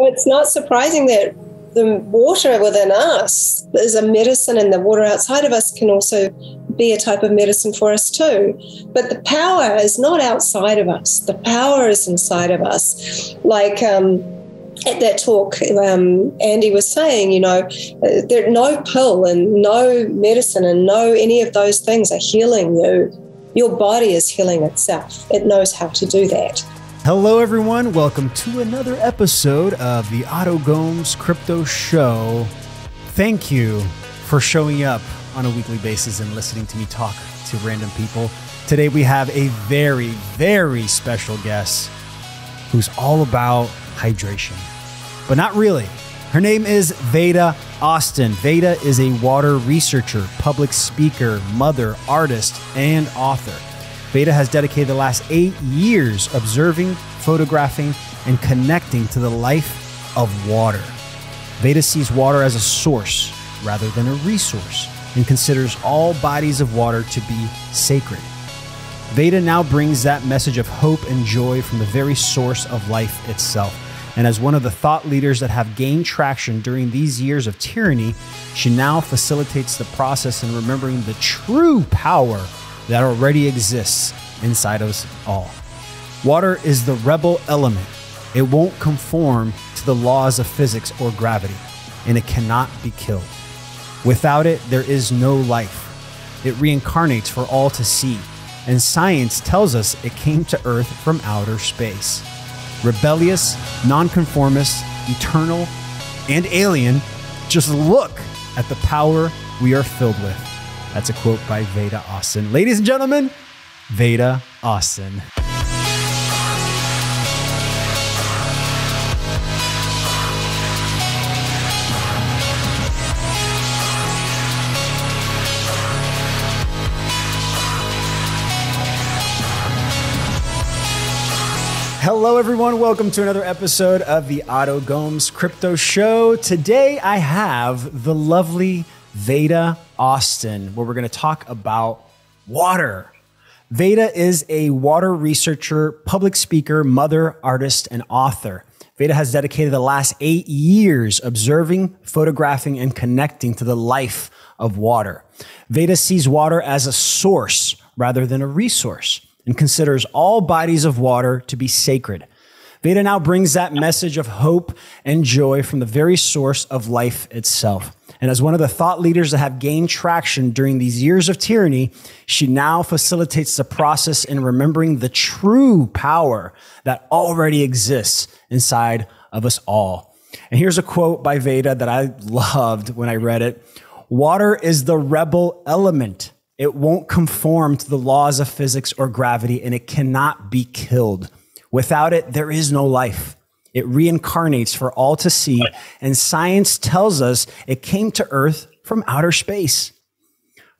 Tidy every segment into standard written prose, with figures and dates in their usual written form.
it's not surprising that the water within us is a medicine, and the water outside of us can also be a type of medicine for us too. But the power is not outside of us. The power is inside of us. Like at that talk, Andy was saying, there no pill and no medicine and no any of those things are healing you. Your body is healing itself. It knows how to do that. Hello, everyone. Welcome to another episode of the Oto Gomes Crypto Show. Thank you for showing up on a weekly basis and listening to me talk to random people. Today, we have a very, very special guest who's all about hydration, but not really. Her name is Veda Austin. Veda is a water researcher, public speaker, mother, artist, and author. Veda has dedicated the last 8 years observing, photographing, and connecting to the life of water. Veda sees water as a source rather than a resource and considers all bodies of water to be sacred. Veda now brings that message of hope and joy from the very source of life itself. And as one of the thought leaders that have gained traction during these years of tyranny, she now facilitates the process in remembering the true power that already exists inside us all. Water is the rebel element. It won't conform to the laws of physics or gravity, and it cannot be killed. Without it, there is no life. It reincarnates for all to see, and science tells us it came to Earth from outer space. Rebellious, nonconformist, eternal, and alien, just look at the power we are filled with. That's a quote by Veda Austin. Ladies and gentlemen, Veda Austin. Hello, everyone. Welcome to another episode of the Oto Gomes Crypto Show. Today, I have the lovely Veda Austin, where we're going to talk about water. Veda is a water researcher, public speaker, mother, artist, and author. Veda has dedicated the last 8 years observing, photographing, and connecting to the life of water. Veda sees water as a source rather than a resource and considers all bodies of water to be sacred. Veda now brings that message of hope and joy from the very source of life itself. And as one of the thought leaders that have gained traction during these years of tyranny, she now facilitates the process in remembering the true power that already exists inside of us all. And here's a quote by Veda that I loved when I read it. Water is the rebel element. It won't conform to the laws of physics or gravity, and it cannot be killed. Without it, there is no life. It reincarnates for all to see, and science tells us it came to Earth from outer space.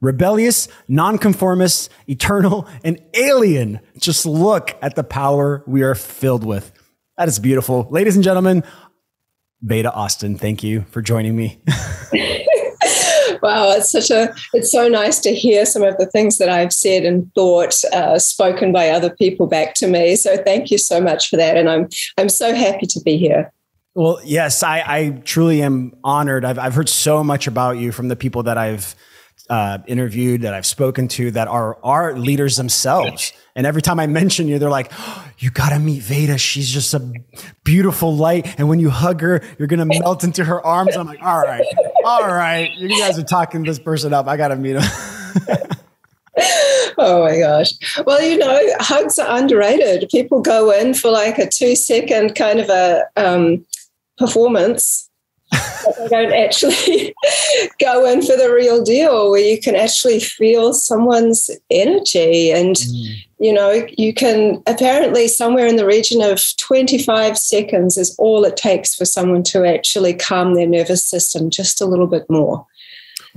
Rebellious, nonconformist, eternal, and alien. Just look at the power we are filled with. That is beautiful. Ladies and gentlemen, Veda Austin, thank you for joining me. Wow, it's so nice to hear some of the things that I've said and thought spoken by other people back to me. So thank you so much for that. And I'm so happy to be here. Well, yes, I truly am honored. I've heard so much about you from the people that I've interviewed, that I've spoken to, that are leaders themselves. And every time I mention you, they're like, oh, you got to meet Veda. She's just a beautiful light. And when you hug her, you're going to melt into her arms. I'm like, all right. You guys are talking this person up. I got to meet him. Oh my gosh. Well, hugs are underrated. People go in for like a 2-second kind of a performance. But they don't actually go in for the real deal, where you can actually feel someone's energy. And, you can apparently somewhere in the region of 25 seconds is all it takes for someone to actually calm their nervous system just a little bit more.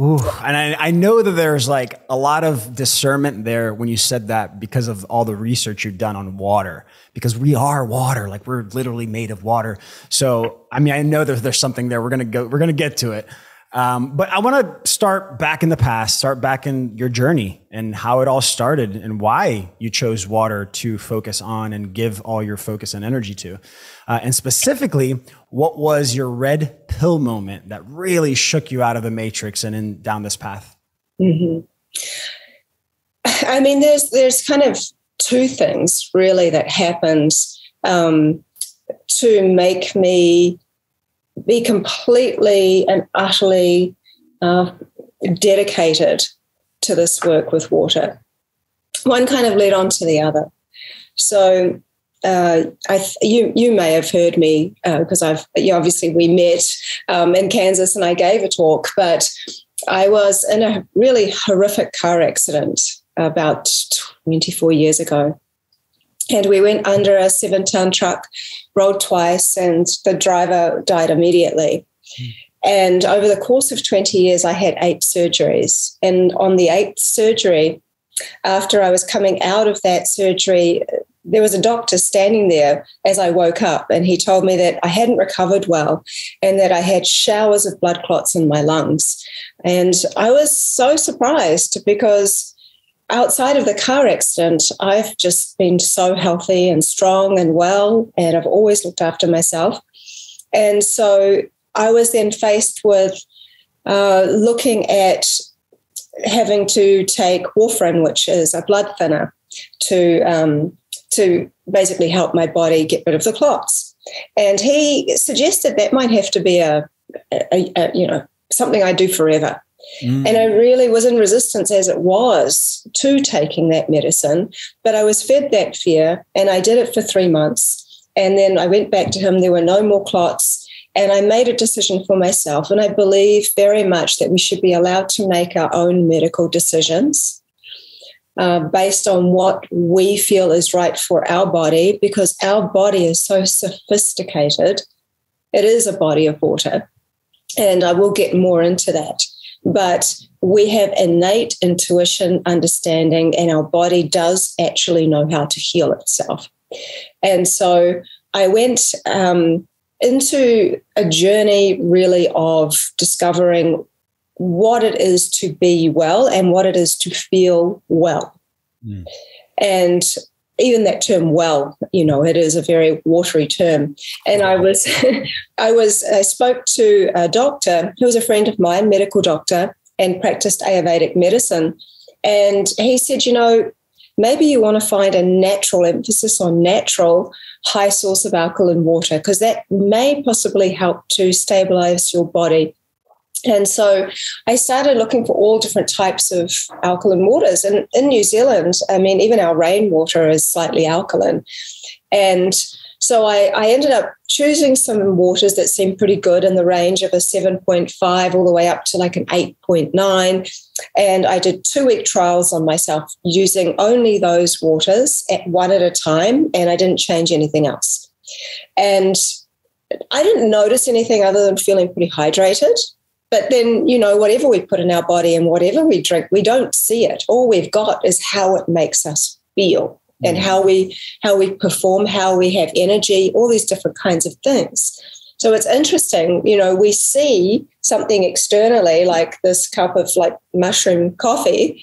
Ooh, and I know that there's like a lot of discernment there when you said that, because of all the research you've done on water, because we are water, like we're literally made of water. So, I mean, I know there's something there. We're going to get to it. But I want to start back in the past, start back in your journey and how it all started and why you chose water to focus on and give all your focus and energy to. And specifically, what was your red pill moment that really shook you out of the matrix and down this path? Mm-hmm. I mean, there's kind of two things really that happened to make me be completely and utterly dedicated to this work with water. One kind of led on to the other. So you may have heard me because obviously we met in Kansas and I gave a talk, but I was in a really horrific car accident about 24 years ago. And we went under a 7-ton truck, rolled twice, and the driver died immediately. And over the course of 20 years, I had 8 surgeries. And on the 8th surgery, after I was coming out of that surgery, there was a doctor standing there as I woke up, and he told me that I hadn't recovered well and that I had showers of blood clots in my lungs. And I was so surprised because outside of the car accident, I've just been so healthy and strong and well, and I've always looked after myself. And so I was then faced with looking at having to take warfarin, which is a blood thinner, to basically help my body get rid of the clots. And he suggested that might have to be a something I do forever. And I really was in resistance as it was to taking that medicine, but I was fed that fear and I did it for 3 months. And then I went back to him. There were no more clots. And I made a decision for myself. And I believe very much that we should be allowed to make our own medical decisions based on what we feel is right for our body, because our body is so sophisticated. It is a body of water. And I will get more into that. But we have innate intuition, understanding, and our body does actually know how to heal itself. And so I went into a journey really of discovering what it is to be well and what it is to feel well. And even that term well, it is a very watery term. And I spoke to a doctor who was a friend of mine, medical doctor, and practiced Ayurvedic medicine. And he said, maybe you want to find a natural emphasis on natural high source of alkaline water, because that may possibly help to stabilize your body. And so I started looking for all different types of alkaline waters. And in New Zealand, I mean, even our rainwater is slightly alkaline. And so I ended up choosing some waters that seemed pretty good in the range of a 7.5 all the way up to like an 8.9. And I did 2-week trials on myself using only those waters one at a time, and I didn't change anything else. And I didn't notice anything other than feeling pretty hydrated. But then, whatever we put in our body and whatever we drink, we don't see it. All we've got is how it makes us feel and how we perform, how we have energy, all these different kinds of things. So it's interesting, we see something externally like this cup of like mushroom coffee,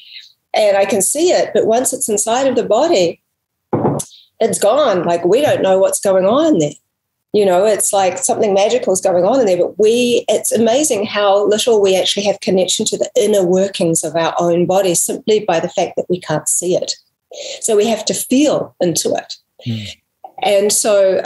and I can see it. But once it's inside of the body, it's gone. Like we don't know what's going on in there. It's like something magical is going on in there, but it's amazing how little we actually have connection to the inner workings of our own body simply by the fact that we can't see it. So we have to feel into it. And so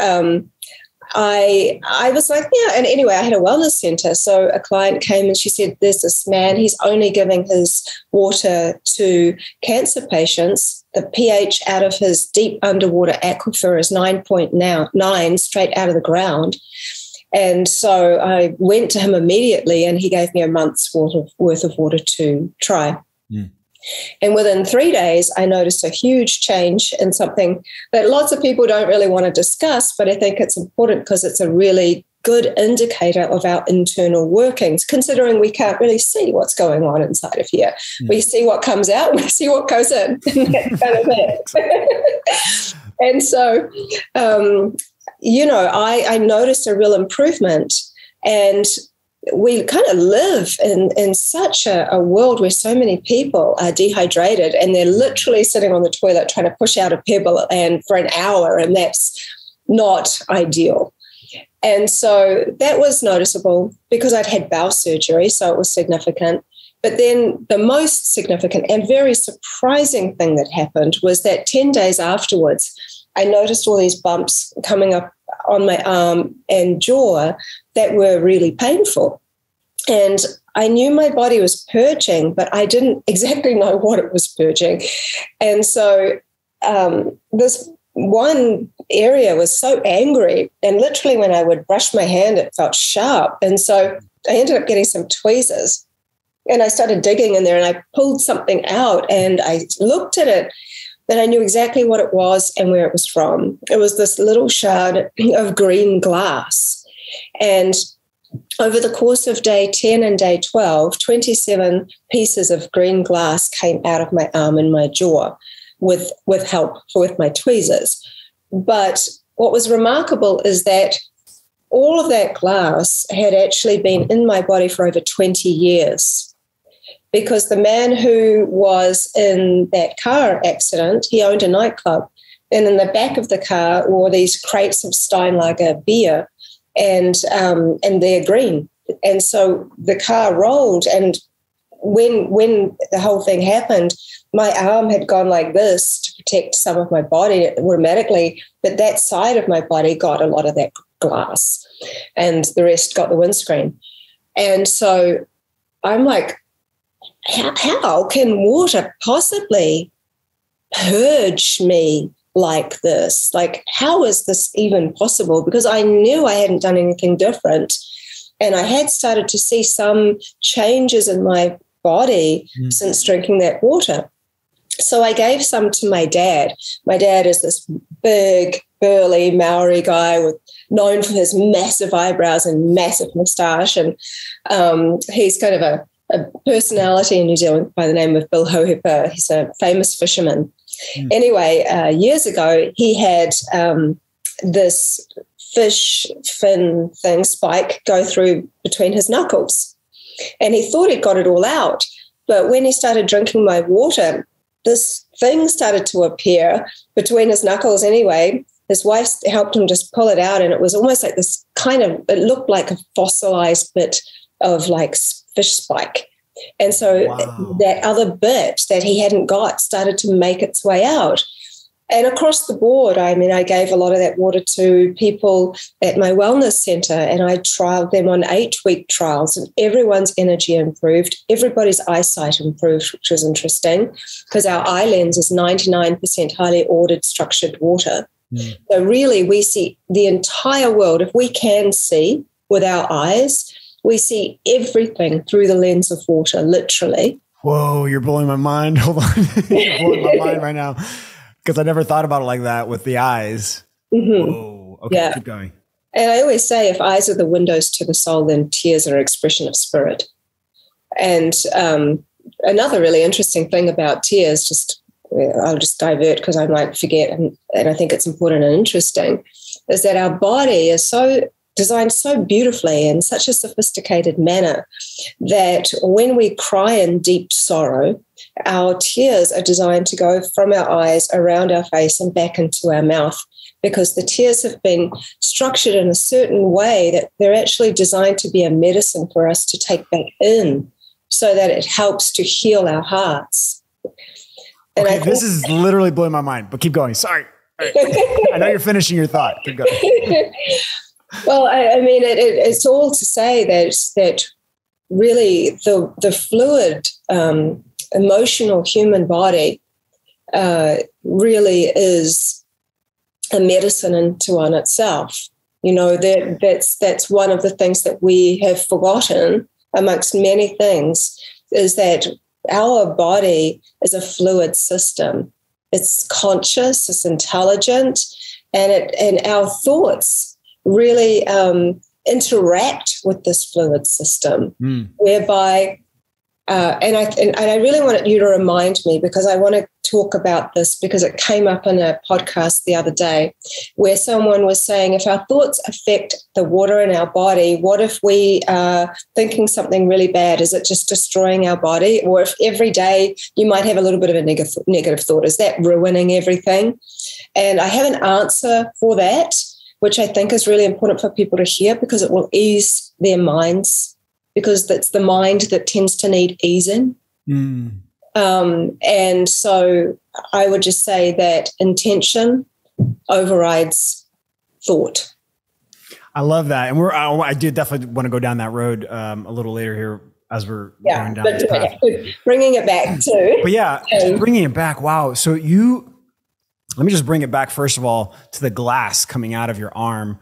I was like, yeah. And anyway, I had a wellness center. So a client came and she said, there's this man, he's only giving his water to cancer patients. The pH out of his deep underwater aquifer is 9.9 straight out of the ground. And so I went to him immediately and he gave me a month's worth of water to try. And within 3 days, I noticed a huge change in something that lots of people don't really want to discuss, but I think it's important because it's a really good indicator of our internal workings, considering we can't really see what's going on inside of here. We see what comes out, we see what goes in, and that's kind of it. And so, I noticed a real improvement. And we kind of live in such a world where so many people are dehydrated and they're literally sitting on the toilet trying to push out a pebble and for an hour, and that's not ideal. And so that was noticeable because I'd had bowel surgery, so it was significant. But then the most significant and very surprising thing that happened was that 10 days afterwards, I noticed all these bumps coming up on my arm and jaw that were really painful. And I knew my body was purging, but I didn't exactly know what it was purging. And so this one area was so angry, and literally when I would brush my hand, it felt sharp. And so I ended up getting some tweezers, and I started digging in there, and I pulled something out, and I looked at it, and I knew exactly what it was and where it was from. It was this little shard of green glass. And over the course of day 10 and day 12, 27 pieces of green glass came out of my arm and my jaw with help with my tweezers. But what was remarkable is that all of that glass had actually been in my body for over 20 years. Because the man who was in that car accident, he owned a nightclub. And in the back of the car were these crates of Steinlager beer, and they're green. And so the car rolled, and when the whole thing happened, my arm had gone like this to protect some of my body automatically, but that side of my body got a lot of that glass, and the rest got the windscreen. And so I'm like, how can water possibly purge me like this? Like, how is this even possible? Because I knew I hadn't done anything different, and I had started to see some changes in my body since drinking that water. So I gave some to my dad. My dad is this big, burly Maori guy known for his massive eyebrows and massive moustache, and he's kind of a personality in New Zealand by the name of Bill Hohepa. He's a famous fisherman. Anyway, years ago, he had this fish fin thing, spike, go through between his knuckles. And he thought he'd got it all out. But when he started drinking my water, this thing started to appear between his knuckles anyway. His wife helped him just pull it out, and it was almost like this it looked like a fossilized bit of like fish spike. And so that other bit that he hadn't got started to make its way out. And across the board, I mean, I gave a lot of that water to people at my wellness center, and I trialed them on 8-week trials, and everyone's energy improved. Everybody's eyesight improved, which was interesting because our eye lens is 99% highly ordered, structured water. So really, we see the entire world. If we can see with our eyes, we see everything through the lens of water, literally. Whoa, you're blowing my mind. Hold on. You're blowing my mind right now because I never thought about it like that with the eyes. Whoa. Okay, yeah. Keep going. And I always say if eyes are the windows to the soul, then tears are an expression of spirit. And another really interesting thing about tears, I'll just divert because I might forget, and I think it's important and interesting, is that our body is designed so beautifully in such a sophisticated manner that when we cry in deep sorrow, our tears are designed to go from our eyes, around our face, and back into our mouth, because the tears have been structured in a certain way that they're actually designed to be a medicine for us to take back in so that it helps to heal our hearts. And okay, this is literally blowing my mind, but keep going. Sorry. I know you're finishing your thought. Keep going. Well, I mean, it's all to say that really the fluid, emotional human body really is a medicine unto on itself. You know, that's one of the things that we have forgotten amongst many things, is that our body is a fluid system. It's conscious, it's intelligent, and our thoughts really interact with this fluid system, whereby And I really wanted you to remind me, because I want to talk about this, because it came up in a podcast the other day where someone was saying, if our thoughts affect the water in our body, what if we are thinking something really bad? Is it just destroying our body? Or if every day you might have a little bit of a negative thought, is that ruining everything? And I have an answer for that, which I think is really important for people to hear, because it will ease their minds, because that's the mind that tends to need easing. And so I would just say that intention overrides thought. I love that. And I do definitely want to go down that road a little later here as we're going down this path. Bringing it back too. But yeah, bringing it back. Wow. So let me just bring it back, first of all, to the glass coming out of your arm.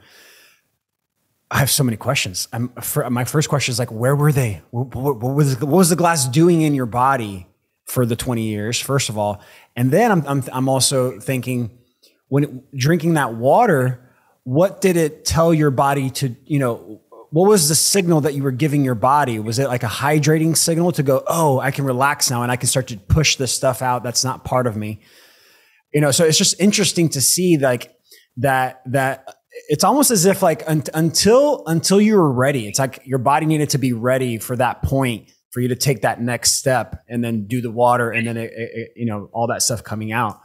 I have so many questions. My first question is like, where were they? What was the glass doing in your body for the 20 years, first of all? And then I'm also thinking, when drinking that water, what did it tell your body to, what was the signal that you were giving your body? Was it like a hydrating signal to go, oh, I can relax now and I can start to push this stuff out that's not part of me? So it's just interesting to see like that it's almost as if like until you were ready, it's like your body needed to be ready for that point for you to take that next step and then do the water and then all that stuff coming out.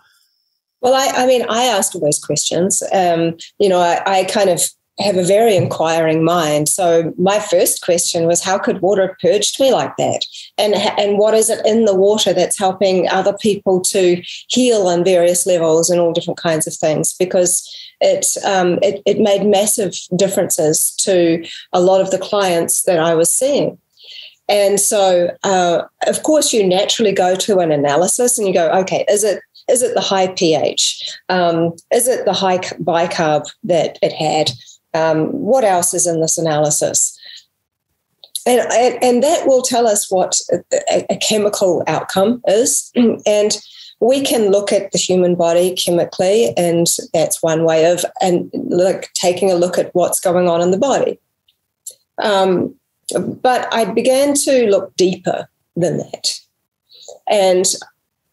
Well, I asked all those questions. I kind of have a very inquiring mind. So my first question was, how could water have purged me like that? And what is it in the water that's helping other people to heal on various levels and all different kinds of things? Because it made massive differences to a lot of the clients that I was seeing. And so, of course, you naturally go to an analysis and you go, okay, is it the high pH? Is it the high bicarb that it had? What else is in this analysis? And that will tell us what a chemical outcome is. And we can look at the human body chemically, and that's one way of taking a look at what's going on in the body. But I began to look deeper than that. And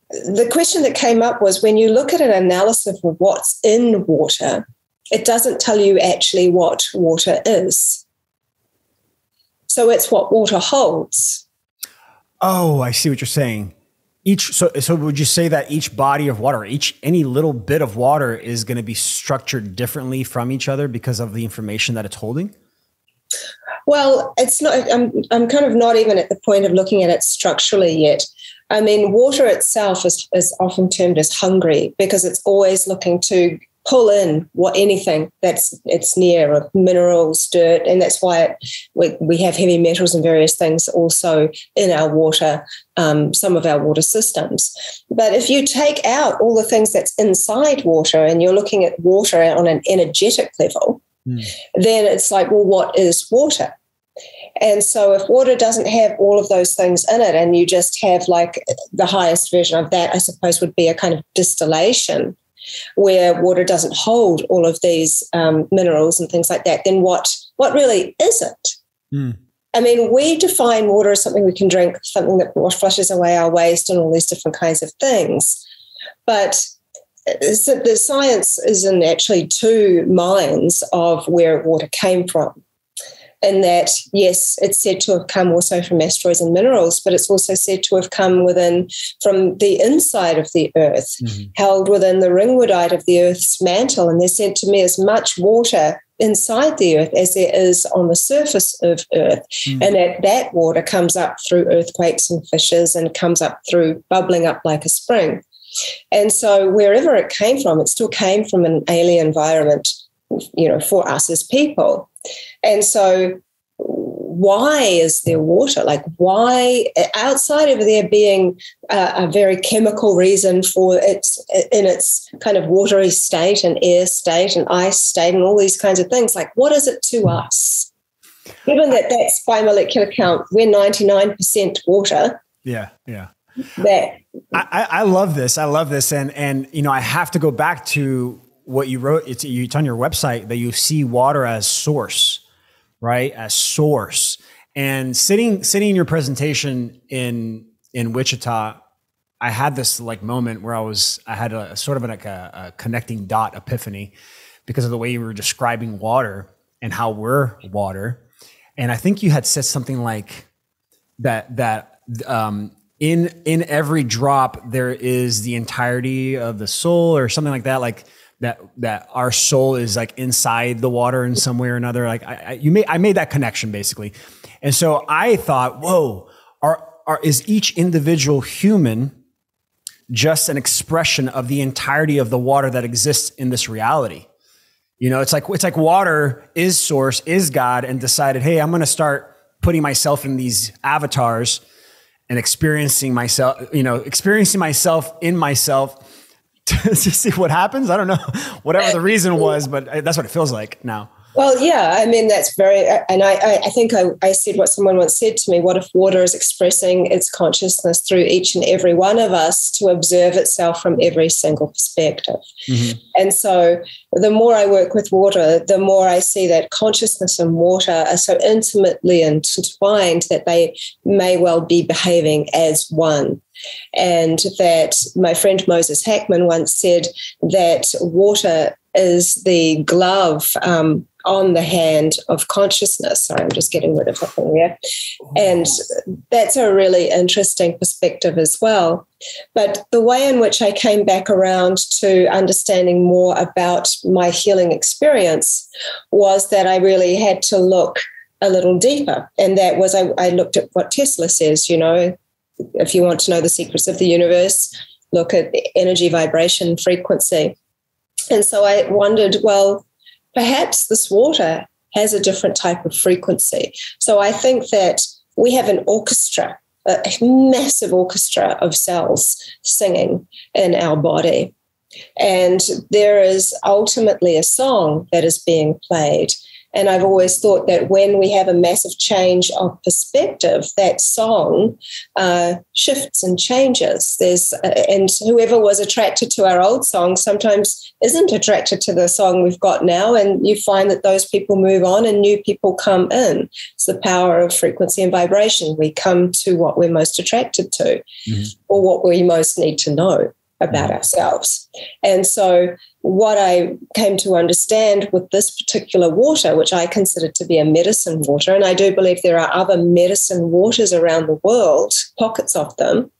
the question that came up was, when you look at an analysis of what's in water, it doesn't tell you actually what water is. So it's what water holds. Oh, I see what you're saying. So would you say that each body of water, any little bit of water is going to be structured differently from each other because of the information that it's holding? Well, it's not. I'm kind of not even at the point of looking at it structurally yet. I mean, water itself is often termed as hungry because it's always looking to pull in anything that's it's near, of minerals, dirt, and that's why we have heavy metals and various things also in our water, some of our water systems. But if you take out all the things that's inside water and you're looking at water on an energetic level, then it's like, well, what is water? And so if water doesn't have all of those things in it and you just have like the highest version of that, I suppose would be a kind of distillation where water doesn't hold all of these minerals and things like that, then what really is it? I mean, we define water as something we can drink, something that flushes away our waste and all these different kinds of things. But the science is in actually two minds of where water came from. And that, yes, it's said to have come also from asteroids and minerals, but it's also said to have come from the inside of the earth, held within the ringwoodite of the earth's mantle. And there's said to be as much water inside the earth as there is on the surface of earth. And that water comes up through earthquakes and fissures and comes up through bubbling up like a spring. And so wherever it came from, it still came from an alien environment, for us as people. And so why is there water? Like, why, outside of there being a very chemical reason for its kind of watery state and air state and ice state and all these kinds of things, like, what is it to us? Given that's by molecular count, we're 99% water. Yeah. I love this. And I have to go back to what you wrote. It's on your website that you see water as source, right? As source. And sitting in your presentation in Wichita, I had this like moment where I had a sort of like a connecting dot epiphany because of the way you were describing water and how we're water. And I think you had said something like that in every drop there is the entirety of the soul, or something like that. Like that our soul is like inside the water in some way or another. Like I made that connection basically. And so I thought, whoa, is each individual human just an expression of the entirety of the water that exists in this reality? You know, it's like water is source, is God, and decided, hey, I'm going to start putting myself in these avatars and experiencing myself in myself to see what happens. I don't know, whatever the reason was, but that's what it feels like now. Well, yeah, I mean, that's very, and I think I said what someone once said to me: what if water is expressing its consciousness through each and every one of us to observe itself from every single perspective? Mm-hmm. And so the more I work with water, the more I see that consciousness and water are so intimately intertwined that they may well be behaving as one. And that my friend Moses Hackman once said that water is the glove on the hand of consciousness. Sorry, I'm just getting rid of something here. And that's a really interesting perspective as well. But the way in which I came back around to understanding more about my healing experience was that I really had to look a little deeper. And that was, I looked at what Tesla says, you know, if you want to know the secrets of the universe, look at energy, vibration, frequency. And so I wondered, well, perhaps this water has a different type of frequency. So I think that we have an orchestra, a massive orchestra of cells singing in our body. And there is ultimately a song that is being played. And I've always thought that when we have a massive change of perspective, that song shifts and changes. And whoever was attracted to our old song sometimes isn't attracted to the song we've got now. And you find that those people move on and new people come in. It's the power of frequency and vibration. We come to what we're most attracted to, mm-hmm. or what we most need to know about ourselves. And so what I came to understand with this particular water, which I consider to be a medicine water, and I do believe there are other medicine waters around the world, pockets of them,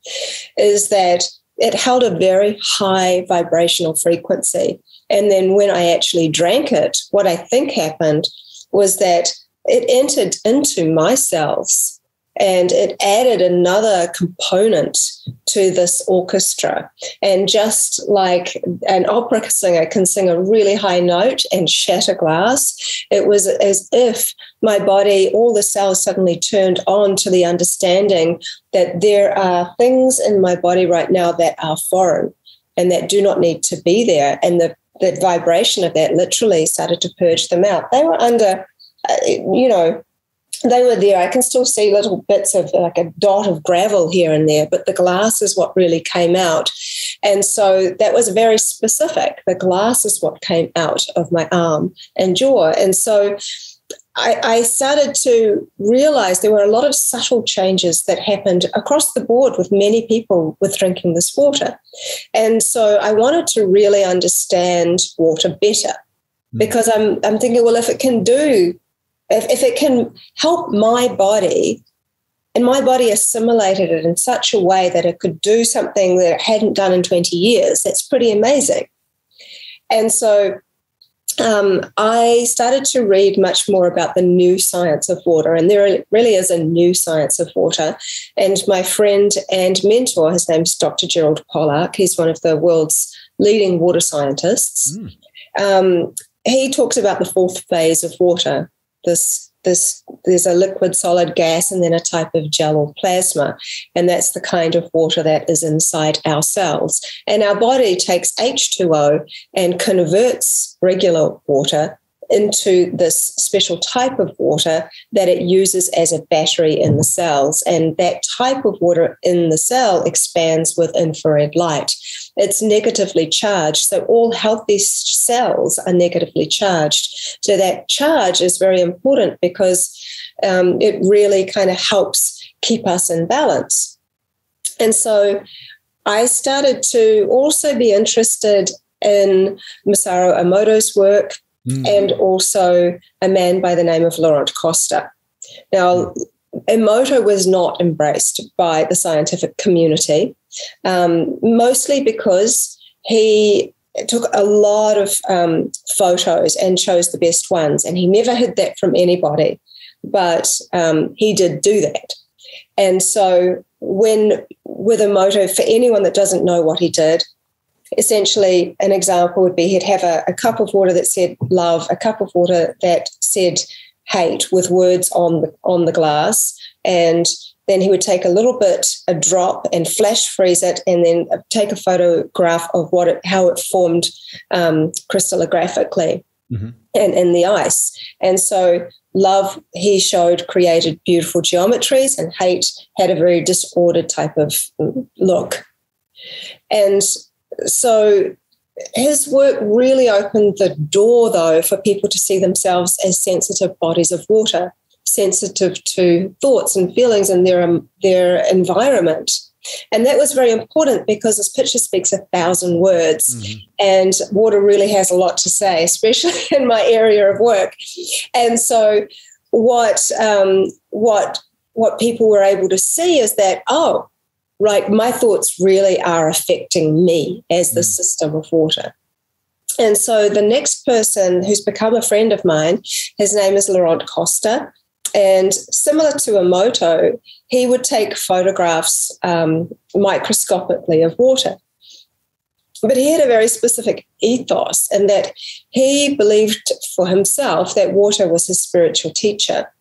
is that it held a very high vibrational frequency. And then when I actually drank it, what I think happened was that it entered into my cells and it added another component to this orchestra. And just like an opera singer can sing a really high note and shatter glass, it was as if my body, all the cells suddenly turned on to the understanding that there are things in my body right now that are foreign and that do not need to be there. And the vibration of that literally started to purge them out. They were under, they were there. I can still see little bits of like a dot of gravel here and there, but the glass is what really came out. And so that was very specific. The glass is what came out of my arm and jaw. And so I started to realize there were a lot of subtle changes that happened across the board with many people with drinking this water. And so I wanted to really understand water better, because I'm thinking, well, if it can help my body, and my body assimilated it in such a way that it could do something that it hadn't done in 20 years, that's pretty amazing. And so I started to read much more about the new science of water, and there really is a new science of water. And my friend and mentor, his name's Dr. Gerald Pollack, he's one of the world's leading water scientists. He talks about the fourth phase of water. There's a liquid, solid, gas, and then a type of gel or plasma. And that's the kind of water that is inside our cells. And our body takes H2O and converts regular water into this special type of water that it uses as a battery in the cells. And that type of water in the cell expands with infrared light. It's negatively charged. So all healthy cells are negatively charged. So that charge is very important because it really kind of helps keep us in balance. And so I started to also be interested in Masaru Emoto's work and also a man by the name of Laurent Costa. Now, Emoto was not embraced by the scientific community, mostly because he took a lot of photos and chose the best ones, and he never hid that from anybody, but he did do that. And so with Emoto, for anyone that doesn't know what he did, essentially an example would be he'd have a cup of water that said love, a cup of water that said hate with words on the glass, and then he would take a drop and flash freeze it, and then take a photograph of how it formed crystallographically and in the ice. And so love, he showed, created beautiful geometries, and hate had a very disordered type of look. And so his work really opened the door, though, for people to see themselves as sensitive bodies of water, sensitive to thoughts and feelings in their environment. And that was very important because this picture speaks 1,000 words, and water really has a lot to say, especially in my area of work. And so what people were able to see is that, right, my thoughts really are affecting me as the system of water. And so the next person who's become a friend of mine, his name is Laurent Costa. And similar to Emoto, he would take photographs microscopically of water. But he had a very specific ethos in that he believed for himself that water was his spiritual teacher.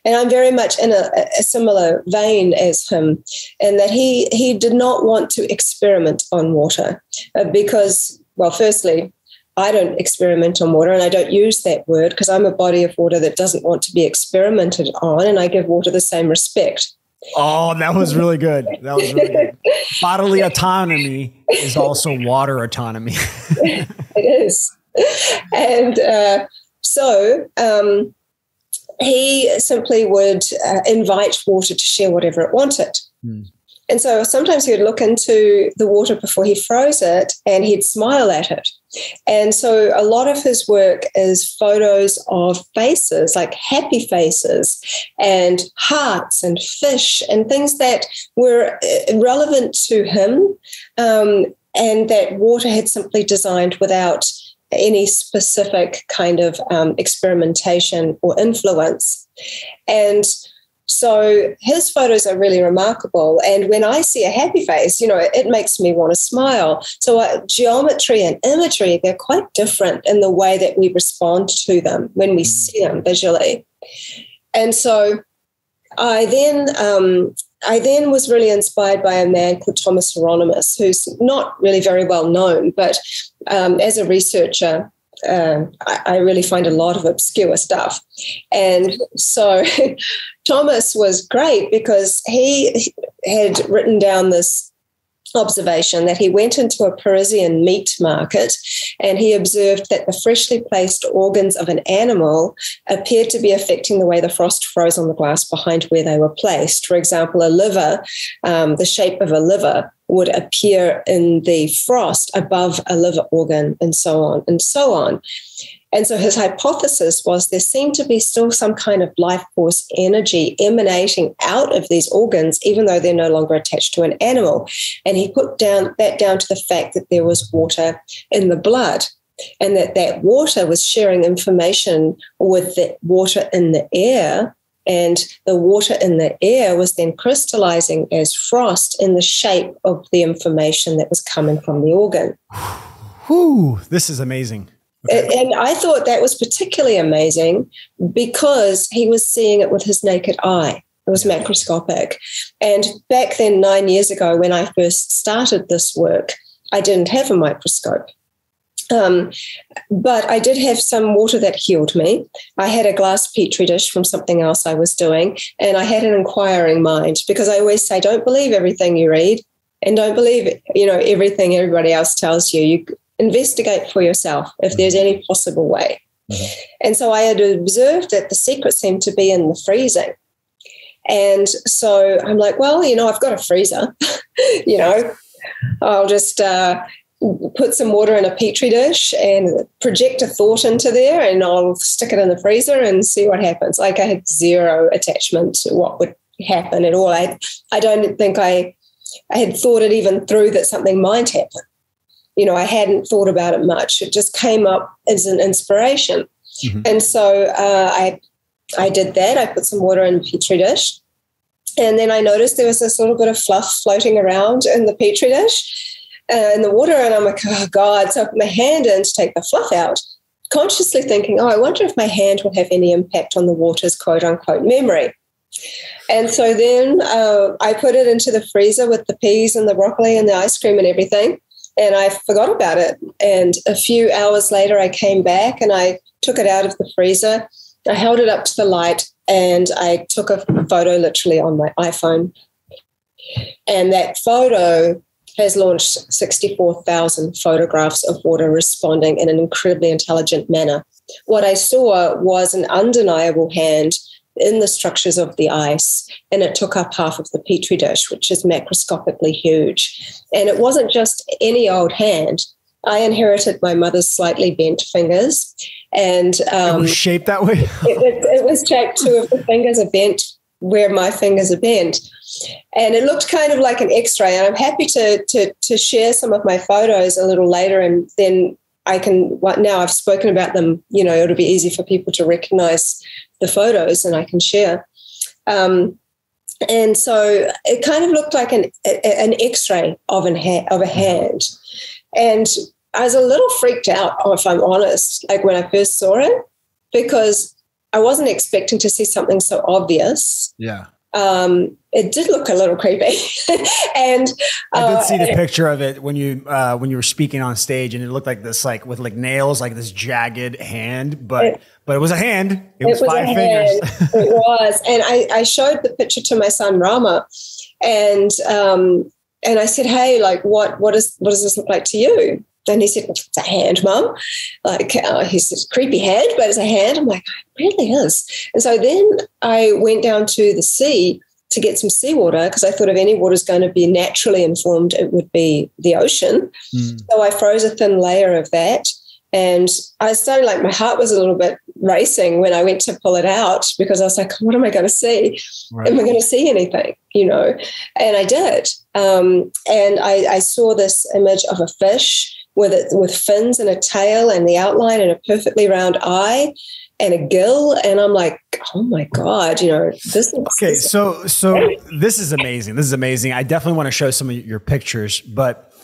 And I'm very much in a similar vein as him, in that he did not want to experiment on water because, well, firstly, I don't experiment on water, and I don't use that word because I'm a body of water that doesn't want to be experimented on, and I give water the same respect. Oh, that was really good. That was really good. Bodily autonomy is also water autonomy. It is. And so he simply would invite water to share whatever it wanted. And so sometimes he would look into the water before he froze it, and he'd smile at it. And so a lot of his work is photos of faces, like happy faces and hearts and fish and things that were relevant to him, and that water had simply designed without any specific kind of experimentation or influence. And so his photos are really remarkable. And when I see a happy face, it makes me want to smile. So geometry and imagery, they're quite different in the way that we respond to them when we see them visually. And so I then was really inspired by a man called Thomas Hieronymus, who's not really very well known, but as a researcher, I really find a lot of obscure stuff. And so Thomas was great because he had written down this observation that he went into a Parisian meat market and he observed that the freshly placed organs of an animal appeared to be affecting the way the frost froze on the glass behind where they were placed. For example, a liver, the shape of a liver would appear in the frost above a liver organ, and so on and so on. And so his hypothesis was there seemed to be still some kind of life force energy emanating out of these organs, even though they're no longer attached to an animal. And he put that down to the fact that there was water in the blood, and that water was sharing information with the water in the air. And the water in the air was then crystallizing as frost in the shape of the information that was coming from the organ. Whew, this is amazing. Okay. And I thought that was particularly amazing because he was seeing it with his naked eye. It was macroscopic. And back then, 9 years ago, when I first started this work, I didn't have a microscope. But I did have some water that healed me. I had a glass petri dish from something else I was doing, and I had an inquiring mind because I always say, don't believe everything you read and don't believe, everything everybody else tells you. You investigate for yourself if there's any possible way. And so I had observed that the secret seemed to be in the freezing. And so I'm like, well, I've got a freezer, I'll just put some water in a petri dish and project a thought into there, and I'll stick it in the freezer and see what happens. Like, I had zero attachment to what would happen at all. I don't think I had thought it even through that something might happen. I hadn't thought about it much. It just came up as an inspiration. And so I did that. I put some water in a petri dish, and then I noticed there was this little bit of fluff floating around in the petri dish in the water, and I'm like, oh, God. So I put my hand in to take the fluff out, consciously thinking, I wonder if my hand will have any impact on the water's quote-unquote memory. And so then I put it into the freezer with the peas and the broccoli and the ice cream and everything, and I forgot about it. And a few hours later, I came back and I took it out of the freezer. I held it up to the light, and I took a photo literally on my iPhone. And that photo has launched 64,000 photographs of water responding in an incredibly intelligent manner. What I saw was an undeniable hand in the structures of the ice, and it took up half of the petri dish, which is macroscopically huge. And it wasn't just any old hand. I inherited my mother's slightly bent fingers, and it was shaped that way. it was shaped. Two of the fingers are bent where my fingers are bent, and it looked kind of like an X-ray. And I'm happy to share some of my photos a little later, and then I can. Now I've spoken about them. It'll be easy for people to recognize the photos, and I can share. And so it kind of looked like an X-ray of a hand. And I was a little freaked out, if I'm honest, like when I first saw it, because I wasn't expecting to see something so obvious. Yeah. It did look a little creepy. And I did see the picture of it when you were speaking on stage, and it looked like this, like with like nails, like this jagged hand, but it was a hand. It was 5 fingers. It was. And I showed the picture to my son Rama, and I said, hey, like what does this look like to you? And he said, it's a hand, Mum. Like, he said, creepy hand, but it's a hand. I'm like, it really is. And so then I went down to the sea to get some seawater, because I thought if any water is going to be naturally informed, it would be the ocean. So I froze a thin layer of that. And I started, like, my heart was a little bit racing when I went to pull it out, because I was like, what am I going to see? Right. Am I going to see anything? And I did. And I saw this image of a fish with fins and a tail and the outline and a perfectly round eye and a gill. And I'm like, oh my God, this is okay. So this is amazing. This is amazing. I definitely want to show some of your pictures, but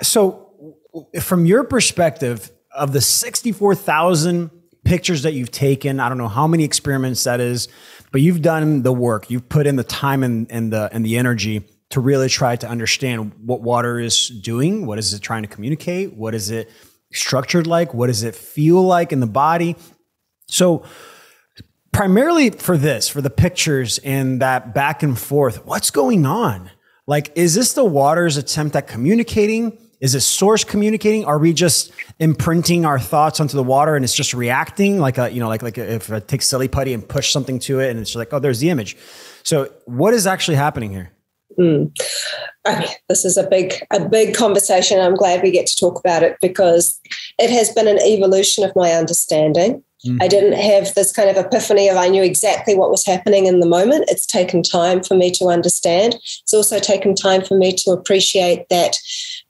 so from your perspective of the 64,000 pictures that you've taken, I don't know how many experiments that is, but you've done the work, you've put in the time and the energy to really try to understand what water is doing. What is it trying to communicate? What is it structured like? What does it feel like in the body? So primarily for the pictures and that back and forth, what's going on? Like, is this the water's attempt at communicating? Is it source communicating? Are we just imprinting our thoughts onto the water and it's just reacting like if I take silly putty and push something to it and it's like, oh, there's the image. So what is actually happening here? I mean, this is a big conversation. I'm glad we get to talk about it, because it has been an evolution of my understanding. I didn't have this kind of epiphany of I knew exactly what was happening in the moment. It's taken time for me to understand. It's also taken time for me to appreciate that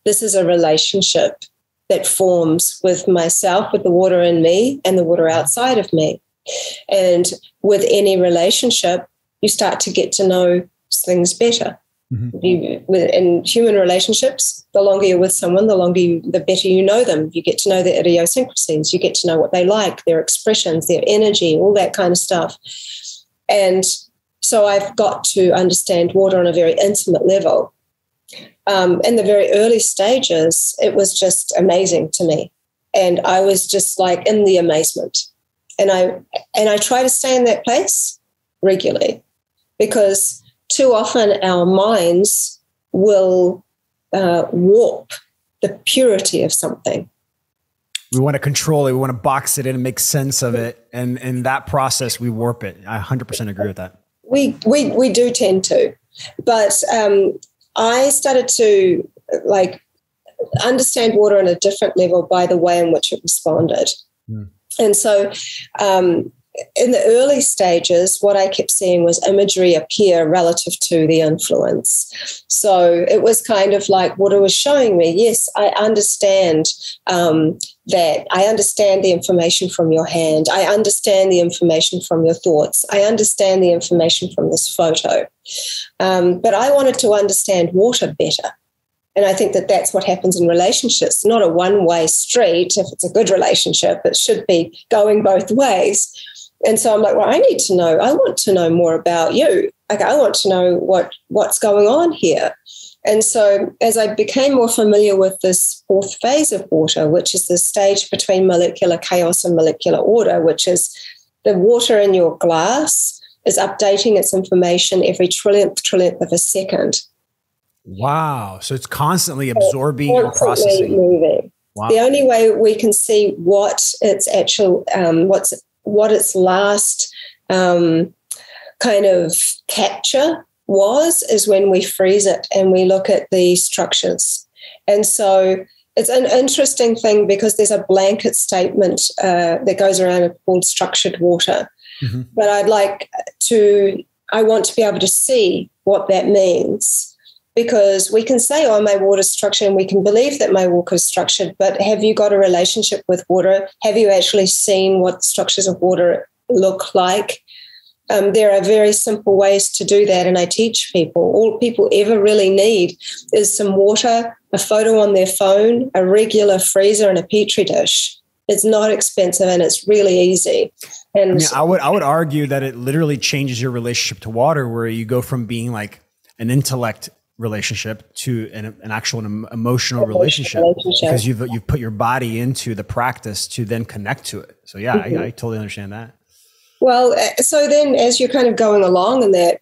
this is a relationship that forms with myself, with the water in me and the water outside of me. And with any relationship, you start to get to know things better. In human relationships, the longer you're with someone, the better you know them. You get to know their idiosyncrasies. You get to know what they like, their expressions, their energy, all that kind of stuff. And so I've got to understand water on a very intimate level. In the very early stages, it was just amazing to me. And I was just like in the amazement. And I try to stay in that place regularly, because too often our minds will warp the purity of something. We want to control it. We want to box it in and make sense of it. And in that process, we warp it. I 100% agree with that. We do tend to. But I started to understand water on a different level by the way in which it responded. And so in the early stages, what I kept seeing was imagery appear relative to the influence. So it was kind of like water was showing me, yes, I understand that. I understand the information from your hand. I understand the information from your thoughts. I understand the information from this photo. But I wanted to understand water better. And I think that that's what happens in relationships, not a one-way street. If it's a good relationship, it should be going both ways. And so I'm like, well, I want to know more about you. Like, I want to know what's going on here. And so as I became more familiar with this fourth phase of water, which is the stage between molecular chaos and molecular order, which is the water in your glass is updating its information every trillionth of a second. Wow. So it's constantly absorbing and processing. Moving. Wow. The only way we can see what its actual, what its last kind of capture is when we freeze it and we look at the structures. And so it's an interesting thing because there's a blanket statement that goes around called structured water. Mm-hmm. But I want to be able to see what that means. Because we can say, oh, my water's structured, and we can believe that my water is structured, but have you got a relationship with water? Have you actually seen what the structures of water look like? There are very simple ways to do that, and I teach people. All people ever really need is some water, a photo on their phone, a regular freezer, and a Petri dish. It's not expensive, and it's really easy. And I would argue that it literally changes your relationship to water, where you go from being like an intellect relationship to an actual emotional relationship because you've put your body into the practice to then connect to it. So yeah, I totally understand that. Well, so then as you're kind of going along in that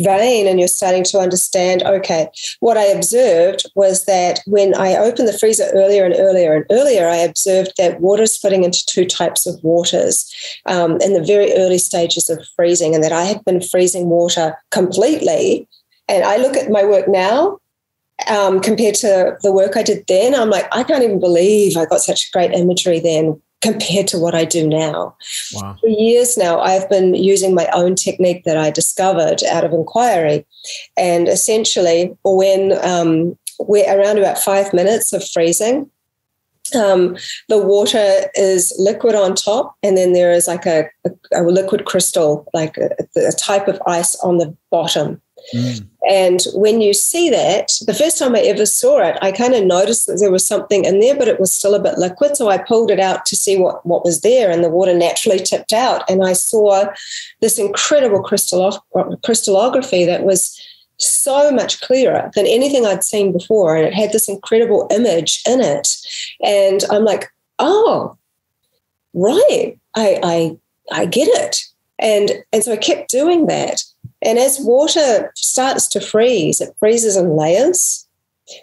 vein and you're starting to understand, okay, what I observed was that when I opened the freezer earlier and earlier and earlier, I observed that water is splitting into two types of waters in the very early stages of freezing, and that I had been freezing water completely. And I look at my work now compared to the work I did then. I'm like, I can't even believe I got such great imagery then compared to what I do now. Wow. For years now, I've been using my own technique that I discovered out of inquiry. And essentially, when we're around about 5 minutes of freezing, the water is liquid on top, and then there is like a liquid crystal, like a type of ice on the bottom. Mm. And when you see that, the first time I ever saw it, I kind of noticed that there was something in there, but it was still a bit liquid. So I pulled it out to see what was there, and the water naturally tipped out. And I saw this incredible crystallography that was so much clearer than anything I'd seen before. And it had this incredible image in it. And I'm like, oh, right, I get it. And so I kept doing that. And as water starts to freeze, it freezes in layers.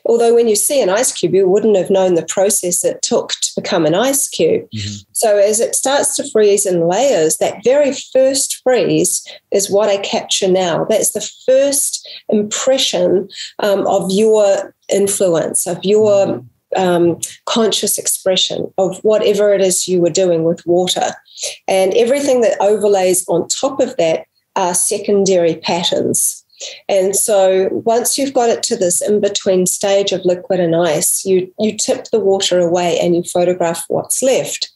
Although when you see an ice cube, you wouldn't have known the process it took to become an ice cube. Mm-hmm. So as it starts to freeze in layers, that very first freeze is what I capture now. That's the first impression of your influence, of your conscious expression of whatever it is you were doing with water. And everything that overlays on top of that are secondary patterns. And so once you've got it to this in-between stage of liquid and ice, you tip the water away and you photograph what's left.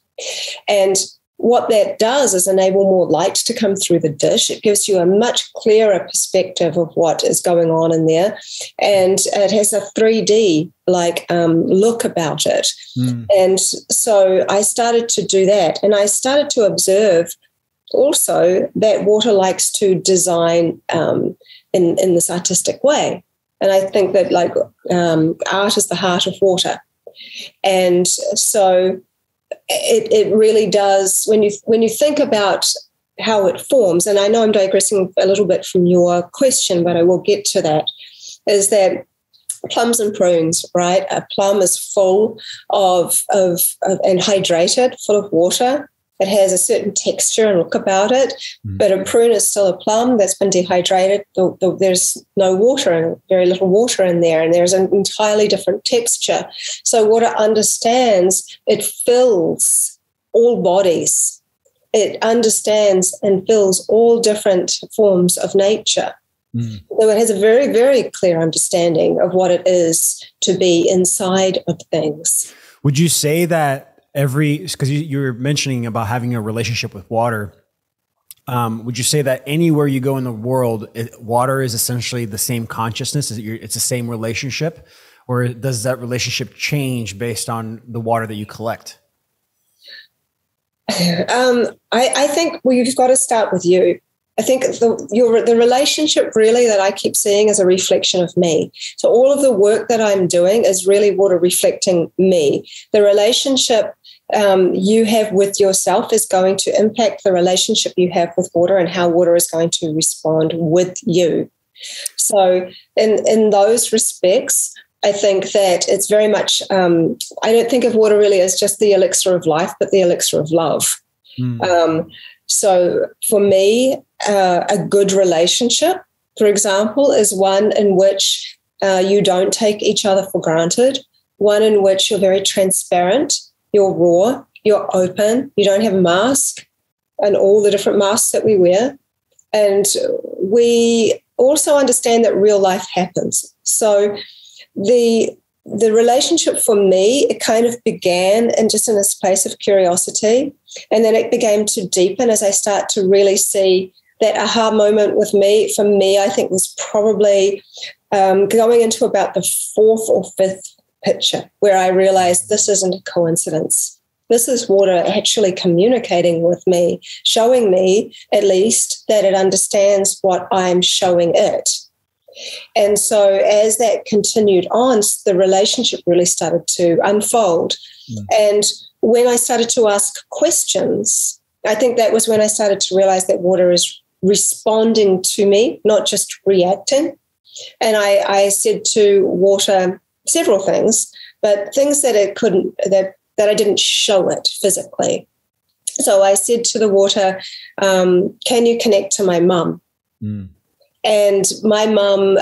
And what that does is enable more light to come through the dish. It gives you a much clearer perspective of what is going on in there. And it has a 3D look about it. Mm. And so I started to do that. And I started to observe also that water likes to design in this artistic way. And I think that art is the heart of water. And so it really does, when you think about how it forms, and I know I'm digressing a little bit from your question, but I will get to that, is that plums and prunes, right? A plum is full of and hydrated, full of water. It has a certain texture and look about it, but a prune is still a plum that's been dehydrated. There's no water and very little water in there, and there's an entirely different texture. So water understands, it fills all bodies. It understands and fills all different forms of nature. So it has a very, very clear understanding of what it is to be inside of things. Would you say that because you were mentioning about having a relationship with water, would you say that anywhere you go in the world, water is essentially the same consciousness? It's the same relationship? Or does that relationship change based on the water that you collect? I think you've got to start with you. I think the relationship really that I keep seeing is a reflection of me. So all of the work that I'm doing is really water reflecting me. The relationship you have with yourself is going to impact the relationship you have with water and how water is going to respond with you. So in those respects, I think that it's very much, I don't think of water really as just the elixir of life, but the elixir of love. So for me, a good relationship, for example, is one in which you don't take each other for granted, one in which you're very transparent, you're raw, you're open, you don't have a mask and all the different masks that we wear. And we also understand that real life happens. So the relationship for me, it kind of began in this place of curiosity. And then it began to deepen as I start to really see that aha moment with me. For me, I think was probably going into about the fourth or fifth picture where I realized this isn't a coincidence. This is water actually communicating with me, showing me at least that it understands what I'm showing it. And so as that continued on, the relationship really started to unfold. And when I started to ask questions, I think that was when I started to realize that water is responding to me, not just reacting. And I said to water several things, but things that it couldn't, that I didn't show it physically. So I said to the water, can you connect to my mum? And my mum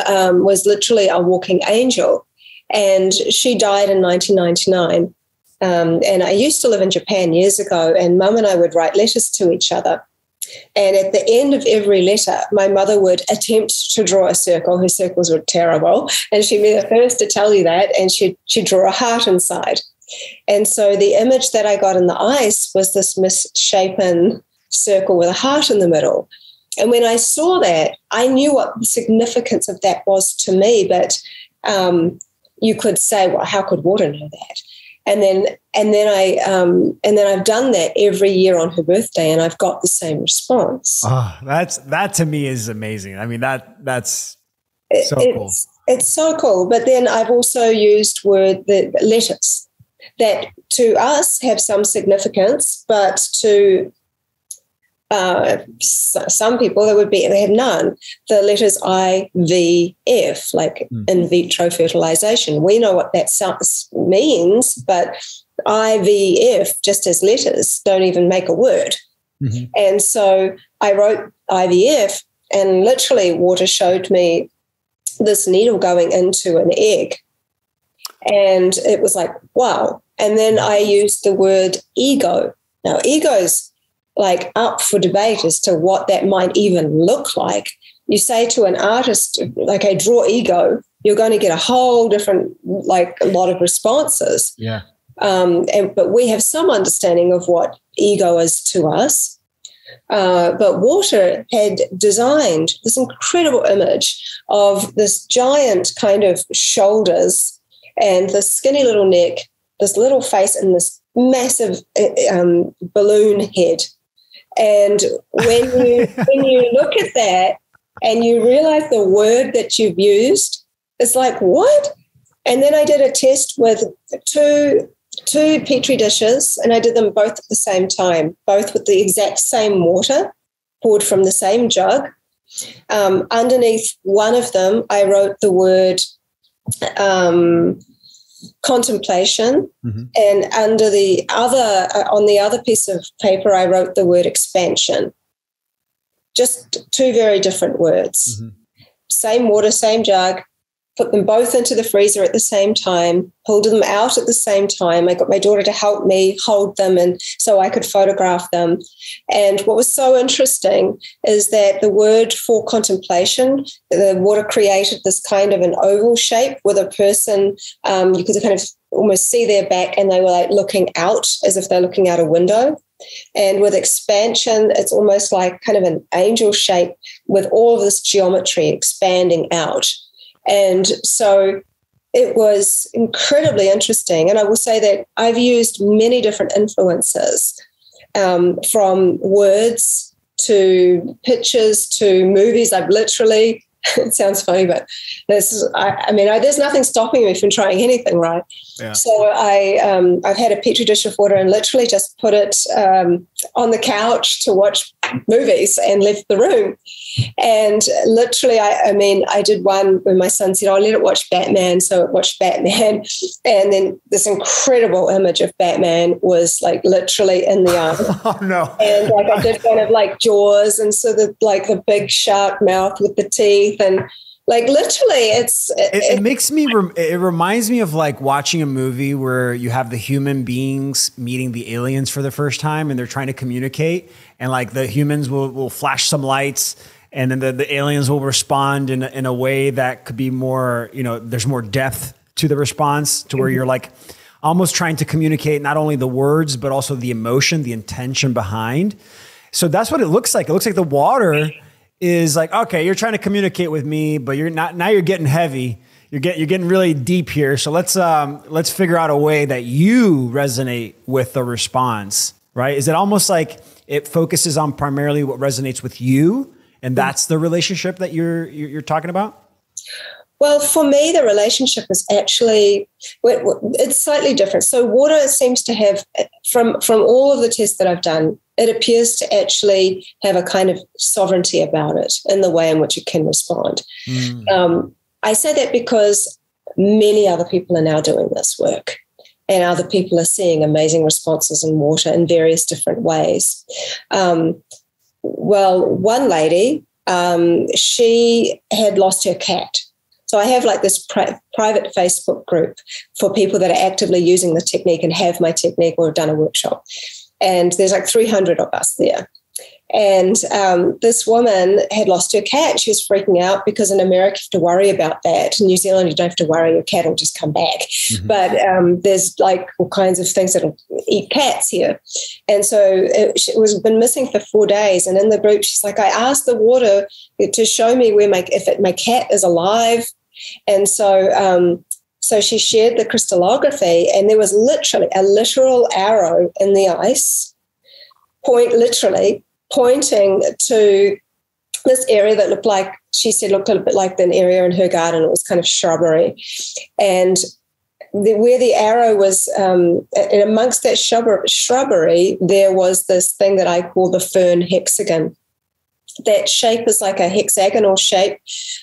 was literally a walking angel, and she died in 1999. And I used to live in Japan years ago, and Mum and I would write letters to each other. And at the end of every letter, my mother would attempt to draw a circle. Her circles were terrible, and she'd be the first to tell you that, and she'd draw a heart inside. And so the image that I got in the ice was this misshapen circle with a heart in the middle. And when I saw that, I knew what the significance of that was to me. But you could say, well, how could water know that? And then I've done that every year on her birthday, and I've got the same response. Oh, that to me is amazing. I mean, that's so cool. It's so cool. But then I've also used the letters that to us have some significance, but to some people they have none. The letters IVF, like in vitro fertilization. We know what that means, but IVF, just as letters, don't even make a word. And so I wrote IVF, and literally water showed me this needle going into an egg. And it was like, wow. And then I used the word ego. Now, ego's like up for debate as to what that might even look like. You say to an artist, like, I draw ego, you're going to get a whole different, like, a lot of responses. Yeah. But we have some understanding of what ego is to us. But water had designed this incredible image of this giant kind of shoulders and this skinny little neck, this little face, and this massive balloon head. And when you look at that and you realize the word that you've used, it's like, what? And then I did a test with two Petri dishes, and I did them both at the same time, both with the exact same water poured from the same jug. Underneath one of them, I wrote the word contemplation, and under the other, on the other piece of paper, I wrote the word expansion. Just two very different words. Same water, same jug, put them both into the freezer at the same time, pulled them out at the same time. I got my daughter to help me hold them and so I could photograph them. And what was so interesting is that the word for contemplation, the water created this kind of an oval shape with a person, you could kind of almost see their back, and they were like looking out as if they're looking out a window. And with expansion, it's almost like kind of an angel shape with all of this geometry expanding out. And so it was incredibly interesting. And I will say that I've used many different influences, from words to pictures to movies. I've literally, it sounds funny, but there's nothing stopping me from trying anything, right? Yeah. So I've had a petri dish of water and literally just put it on the couch to watch movies and left the room. And literally, I did one when my son said, "Oh, let it watch Batman." So it watched Batman. And then this incredible image of Batman was like literally in the eye. Oh, no. And like I did kind of like Jaws, and so the big shark mouth with the teeth, and like literally it reminds me of like watching a movie where you have the human beings meeting the aliens for the first time and they're trying to communicate, and like the humans will flash some lights and then the aliens will respond in a way that could be more, there's more depth to the response, to where you're like almost trying to communicate not only the words, but also the emotion, the intention behind. So that's what it looks like. It looks like the water is like, okay, you're trying to communicate with me, but you're not, now you're getting heavy. You're getting really deep here. So let's figure out a way that you resonate with the response, right? Is it almost like it focuses on primarily what resonates with you, and that's the relationship that you're talking about? Well, for me, the relationship is actually, it's slightly different. So water seems to have, from all of the tests that I've done, it appears to actually have a kind of sovereignty about it in the way in which it can respond. I say that because many other people are now doing this work, and other people are seeing amazing responses in water in various different ways. Well, one lady, she had lost her cat. So I have like this private Facebook group for people that are actively using the technique and have my technique or have done a workshop. And there's like 300 of us there. And this woman had lost her cat. She was freaking out because in America you have to worry about that. In New Zealand, you don't have to worry. Your cat will just come back. But there's like all kinds of things that will eat cats here. And so it was been missing for 4 days. And in the group, she's like, I asked the water to show me where my cat is alive. And so she shared the crystallography, and there was literally a literal arrow in the ice, literally pointing to this area that looked like, she said, looked a little bit like an area in her garden. It was kind of shrubbery. And where the arrow was, and amongst that shrubbery, there was this thing that I call the fern hexagon. That shape is like a hexagonal shape,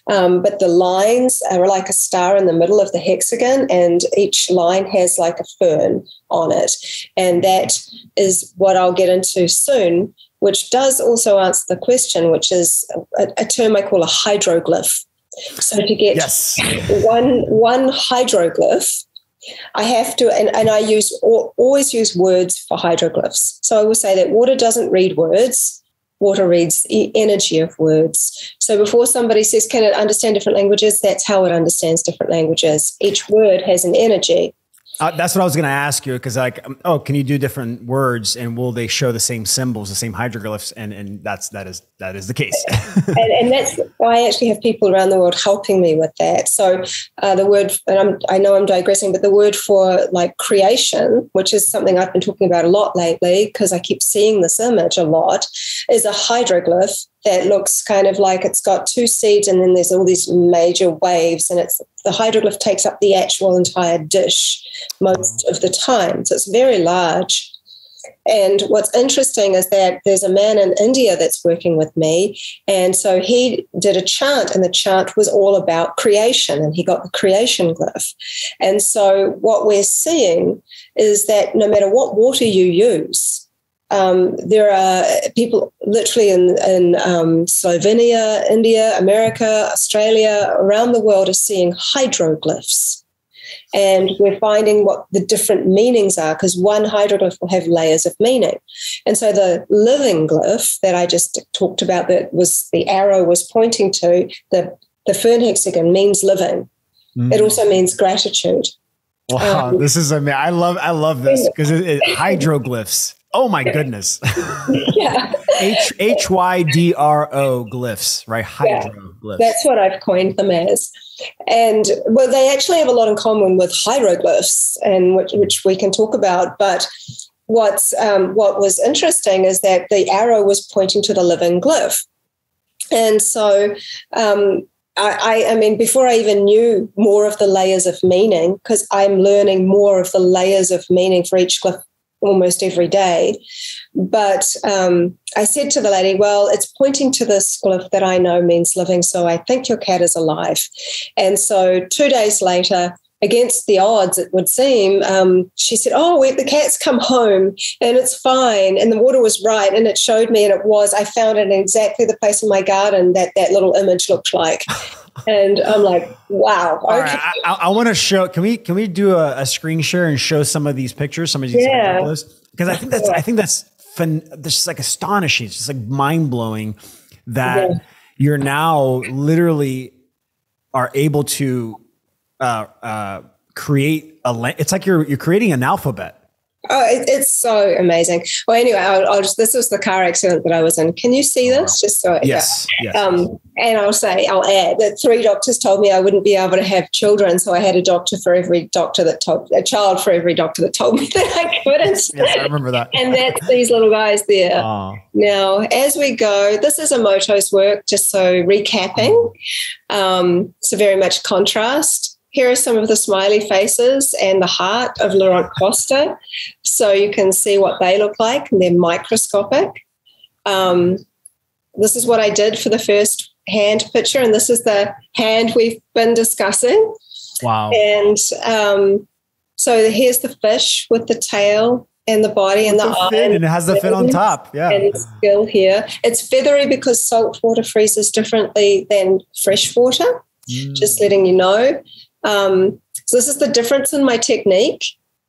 but the lines are like a star in the middle of the hexagon, and each line has like a fern on it. And that is what I'll get into soon, which does also answer the question, which is a term I call a hydroglyph. So to get one hydroglyph, I have to, and I always use words for hydroglyphs. So I will say that water doesn't read words. Water reads the energy of words. So before somebody says, can it understand different languages? That's how it understands different languages. Each word has an energy. That's what I was going to ask you, because like, can you do different words, and will they show the same symbols, the same hydroglyphs? And that is the case. and that's I actually have people around the world helping me with that. So the word, and I know I'm digressing, but the word for like creation, which is something I've been talking about a lot lately because I keep seeing this image a lot, is a hydroglyph that looks kind of like it's got two seeds and then there's all these major waves, and the hydroglyph takes up the actual entire dish most of the time. So it's very large. And what's interesting is that there's a man in India that's working with me. And so he did a chant, and the chant was all about creation, and he got the creation glyph. And so what we're seeing is that no matter what water you use, there are people literally in Slovenia, India, America, Australia, around the world are seeing hydroglyphs. And we're finding what the different meanings are, because one hydroglyph will have layers of meaning. And so the living glyph that I just talked about, that was the arrow was pointing to, the fern hexagon means living. It also means gratitude. Wow, this is amazing. I love this, because hydroglyphs. Oh my goodness. Yeah. HYDRO glyphs, right? Hydroglyphs. That's what I've coined them as. And well, they actually have a lot in common with hieroglyphs, and which we can talk about. But what was interesting is that the arrow was pointing to the living glyph. And so I mean, before I even knew more of the layers of meaning, because I'm learning more of the layers of meaning for each glyph almost every day. But I said to the lady, well, it's pointing to this glyph that I know means living, so I think your cat is alive. And so 2 days later, against the odds, it would seem, she said, the cat's come home and it's fine. And the water was right. And it showed me, and it was, I found it in exactly the place in my garden that little image looked like. And I'm like, wow. Okay. All right, I want to show, can we do a screen share and show some of these pictures, some of these photos? Because I think that's just like astonishing. It's just like mind blowing that you're now literally are able to create it's like you're creating an alphabet. Oh, it's so amazing. Well, anyway, this was the car accident that I was in. Can you see this? Just so yes. And I'll add that 3 doctors told me I wouldn't be able to have children, so I had a child for every doctor that told me that I couldn't. Yes, I remember that. And that's these little guys there. Oh. Now, as we go, this is Emoto's work. Just so recapping, so very much contrast. Here are some of the smiley faces and the heart of Laurent Costa. So you can see what they look like, and they're microscopic. This is what I did for the first hand picture, and this is the hand we've been discussing. Wow. And so here's the fish with the tail and the body and the eye. And it has the fin on top. Yeah. And it's still here. It's feathery because salt water freezes differently than fresh water, just letting you know. So this is the difference in my technique.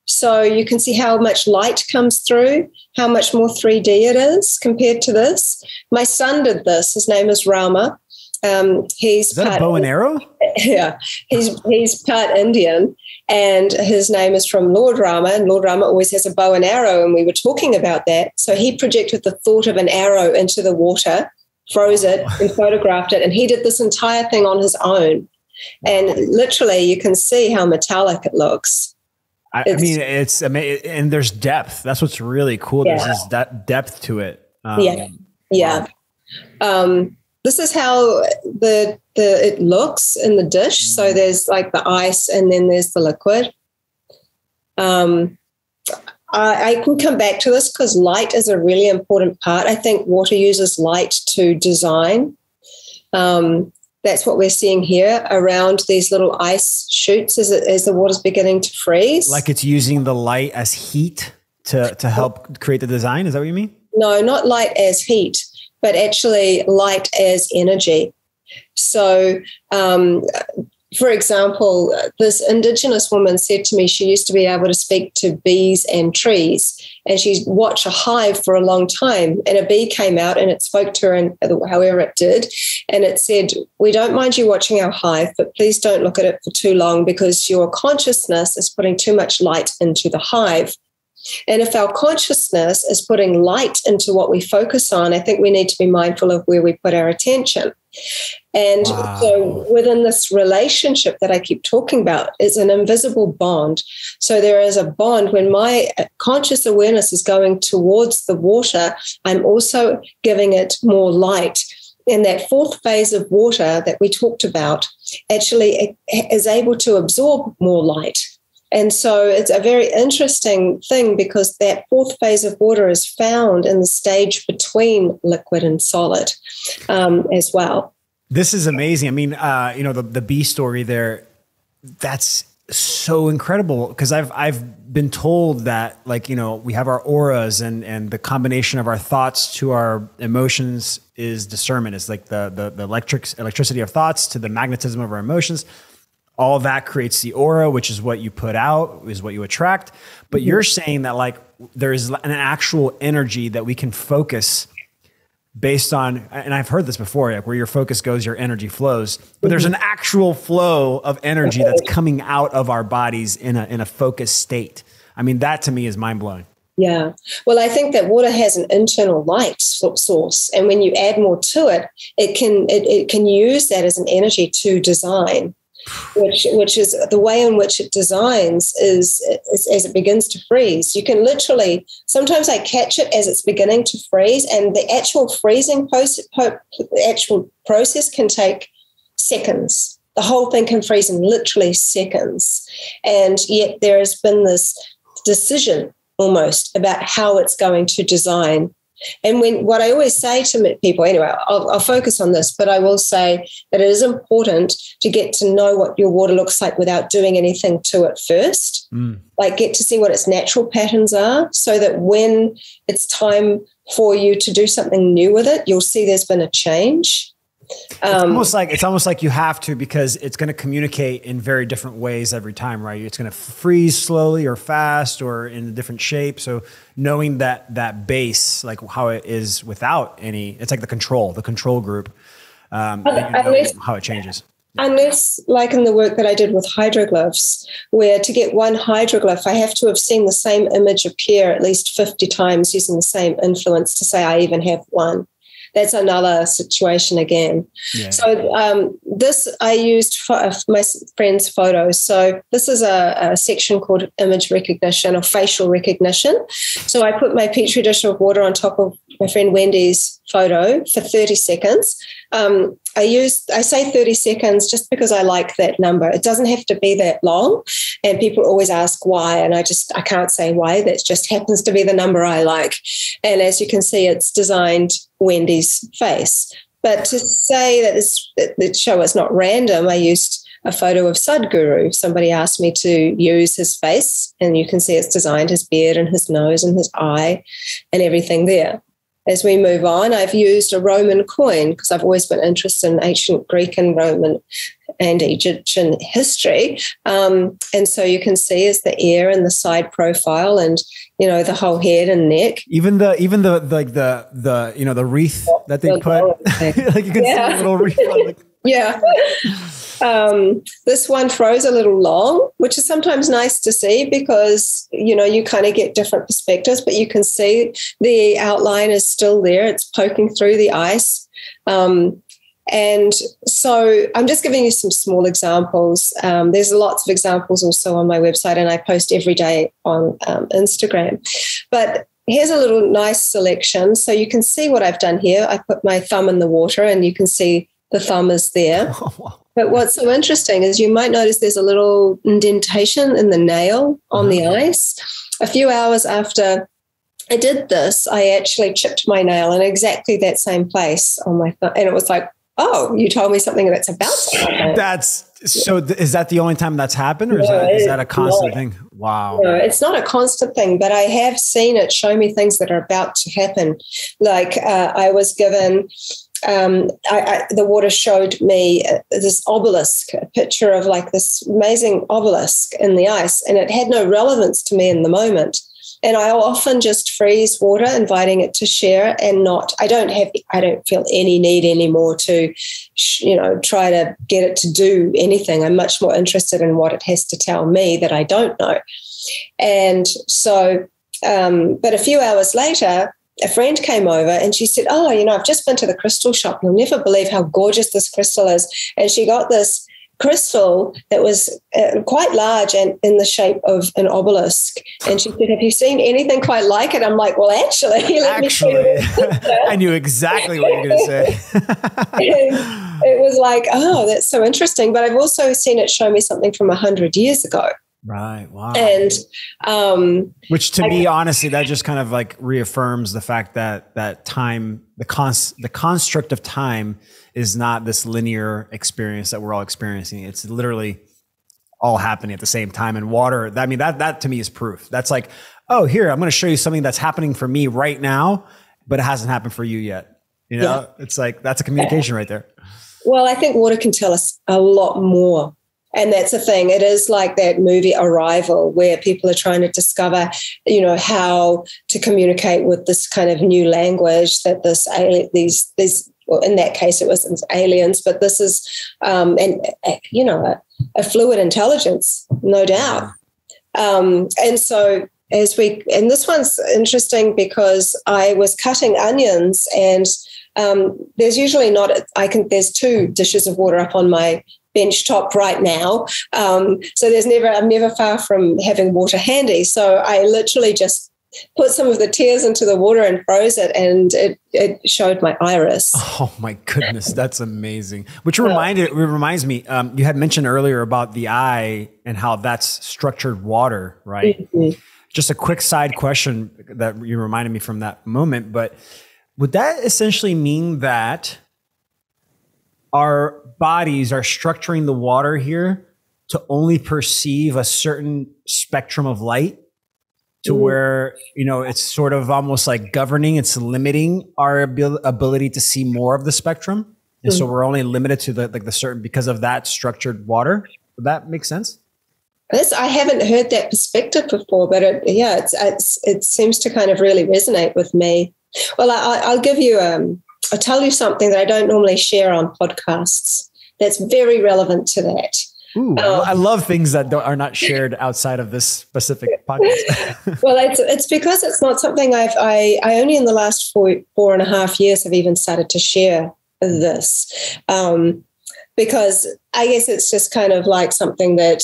So you can see how much light comes through, how much more 3D it is compared to this. My son did this. His name is Rama. Is that a bow and arrow? Yeah, he's part Indian, and his name is from Lord Rama, and Lord Rama always has a bow and arrow, and we were talking about that. So he projected the thought of an arrow into the water, froze it, and photographed it, and he did this entire thing on his own. And literally, you can see how metallic it looks. I mean, it's amazing, and there's depth. That's what's really cool. Yeah. There's that depth to it. Yeah. This is how it looks in the dish. So there's like the ice, and then there's the liquid. I can come back to this because light is a really important part. I think water uses light to design. That's what we're seeing here around these little ice chutes as the water's beginning to freeze. Like it's using the light as heat to help create the design? Is that what you mean? No, not light as heat, but actually light as energy. So, for example, this Indigenous woman said to me she used to be able to speak to bees and trees, and she watched a hive for a long time, and a bee came out and it spoke to her, and however it did, and it said, "We don't mind you watching our hive, but please don't look at it for too long because your consciousness is putting too much light into the hive." And if our consciousness is putting light into what we focus on, I think we need to be mindful of where we put our attention. And so within this relationship that I keep talking about is an invisible bond. So there is a bond when my conscious awareness is going towards the water, I'm also giving it more light. And that fourth phase of water that we talked about actually is able to absorb more light. And so it's a very interesting thing because that fourth phase of water is found in the stage between liquid and solid as well. This is amazing. I mean, the bee story there, that's so incredible because I've been told that, like, we have our auras and the combination of our thoughts to our emotions is discernment. It's like the electricity of thoughts to the magnetism of our emotions. All of that creates the aura, which is what you put out, is what you attract. But you're saying that, like, there is an actual energy that we can focus based on, and I've heard this before, like, where your focus goes, your energy flows. But there's an actual flow of energy that's coming out of our bodies in a focused state. I mean, that to me is mind blowing. Yeah. Well, I think that water has an internal light source, and when you add more to it, it can use that as an energy to design. Which is the way in which it designs is as it begins to freeze. You can literally, sometimes I catch it as it's beginning to freeze, and the actual freezing process can take seconds. The whole thing can freeze in literally seconds. And yet there has been this decision almost about how it's going to design. And what I always say to people, anyway, I'll focus on this, but I will say that it is important to get to know what your water looks like without doing anything to it first. Like, get to see what its natural patterns are, so that when it's time for you to do something new with it, you'll see there's been a change. It's almost like you have to, because it's going to communicate in very different ways every time, right? It's going to freeze slowly or fast or in a different shape. So knowing that base, like how it is without any, it's like the control group, how it changes. Unless, like in the work that I did with hydroglyphs, where to get one hydroglyph, I have to have seen the same image appear at least 50 times using the same influence to say I even have one. That's another situation again. Yeah. So this I used for my friend's photos. So this is a section called image recognition or facial recognition. So I put my petri dish of water on top of my friend Wendy's photo for 30 seconds. I say 30 seconds just because I like that number. It doesn't have to be that long. And people always ask why, and I can't say why. That just happens to be the number I like. And as you can see, it's designed Wendy's face. But to say that show it's not random, I used a photo of Sadhguru. Somebody asked me to use his face, and you can see it's designed his beard and his nose and his eye and everything there. As we move on, I've used a Roman coin because I've always been interested in ancient Greek and Roman and Egyptian history. And so you can see is the ear and the side profile and, the whole head and neck. Even the the wreath that they put, like you can see a little wreath. Yeah. This one throws a little long, which is sometimes nice to see because, you kind of get different perspectives, but you can see the outline is still there. It's poking through the ice. And so I'm just giving you some small examples. There's lots of examples also on my website, and I post every day on Instagram. But here's a little nice selection. So you can see what I've done here. I put my thumb in the water, and you can see the thumb is there. But what's so interesting is you might notice there's a little indentation in the nail on the ice. A few hours after I did this, I actually chipped my nail in exactly that same place on my thumb. And it was like, oh, you told me something that's about to happen. Is that the only time that's happened, or is that a constant thing? Wow. No, it's not a constant thing, but I have seen it show me things that are about to happen. Like I was given... the water showed me this obelisk, a picture of like this amazing obelisk in the ice, and it had no relevance to me in the moment. And I often just freeze water, inviting it to share, and I don't feel any need anymore to, try to get it to do anything. I'm much more interested in what it has to tell me that I don't know. And so, but a few hours later, a friend came over and she said, oh, I've just been to the crystal shop. You'll never believe how gorgeous this crystal is. And she got this crystal that was quite large and in the shape of an obelisk. And she said, have you seen anything quite like it? I'm like, well, actually, I knew exactly what you were going to say. It was like, oh, that's so interesting. But I've also seen it show me something from 100 years ago. Right. Wow. And which, to me, honestly, that just kind of like reaffirms the fact that time, the construct of time, is not this linear experience that we're all experiencing. It's literally all happening at the same time. And water, I mean, that to me is proof. That's like, oh, here, I'm going to show you something that's happening for me right now, but it hasn't happened for you yet. You know, it's like, that's a communication right there. Well, I think water can tell us a lot more. And that's the thing. It is like that movie Arrival, where people are trying to discover, you know, how to communicate with this kind of new language that these well, in that case, it was aliens, but this is, you know, a fluid intelligence, no doubt. And so and this one's interesting because I was cutting onions, and there's usually not, there's 2 dishes of water up on my bench top right now. So I'm never far from having water handy. So I literally just put some of the tears into the water and froze it, and it showed my iris. Oh my goodness, that's amazing. Which reminds me, you had mentioned earlier about the eye and how that's structured water, right? Mm-hmm. Just a quick side question that you reminded me from that moment, but would that essentially mean that our bodies are structuring the water here to only perceive a certain spectrum of light, to where, you know, it's sort of almost like governing, it's limiting our ability to see more of the spectrum? And so we're only limited to the certain, because of that structured water. Would that make sense? I haven't heard that perspective before, but it seems to kind of really resonate with me. Well, I'll give you, I'll tell you something that I don't normally share on podcasts that's very relevant to that. Ooh, I love things that are not shared outside of this specific podcast. Well, it's because it's not something I only in the last 4.5 years have even started to share this, because I guess it's just kind of like something that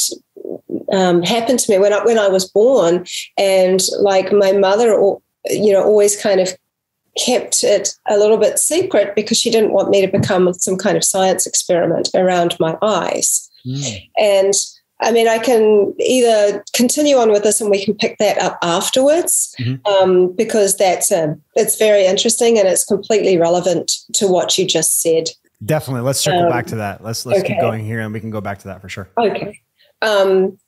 happened to me when I was born, and like my mother, you know, always kind of kept it a little bit secret because she didn't want me to become some kind of science experiment around my eyes. And I mean, I can either continue on with this and we can pick that up afterwards, because it's very interesting and it's completely relevant to what you just said. Definitely. Let's circle back to that. Let's keep going here and we can go back to that for sure. Okay.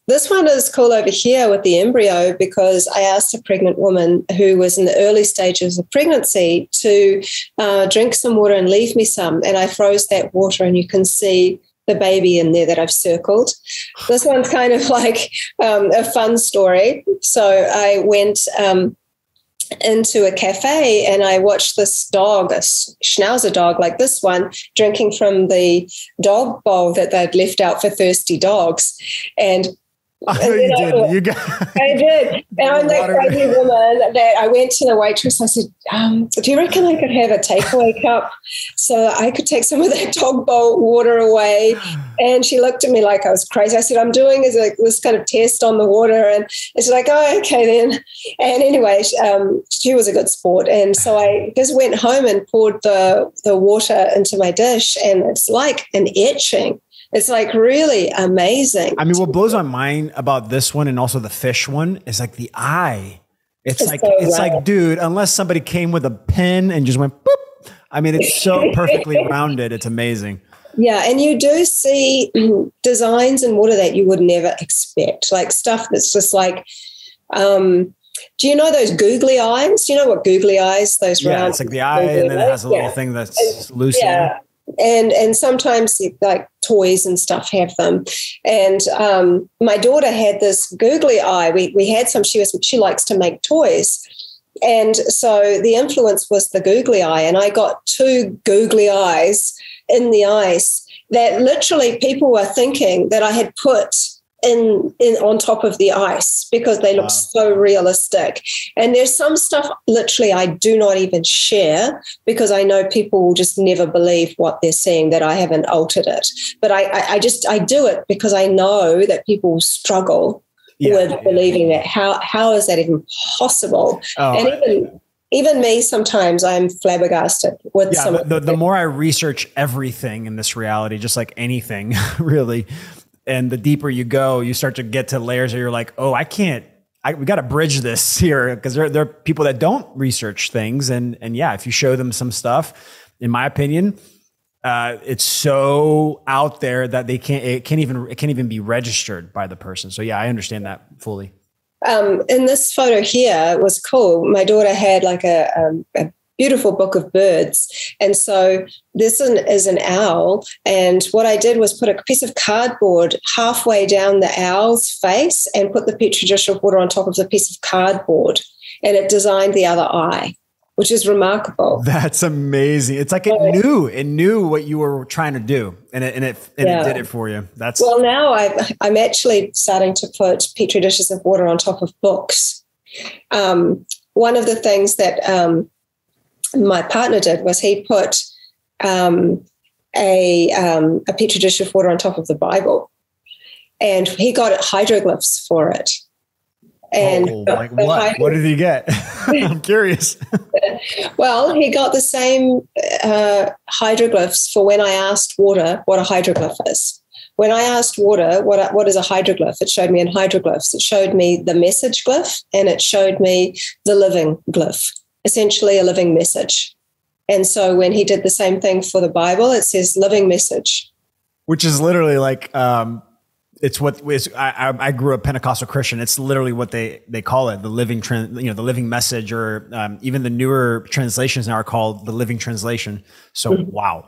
This one is cool over here with the embryo, because I asked a pregnant woman who was in the early stages of pregnancy to drink some water and leave me some. And I froze that water, and you can see the baby in there that I've circled. This one's kind of like a fun story. So I went into a cafe and I watched this dog, a schnauzer dog like this one, drinking from the dog bowl that they'd left out for thirsty dogs. And I know you did. I did. And I'm that crazy woman that I went to the waitress. I said, do you reckon I could have a takeaway cup so I could take some of that dog bowl water away? And she looked at me like I was crazy. I said, I'm doing this kind of test on the water. And she's like, oh, okay then. And anyway, she was a good sport. And so I just went home and poured the water into my dish, and it's like an etching. It's like really amazing. I mean, what blows my mind about this one and also the fish one is like the eye. It's like, dude, unless somebody came with a pen and just went boop. I mean, it's so perfectly rounded. It's amazing. Yeah, and you do see designs in water that you would never expect, like stuff that's just like, do you know those googly eyes? Do you know what googly eyes? Those round. Yeah, it's like the eye, and then it has a little thing that's loose. Yeah. And sometimes like toys and stuff have them. And my daughter had this googly eye. We had some. She likes to make toys. And so the influence was the googly eye. And I got 2 googly eyes in the ice that literally people were thinking that I had put in on top of the ice because they look so realistic. And there's some stuff literally I do not even share because I know people will just never believe what they're seeing, that I haven't altered it. But I do it because I know that people struggle with believing that. How is that even possible? And even me, sometimes I'm flabbergasted with some. The more I research everything in this reality, just like anything really, And the deeper you go, you start to get to layers where you're like, oh, we got to bridge this here, because there are people that don't research things. And yeah, if you show them some stuff, in my opinion, it's so out there that it can't even be registered by the person. So yeah, I understand that fully. In this photo here, it was cool. My daughter had like a beautiful book of birds. And so this is an owl. And what I did was put a piece of cardboard halfway down the owl's face and put the Petri dish of water on top of the piece of cardboard. And it designed the other eye, which is remarkable. That's amazing. It's like it knew what you were trying to do, and it did it for you. Well, now I'm actually starting to put Petri dishes of water on top of books. One of the things that my partner did was he put a Petri dish of water on top of the Bible, and he got hieroglyphs for it. And like what? What did he get? I'm curious. Well, he got the same hieroglyphs for when I asked water what a hieroglyph is. When I asked water what is a hieroglyph, it showed me in hieroglyphs. It showed me the message glyph, and it showed me the living glyph, essentially a living message. And so when he did the same thing for the Bible, it says living message. Which is literally like, it's what I grew up Pentecostal Christian. It's literally what they call it, the living the living message, or even the newer translations now are called the Living Translation. So wow,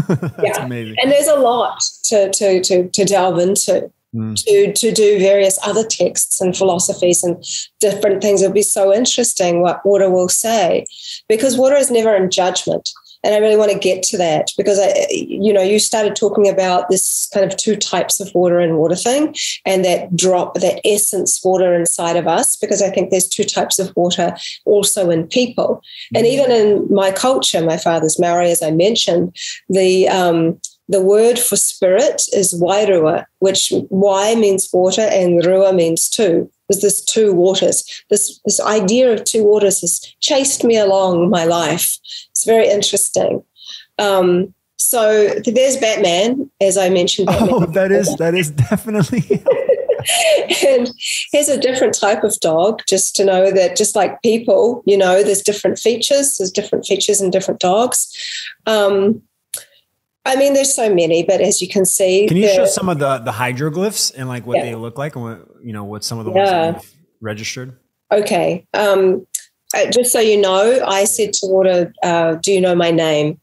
that's amazing. And there's a lot to delve into. To do various other texts and philosophies and different things. It'll be so interesting what water will say, because water is never in judgment. And I really want to get to that, because you started talking about this kind of two types of water and water thing, and that essence water inside of us, because I think there's two types of water also in people. And even in my culture, my father's Maori, as I mentioned, the word for spirit is wairua, which wai means water and rua means two. There's this two waters. This idea of two waters has chased me along my life. It's very interesting. So there's Batman, as I mentioned. Batman. That is definitely. And here's a different type of dog, just to know that just like people, there's different features. There's different features in different dogs. There's so many, but as you can see. Can you show some of the hieroglyphs and like what they look like, and what some of the ones that you've registered? Okay. Just so you know, I said to water, do you know my name?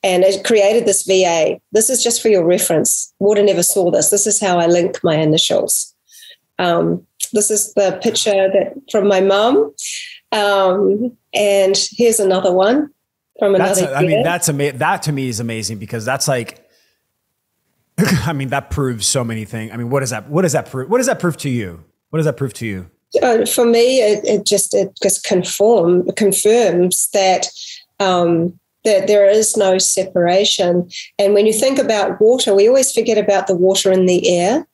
And it created this VA. This is just for your reference. Water never saw this. This is how I link my initials. This is the picture from my mum. And here's another one. That to me is amazing, because that's like, that proves so many things. What does that prove? What does that prove to you? What does that prove to you? For me, it just confirms that that there is no separation. And when you think about water, we always forget about the water in the air,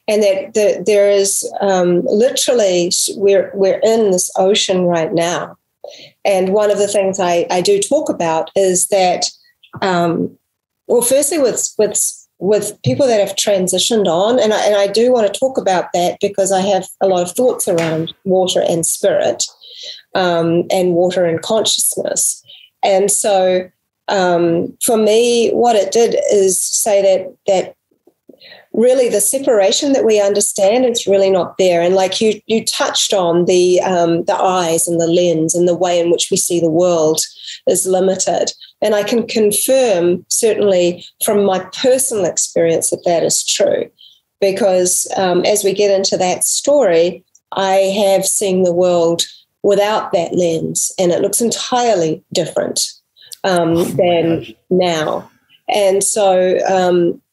and that there is literally we're in this ocean right now. And one of the things I do talk about is that, firstly with people that have transitioned on, and I do want to talk about that, because I have a lot of thoughts around water and spirit, and water and consciousness. And so for me, what it did is say that really the separation that we understand is really not there. And like you touched on, the eyes and the lens and the way in which we see the world is limited. And I can confirm, certainly from my personal experience, that is true. Because as we get into that story, I have seen the world without that lens, and it looks entirely different than now. And so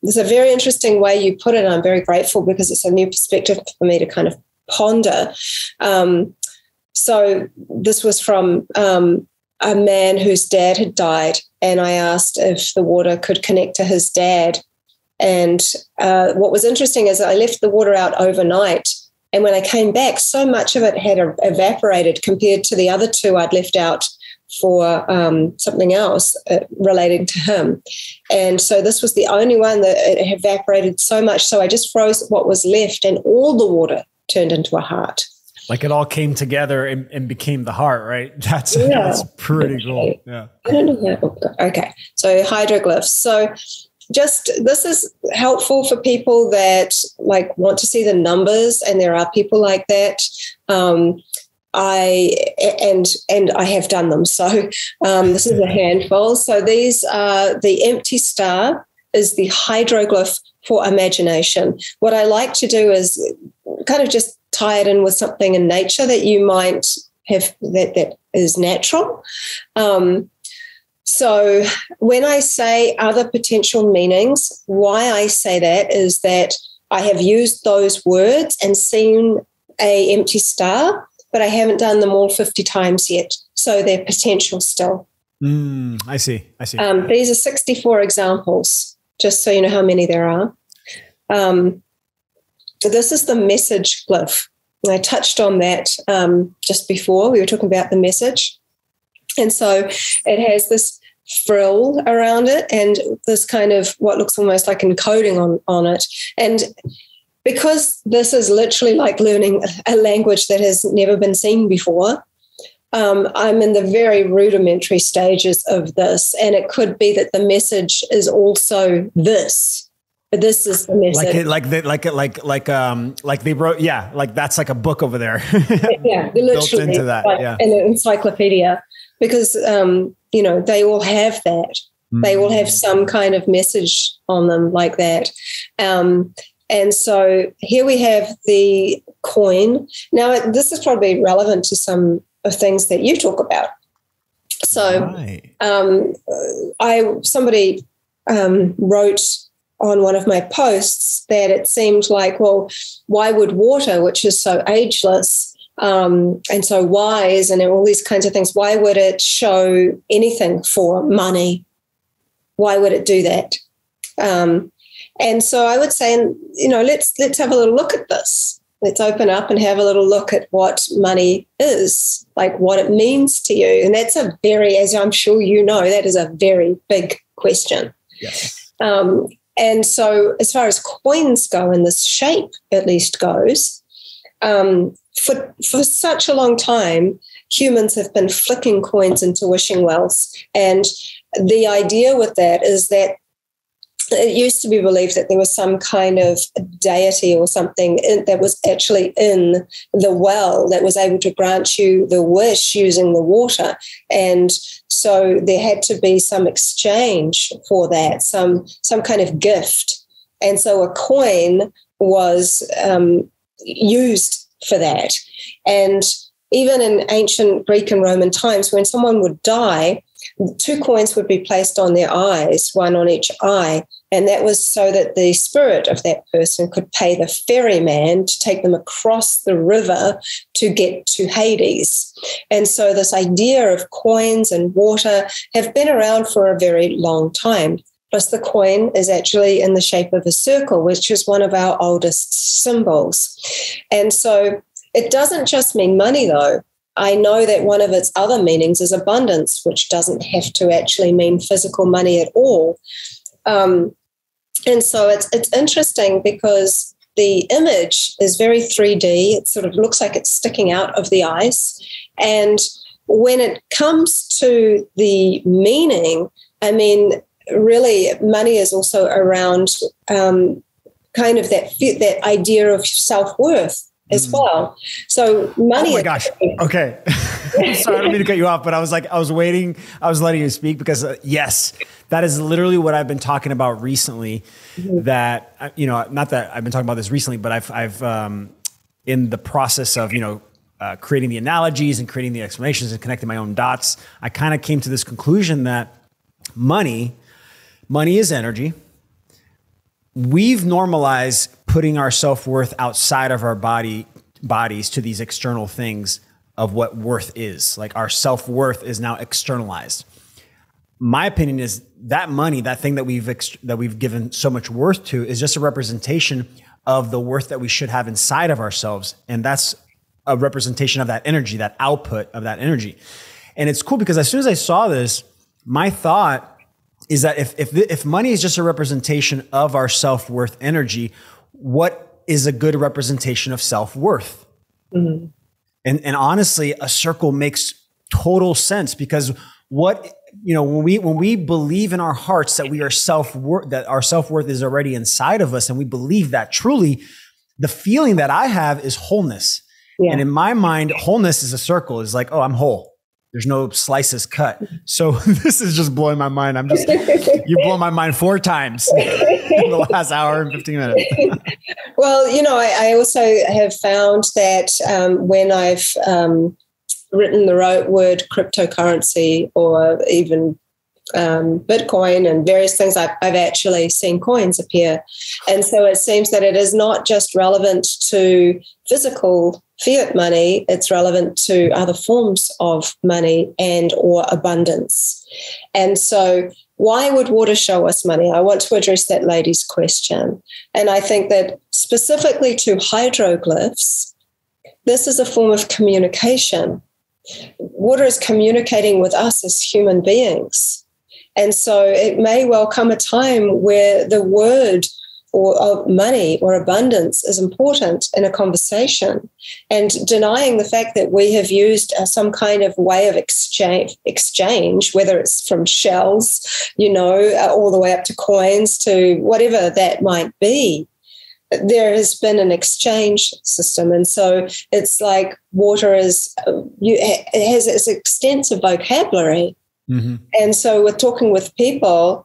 it's a very interesting way you put it. I'm very grateful, because it's a new perspective for me to kind of ponder. So this was from a man whose dad had died, and I asked if the water could connect to his dad. And what was interesting is I left the water out overnight, and when I came back, so much of it had evaporated compared to the other two I'd left out for something else relating to him. And so this was the only one that it evaporated so much. So I just froze what was left, and all the water turned into a heart. Like it all came together and became the heart, right? That's pretty cool. Yeah. I don't know how. Okay. So hydroglyphs. So just this is helpful for people that like want to see the numbers, and there are people like that. I have done them. So this is a handful. So these are the empty star is the hydroglyph for imagination. What I like to do is kind of just tie it in with something in nature that you might have that is natural. So when I say other potential meanings, why I say that is that I have used those words and seen a empty star, but I haven't done them all 50 times yet. So they're potential still. I see. These are 64 examples, just so you know how many there are. This is the message glyph. And I touched on that just before. We were talking about the message. And so it has this frill around it and this kind of what looks almost like encoding on it. And because this is literally like learning a language that has never been seen before, I'm in the very rudimentary stages of this. And it could be that the message is also this. But this is the message. Like they wrote, like that's like a book over there. Yeah, literally built into that. Like an encyclopedia, because they all have that. They all have some kind of message on them like that. And so here we have the coin. Now, this is probably relevant to some of things that you talk about. So, somebody wrote on one of my posts that it seemed like, well, why would water, which is so ageless and so wise and all these kinds of things, why would it show anything for money? Why would it do that? And so I would say, let's have a little look at this. Let's open up and have a little look at what money is, like what it means to you. And that's as I'm sure you know, that is a very big question. Yes. And so as far as coins go, and this shape at least goes, for such a long time, humans have been flicking coins into wishing wells. And the idea with that is that it used to be believed that there was some kind of deity or something that was actually in the well that was able to grant you the wish using the water. And so there had to be some exchange for that, some kind of gift. And so a coin was used for that. And even in ancient Greek and Roman times, when someone would die, 2 coins would be placed on their eyes, one on each eye. And that was so that the spirit of that person could pay the ferryman to take them across the river to get to Hades. And so this idea of coins and water have been around for a very long time. Plus the coin is actually in the shape of a circle, which is one of our oldest symbols. And so it doesn't just mean money, though. I know that one of its other meanings is abundance, which doesn't have to actually mean physical money at all. And so it's interesting because the image is very 3D. It sort of looks like it's sticking out of the ice. And when it comes to the meaning, I mean, really, money is also around kind of that idea of self-worth as well. So money. Oh my gosh. Okay. Sorry, I don't mean to cut you off, but I was waiting. I was letting you speak because yes, that is literally what I've been talking about recently. That, not that I've been talking about this recently, but I've in the process of, creating the analogies and creating the explanations and connecting my own dots, I kind of came to this conclusion that money is energy. We've normalized putting our self-worth outside of our bodies to these external things of what worth is. Like our self-worth is now externalized. My opinion is that money, that thing that we've given so much worth to, is just a representation of the worth that we should have inside of ourselves. And that's a representation of that energy, that output of that energy. And it's cool because as soon as I saw this, my thought is that if money is just a representation of our self-worth energy, what is a good representation of self-worth? Mm-hmm. And honestly, a circle makes total sense, because when we believe in our hearts that we are that our self-worth is already inside of us, and we believe that truly, the feeling that I have is wholeness. Yeah. And in my mind, wholeness is a circle. It's like, oh, I'm whole. There's no slices cut. So this is just blowing my mind. You blow my mind 4 times in the last hour and 15 minutes. Well, I also have found that when I've written the word cryptocurrency, or even Bitcoin and various things, I've actually seen coins appear. And so it seems that it is not just relevant to physical fiat money, it's relevant to other forms of money and or abundance. And so why would water show us money? I want to address that lady's question. And I think that specifically to hydroglyphs, this is a form of communication. Water is communicating with us as human beings. And so it may well come a time where the word of money or abundance is important in a conversation, and denying the fact that we have used some kind of way of exchange, whether it's from shells, all the way up to coins, to whatever that might be. There has been an exchange system. And so it's like water it has its extensive vocabulary. Mm-hmm. And so with talking with people,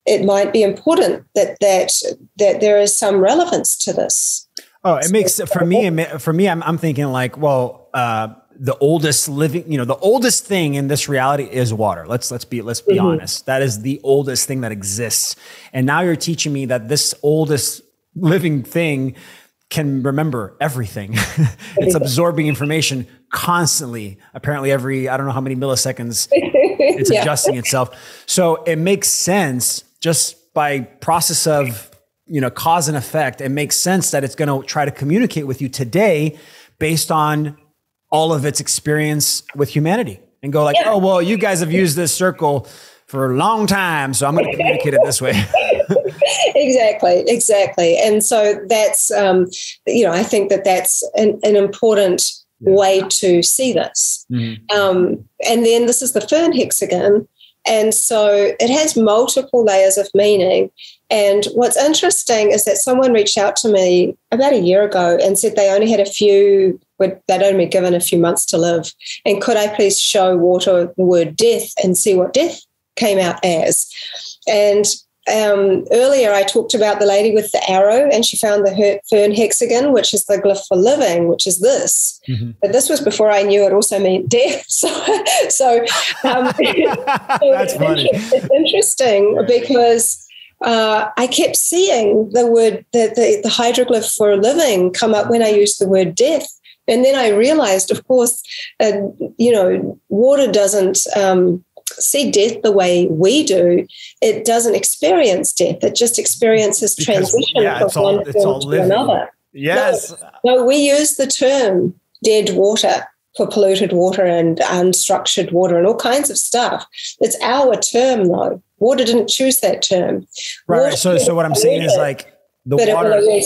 it might be important that there is some relevance to this. Oh, it makes, for me, I'm thinking like, well, the oldest thing in this reality is water. Let's be mm-hmm. honest. That is the oldest thing that exists. And now you're teaching me that this oldest living thing can remember everything. It's absorbing information constantly. Apparently every, I don't know how many milliseconds, it's adjusting itself. So it makes sense just by process of, cause and effect. It makes sense that it's going to try to communicate with you today based on all of its experience with humanity, and go like, oh, well, you guys have used this circle for a long time, so I'm going to communicate it this way. Exactly. And so that's, I think that's an important way to see this. Mm-hmm. And then this is the fern hexagon. And so it has multiple layers of meaning. And what's interesting is that someone reached out to me about a year ago and said they only had they'd only been given a few months to live. And could I please show water the word death and see what death came out as? And earlier I talked about the lady with the arrow, and she found the fern hexagon, which is the glyph for living, which is this. Mm-hmm. But this was before I knew it also meant death. So that's funny. It's interesting because I kept seeing the word, the hydroglyph for living come up when I used the word death. And then I realized, of course, water doesn't see death the way we do. It doesn't experience death. It just experiences transition from one form to another. Yes. No, we use the term dead water for polluted water and unstructured water and all kinds of stuff. It's our term, though. Water didn't choose that term. Right. So what I'm saying is like the water... It will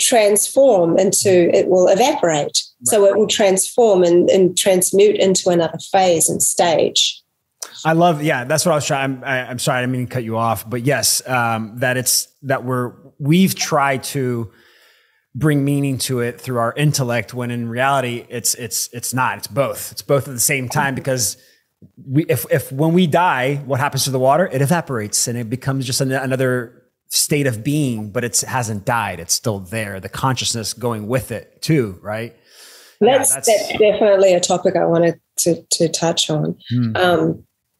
transform it will evaporate. Right. So it will transform and transmute into another phase and stage. I love, that's what I was trying. I'm sorry, I didn't mean to cut you off, but yes, we've tried to bring meaning to it through our intellect, when in reality, it's not. It's both. It's both at the same time, because when we die, what happens to the water? It evaporates and it becomes just another state of being, but it hasn't died. It's still there. The consciousness going with it too, right? That's definitely a topic I wanted to touch on.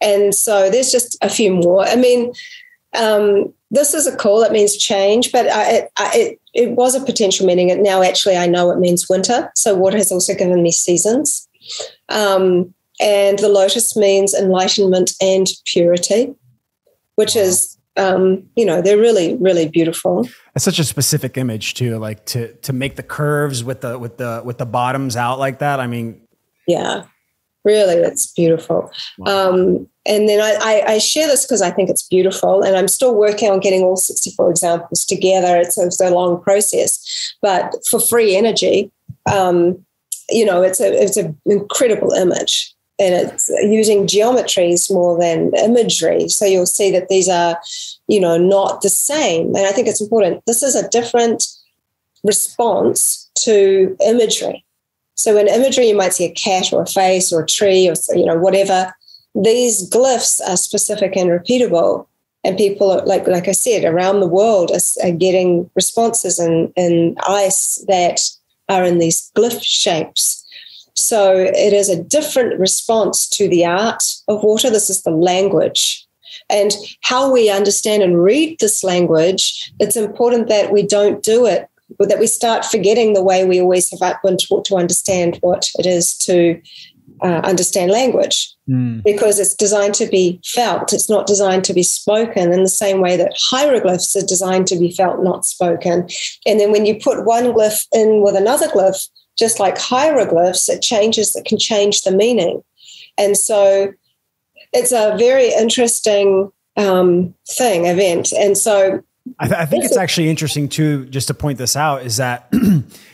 And so there's just a few more. I mean, this is a call that means change, but it was a potential meaning. And now actually I know it means winter. So water has also given me seasons. And the lotus means enlightenment and purity, which is, they're really, really beautiful. It's such a specific image too, like to make the curves with the bottoms out like that. I mean, yeah. Really, it's beautiful. Wow. And then I share this because I think it's beautiful, and I'm still working on getting all 64 examples together. It's a long process, but for free energy, it's an incredible image, and it's using geometries more than imagery. So you'll see that these are, not the same. And I think it's important. This is a different response to imagery. So in imagery, you might see a cat or a face or a tree or, whatever. These glyphs are specific and repeatable. And people, are, like I said, around the world are getting responses in ice that are in these glyph shapes. So it is a different response to the art of water. This is the language. And how we understand and read this language, it's important that we don't do it, that we start forgetting the way we always have been taught to understand what it is to understand language, because it's designed to be felt. It's not designed to be spoken, in the same way that hieroglyphs are designed to be felt, not spoken. And then when you put one glyph in with another glyph, just like hieroglyphs, it can change the meaning. And so it's a very interesting event. And so I think it's actually interesting too, just to point this out, is that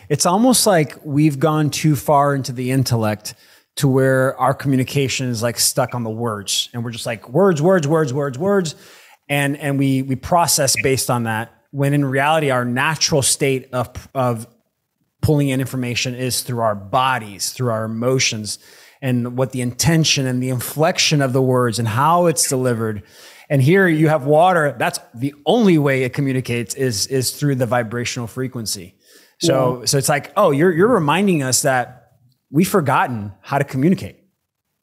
it's almost like we've gone too far into the intellect to where our communication is like stuck on the words, and we're just like words. And we process based on that, when in reality, our natural state of pulling in information is through our bodies, through our emotions, and what the intention and the inflection of the words and how it's delivered. And here you have water. That's the only way it communicates is through the vibrational frequency. So it's like, oh, you're reminding us that we've forgotten how to communicate.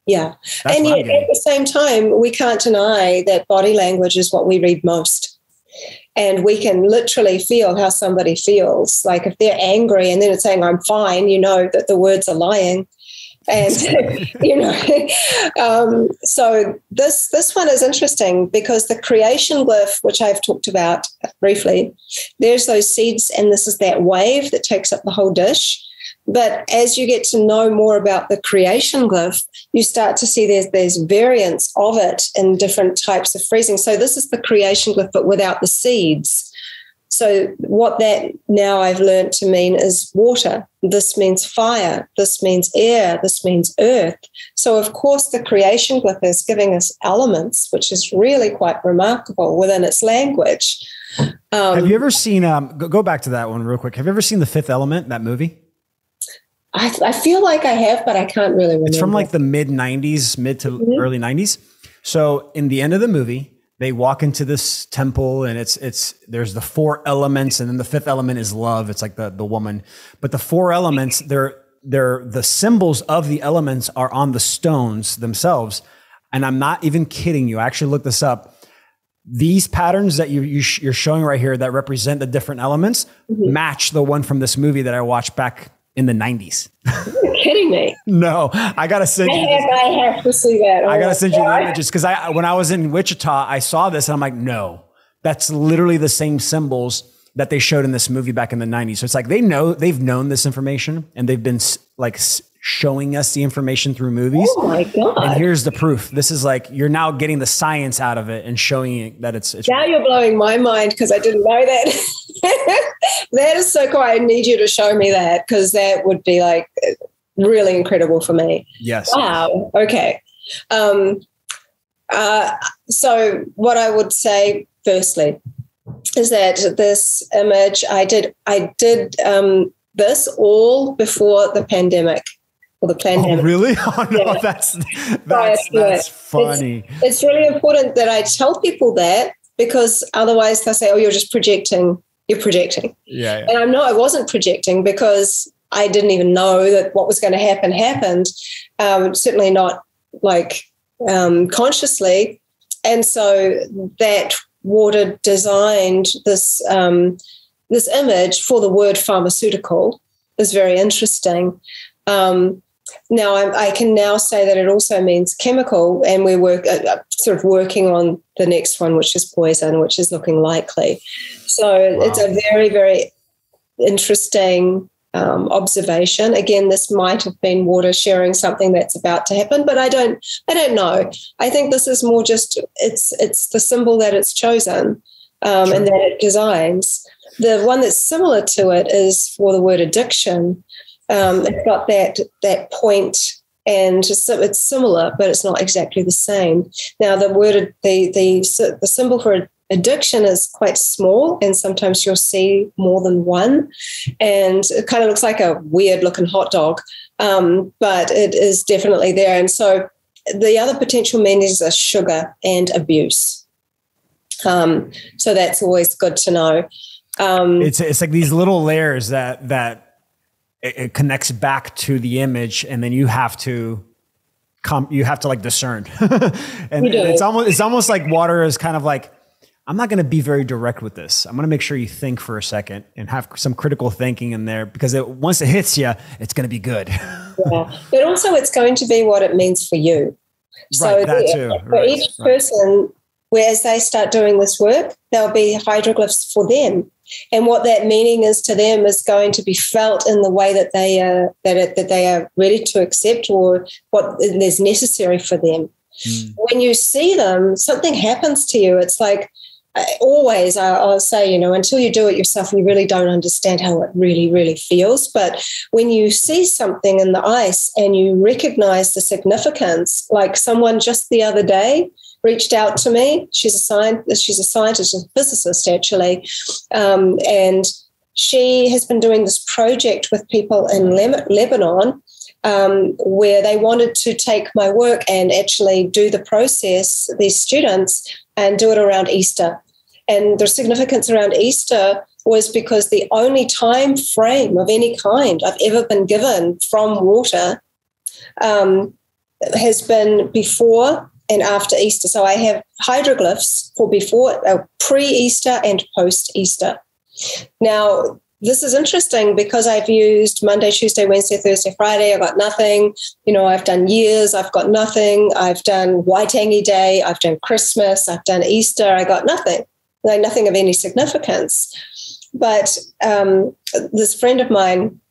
Yeah. And yet at the same time, we can't deny that body language is what we read most. And we can literally feel how somebody feels. Like if they're angry and then it's saying, I'm fine, that the words are lying. And, so this one is interesting because the creation glyph, which I've talked about briefly, there's those seeds, and this is that wave that takes up the whole dish. But as you get to know more about the creation glyph, you start to see there's variants of it in different types of freezing. So this is the creation glyph, but without the seeds. So what that now I've learned to mean is water. This means fire. This means air. This means earth. So, of course, the creation glyph is giving us elements, which is really quite remarkable within its language. Have you ever seen, go back to that one real quick. Have you ever seen The Fifth Element, that movie? I feel like I have, but I can't really remember. It's from like the mid to early 90s. So in the end of the movie, they walk into this temple, and there's the four elements, and then the fifth element is love. It's like the woman. But the four elements, they're the symbols of the elements are on the stones themselves. And I'm not even kidding you. I actually looked this up. These patterns that you're showing right here that represent the different elements match the one from this movie that I watched back in the 90s. You're kidding me. No, I got to send you this. I have to see that. I got to send you the images, because when I was in Wichita, I saw this and I'm like, no, that's literally the same symbols that they showed in this movie back in the 90s. So it's like they've known this information, and they've been like showing us the information through movies. Oh my God. And here's the proof. This is like, you're now getting the science out of it and showing it that it's now you're blowing my mind, because I didn't know that. That is so cool. I need you to show me that, because that would be like really incredible for me. Yes. Wow. Okay. So what I would say firstly is that this image, I did this all before the pandemic. Or the pandemic. Oh, really? Oh, no, yeah. That's funny. It's really important that I tell people that, because otherwise they'll say, oh, you're just projecting. You're projecting. Yeah. And I wasn't projecting, because I didn't even know that what was going to happen happened. Certainly not like consciously. And so that water designed this image for the word pharmaceutical is very interesting. Now I can now say that it also means chemical, and we're sort of working on the next one, which is poison, which is looking likely. So It's a very, very interesting observation. Again, this might have been water sharing something that's about to happen, but I don't know. I think this is more just it's the symbol that it's chosen and that it designs. The one that's similar to it is for the word addiction. It's got that point, and it's similar, but it's not exactly the same. Now, the symbol for addiction is quite small, and sometimes you'll see more than one, and it kind of looks like a weird-looking hot dog, but it is definitely there. And so the other potential meanings are sugar and abuse. So that's always good to know. It's like these little layers that it connects back to the image, and then you have to like discern. And it's almost like water is kind of like, I'm not going to be very direct with this. I'm going to make sure you think for a second and have some critical thinking in there, because once it hits you, it's going to be good. Yeah. But also it's going to be what it means for you. So for each person, whereas they start doing this work, there'll be hydroglyphs for them. And what that meaning is to them is going to be felt in the way that they are ready to accept, or what is necessary for them. When you see them, something happens to you. It's like, always, I'll say, until you do it yourself, you really don't understand how it really, really feels. But when you see something in the ice and you recognize the significance, like someone just the other day reached out to me. She's a scientist, a physicist, actually. And she has been doing this project with people in Lebanon, where they wanted to take my work and actually do the process, these students, and do it around Easter. And the significance around Easter was because the only time frame of any kind I've ever been given from water has been before and after Easter. So I have hydroglyphs for before, pre-Easter and post-Easter. Now, this is interesting because I've used Monday, Tuesday, Wednesday, Thursday, Friday. I got nothing. I've done years. I've got nothing. I've done Waitangi Day. I've done Christmas. I've done Easter. I got nothing. Nothing of any significance. But this friend of mine,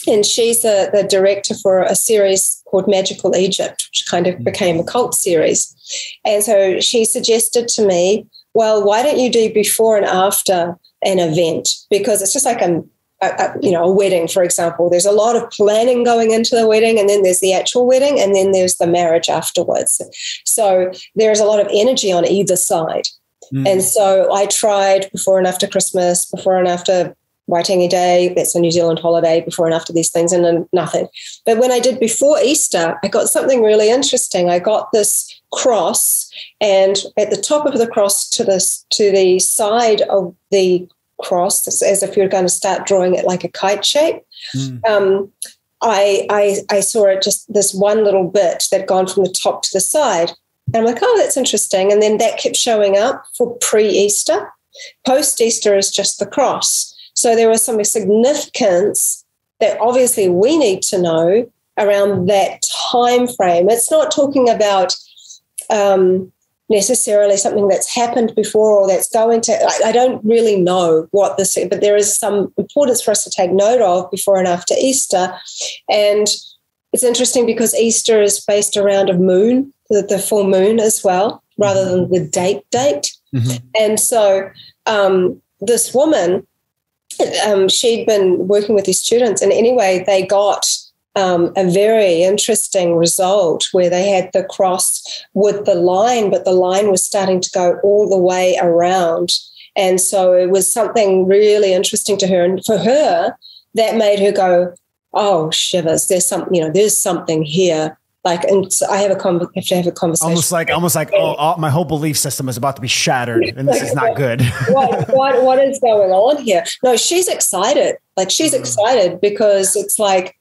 and she's the director for a series called Magical Egypt, which kind of became a cult series. And so she suggested to me, well, why don't you do before and after an event? Because it's just like a wedding, for example. There's a lot of planning going into the wedding, and then there's the actual wedding, and then there's the marriage afterwards. So there's a lot of energy on either side. And so I tried before and after Christmas, before and after Waitangi Day, that's a New Zealand holiday, before and after these things, and then nothing. But when I did before Easter, I got something really interesting. I got this cross, and at the top of the cross to the side of the cross, as if you're going to start drawing it like a kite shape, I saw it just this one little bit that had gone from the top to the side. And I'm like, oh, that's interesting. And then that kept showing up for pre-Easter. Post-Easter is just the cross. So there was some significance that obviously we need to know around that time frame. It's not talking about necessarily something that's happened before or that's going to. I don't really know what this is, but there is some importance for us to take note of before and after Easter. And it's interesting because Easter is based around a moon, the full moon as well, rather than the date. And so this woman, she'd been working with these students, and anyway, they got a very interesting result where they had the cross with the line, but the line was starting to go all the way around. And so it was something really interesting to her. And for her, that made her go, oh, shivers, there's something here. Like, and so I have to have a conversation. Almost like, oh, my whole belief system is about to be shattered, and this is not good. what is going on here? No, she's excited. Like, she's excited because it's like,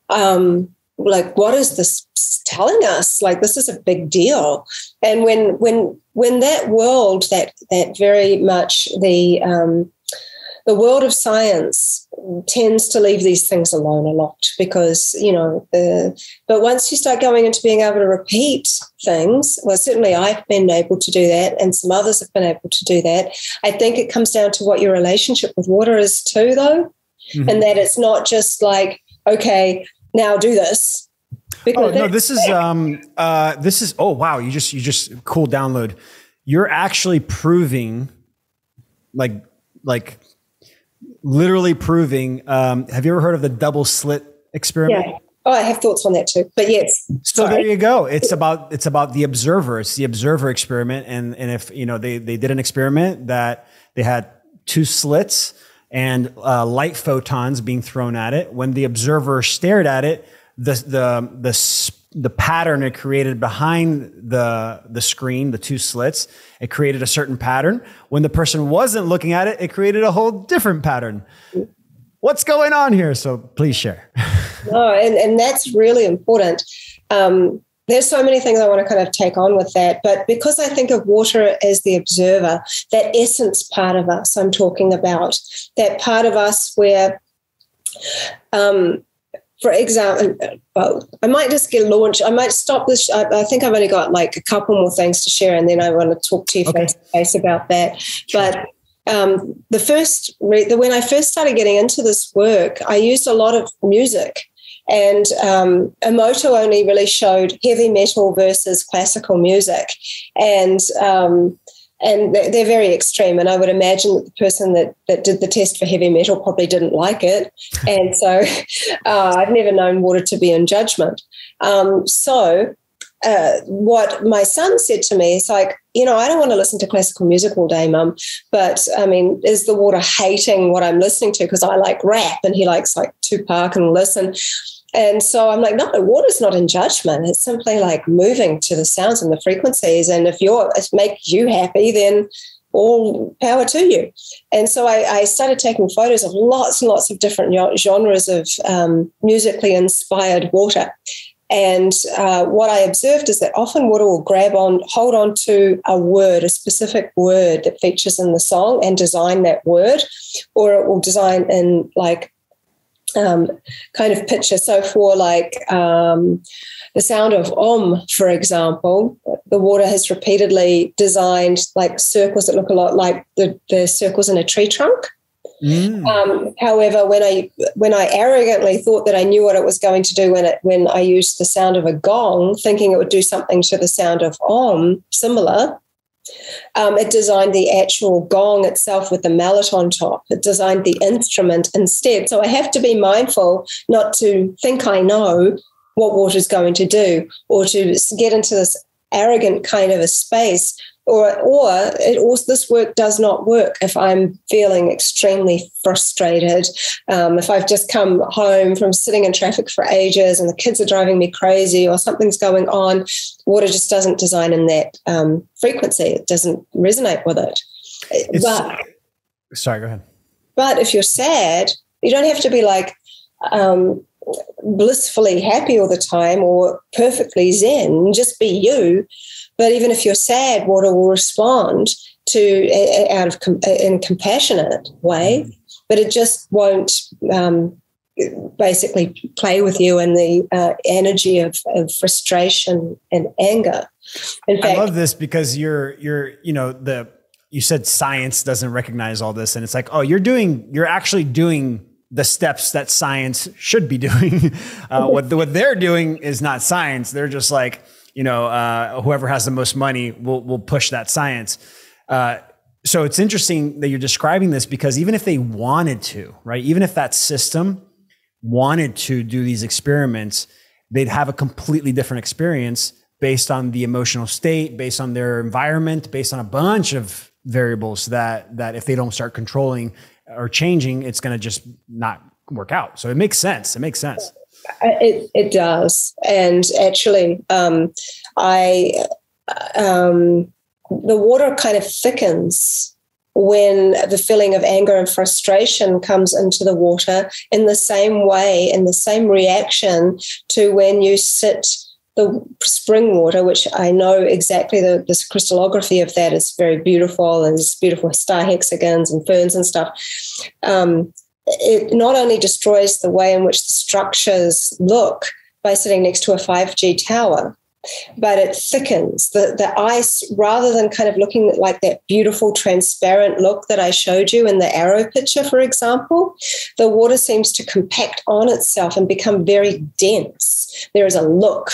what is this telling us? Like, this is a big deal. And when that world, that very much the world of science tends to leave these things alone a lot because, but once you start going into being able to repeat things, well, certainly I've been able to do that, and some others have been able to do that. I think it comes down to what your relationship with water is too, though. and that it's not just like, okay, now do this. Oh no, this is oh wow, you just cool download. You're actually proving, like literally proving. Have you ever heard of the double slit experiment? Yeah. Oh, I have thoughts on that too. But yes. So there you go. It's about the observer. It's the observer experiment. And if they did an experiment that they had two slits and light photons being thrown at it. When the observer stared at it, the pattern it created behind the screen, the two slits, it created a certain pattern. When the person wasn't looking at it, it created a whole different pattern. What's going on here? So please share. No, and that's really important. There's so many things I want to kind of take on with that, but because I think of water as the observer, that essence part of us I'm talking about, that part of us where, for example, well, I might just get launched. I might stop this. I think I've only got like a couple more things to share, and then I want to talk to you face to face about that. Sure. But when I first started getting into this work, I used a lot of music, and Emoto only really showed heavy metal versus classical music, and they're very extreme. And I would imagine that the person that did the test for heavy metal probably didn't like it, and so I've never known water to be in judgment. What my son said to me is like, I don't want to listen to classical music all day, Mum, but I mean, is the water hating what I'm listening to? Because I like rap and he likes like Tupac and listen. And so I'm like, no, water's not in judgment. It's simply like moving to the sounds and the frequencies. And if it makes you happy, then all power to you. And so I started taking photos of lots and lots of different genres of musically inspired water. And what I observed is that often water will hold on to a specific word that features in the song and design that word, or it will design in like kind of picture. So for like the sound of Om, for example, the water has repeatedly designed like circles that look a lot like the circles in a tree trunk. However, when I arrogantly thought that I knew what it was going to do when I used the sound of a gong, thinking it would do something to the sound of Om, similar, it designed the actual gong itself with the mallet on top. It designed the instrument instead. So I have to be mindful not to think I know what water is going to do, or to get into this arrogant kind of a space. Or this work does not work if I'm feeling extremely frustrated, if I've just come home from sitting in traffic for ages and the kids are driving me crazy or something's going on. Water just doesn't design in that frequency. It doesn't resonate with it. Sorry, go ahead. But if you're sad, you don't have to be like blissfully happy all the time or perfectly zen. Just be you. But even if you're sad, water will respond in a compassionate way, but it just won't basically play with you in the energy of frustration and anger. In fact, I love this because you said science doesn't recognize all this, and it's like, oh, you're actually doing the steps that science should be doing. What they're doing is not science. They're just like, whoever has the most money will push that science. So it's interesting that you're describing this, because even if they wanted to, right? Even if that system wanted to do these experiments, they'd have a completely different experience based on the emotional state, based on their environment, based on a bunch of variables that if they don't start controlling or changing, it's going to just not work out. So it makes sense. It does. And actually, the water kind of thickens when the feeling of anger and frustration comes into the water, in the same way, in the same reaction to when you sit the spring water, which I know exactly this crystallography of that is very beautiful, and there's beautiful star hexagons and ferns and stuff. It not only destroys the way in which the structures look by sitting next to a 5G tower, but it thickens. The ice, rather than kind of looking like that beautiful transparent look that I showed you in the arrow picture, for example, the water seems to compact on itself and become very dense. There is a look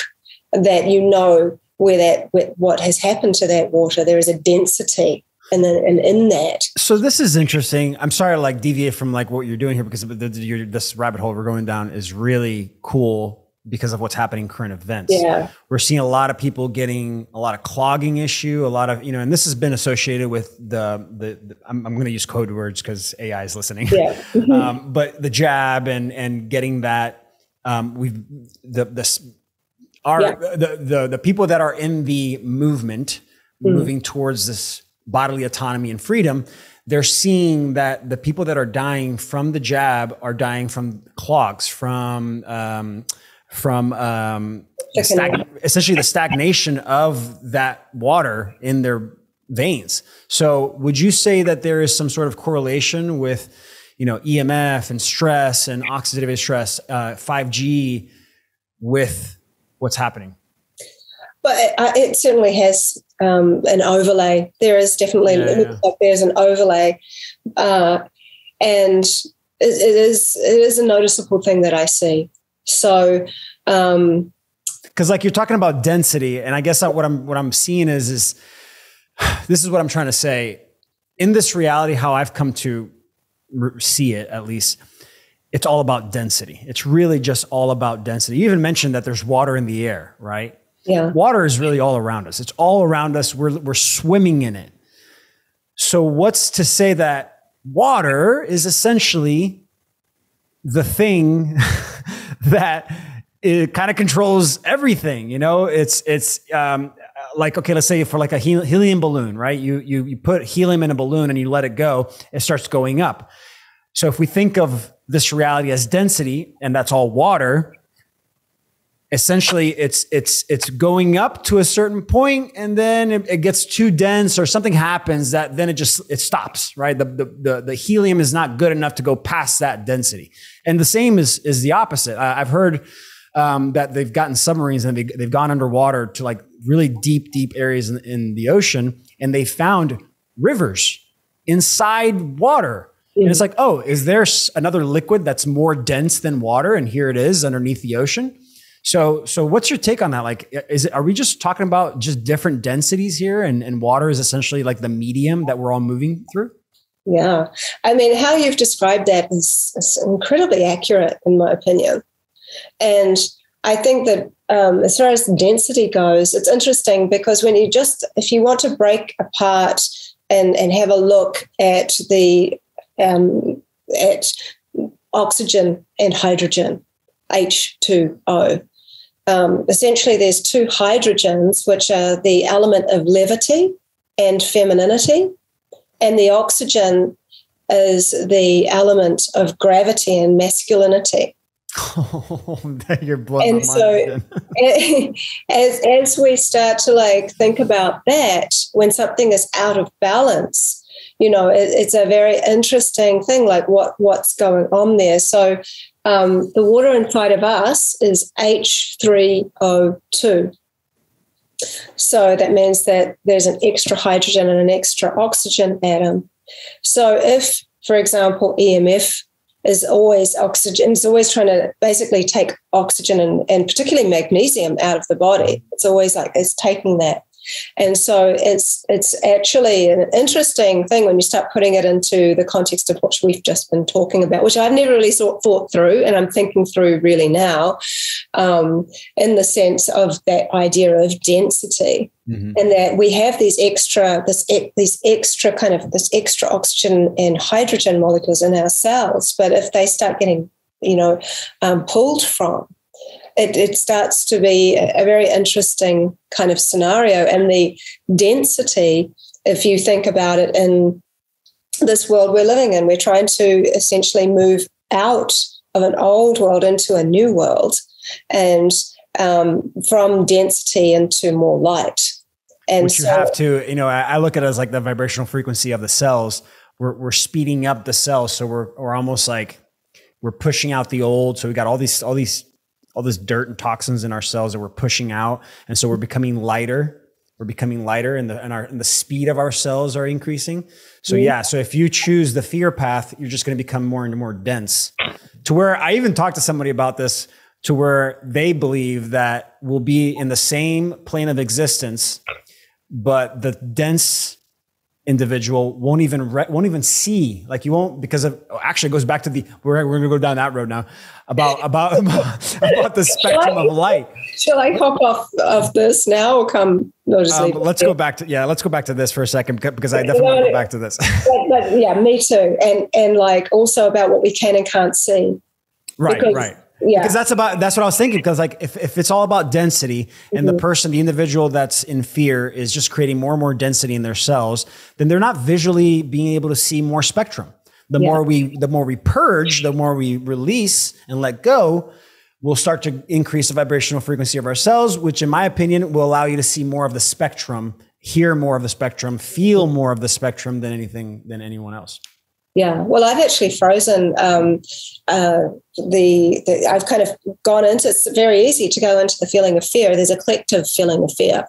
that you know what has happened to that water. There is a density and in that. So this is interesting. I'm sorry to like deviate from like what you're doing here, because this rabbit hole we're going down is really cool because of what's happening in current events. Yeah. We're seeing a lot of people getting a lot of clogging issue, a lot of, and this has been associated with I'm going to use code words because AI is listening. Yeah. But the jab and getting that, the people that are in the movement, moving towards this bodily autonomy and freedom, they're seeing that the people that are dying from the jab are dying from clogs, essentially the stagnation of that water in their veins. So would you say that there is some sort of correlation with, EMF and stress and oxidative stress, 5G with what's happening? But it certainly has an overlay. There is definitely, there's an overlay. And it is a noticeable thing that I see. So, because like you're talking about density, and I guess what I'm seeing is this is what I'm trying to say. In this reality, how I've come to see it, at least, it's all about density. It's really just all about density. You even mentioned that there's water in the air, right? Yeah. Water is really all around us. It's all around us. We're swimming in it. So what's to say that water is essentially the thing that it kind of controls everything? It's like, okay, let's say for like a helium balloon, right? You put helium in a balloon and you let it go, it starts going up. So if we think of this reality as density, and that's all water, essentially it's going up to a certain point, and then it gets too dense or something happens that then it stops, right? The helium is not good enough to go past that density. And the same is the opposite. I've heard that they've gotten submarines and they've gone underwater to like really deep areas in the ocean, and they found rivers inside water. And it's like, oh, is there another liquid that's more dense than water? And here it is underneath the ocean. So what's your take on that? Like, are we just talking about just different densities here, and water is essentially like the medium that we're all moving through? Yeah. I mean, how you've described that is incredibly accurate in my opinion. And I think that as far as density goes, it's interesting because if you want to break apart and have a look at at oxygen and hydrogen, H2O. Essentially, there's two hydrogens, which are the element of levity and femininity, and the oxygen is the element of gravity and masculinity. Oh, you're blowing and my so mind. as we start to think about that, when something is out of balance, it's a very interesting thing, like what's going on there. So the water inside of us is H3O2. So that means that there's an extra hydrogen and an extra oxygen atom. So if, for example, EMF is always oxygen, it's always trying to basically take oxygen and particularly magnesium out of the body. It's always it's taking that. And so it's actually an interesting thing when you start putting it into the context of what we've just been talking about, which I've never really thought through, and I'm thinking through really now, in the sense of that idea of density, and that we have these extra oxygen and hydrogen molecules in our cells, but if they start getting pulled from, it starts to be a very interesting kind of scenario. And the density, if you think about it in this world we're living in, we're trying to essentially move out of an old world into a new world, and from density into more light. And which you have to, I look at it as like the vibrational frequency of the cells. We're speeding up the cells. So we're almost like we're pushing out the old. So we got all these this dirt and toxins in our cells that we're pushing out. And so we're becoming lighter. We're becoming lighter, and the speed of our cells are increasing. So so if you choose the fear path, you're just going to become more and more dense, to where I even talked to somebody about this, to where they believe that we'll be in the same plane of existence, but the dense individual won't even see, like you won't, because of, actually it goes back to we're going to go down that road now about the spectrum of light. Shall I hop off of this now or come? No, just let's go back to this for a second, because I definitely want to go back to this. but yeah, me too. And like also about what we can and can't see. Right. Yeah. Because that's what I was thinking. Because like if it's all about density and the individual that's in fear is just creating more and more density in their cells, then they're not visually being able to see more spectrum. The more we purge, the more we release and let go, we'll start to increase the vibrational frequency of our cells, which in my opinion will allow you to see more of the spectrum, hear more of the spectrum, feel more of the spectrum than anyone else. Yeah, well, I've actually frozen I've kind of gone into, it's very easy to go into the feeling of fear. There's a collective feeling of fear.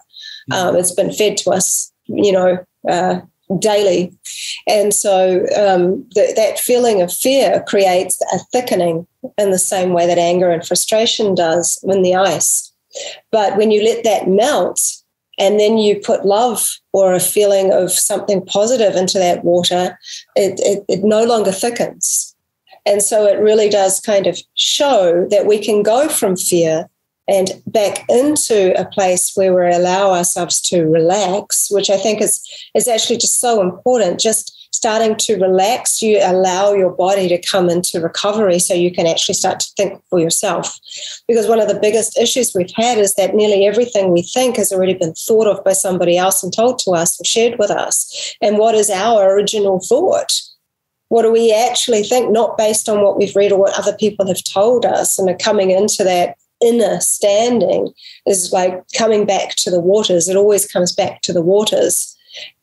It's been fed to us, daily. And so that feeling of fear creates a thickening in the same way that anger and frustration does in the ice. But when you let that melt, and then you put love or a feeling of something positive into that water, it no longer thickens. And so it really does kind of show that we can go from fear and back into a place where we allow ourselves to relax, which I think is actually just so important. Just starting to relax, you allow your body to come into recovery so you can actually start to think for yourself. Because one of the biggest issues we've had is that nearly everything we think has already been thought of by somebody else and told to us or shared with us. And what is our original thought? What do we actually think, not based on what we've read or what other people have told us, and are coming into that inner standing is like coming back to the waters. It always comes back to the waters.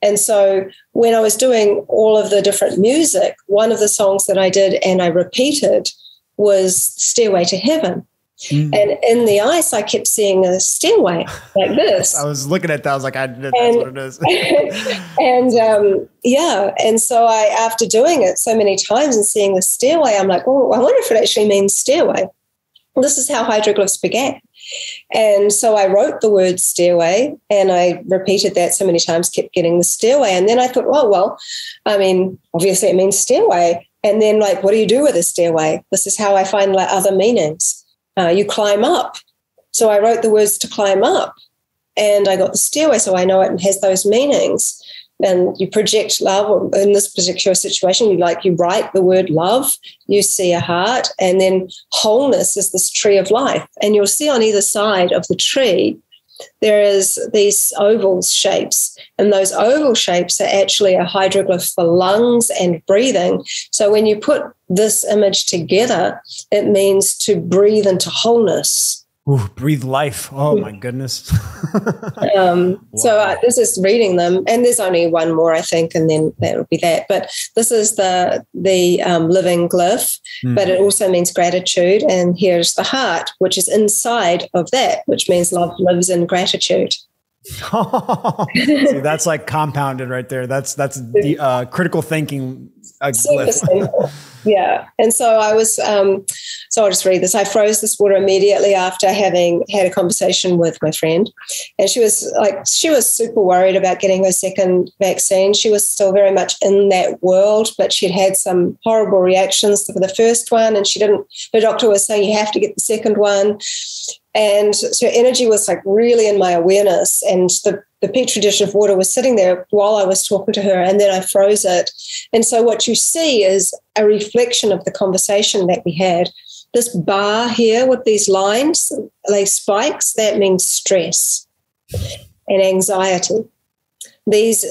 And so when I was doing all of the different music, one of the songs that I did and I repeated was Stairway to Heaven. And in the ice, I kept seeing a stairway like this. I was looking at that. I was like, that's what it is. And so after doing it so many times and seeing the stairway, I'm like, oh, I wonder if it actually means stairway. This is how hydroglyphs began. And so I wrote the word stairway and I repeated that so many times, kept getting the stairway. And then I thought, oh, well, I mean, obviously it means stairway. And then like, what do you do with a stairway? This is how I find like other meanings. You climb up. So I wrote the words to climb up and I got the stairway. So I know it has those meanings. And you project love, or in this particular situation, you write the word love, you see a heart, and then wholeness is this tree of life. And you'll see on either side of the tree, there is these oval shapes, and those oval shapes are actually a hydroglyph for lungs and breathing. So when you put this image together, it means to breathe into wholeness. Ooh, breathe life. Oh my goodness. Wow. So this is reading them, and there's only one more, I think, and then that'll be that. But this is the living glyph, but it also means gratitude. And here's the heart, which is inside of that, which means love lives in gratitude. See, that's like compounded right there. That's the critical thinking glyph. Yeah. And so I was, so I'll just read this. I froze this water immediately after having had a conversation with my friend. And she was super worried about getting her second vaccine. She was still very much in that world, but she'd had some horrible reactions for the first one. And her doctor was saying, you have to get the second one. And so her energy was like really in my awareness. And the Petri dish of water was sitting there while I was talking to her, and then I froze it. And so what you see is a reflection of the conversation that we had. This bar here with these lines, like spikes, that means stress and anxiety. These,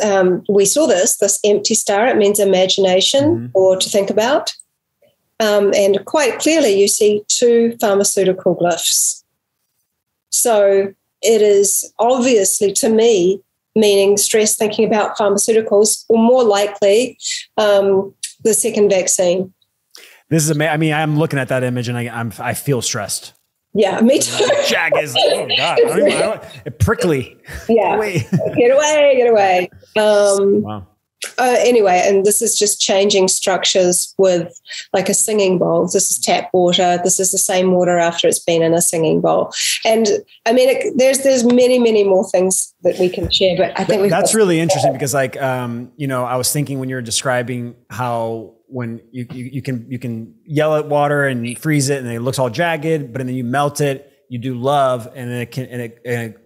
we saw this empty star, it means imagination or to think about. And quite clearly you see two pharmaceutical glyphs. So it is obviously, to me, meaning stress, thinking about pharmaceuticals, or more likely the second vaccine. This is amazing. I mean, I'm looking at that image and I feel stressed. Yeah, me too. Jagged is like, oh God, I don't, prickly. Yeah, get away. Wow. Anyway, and this is just changing structures with like a singing bowl. This is tap water. This is the same water after it's been in a singing bowl. And I mean, there's many more things that we can share, but I think that's really interesting because like, I was thinking when you were describing how when you can yell at water and you freeze it and it looks all jagged, but then you melt it, you do love, and then it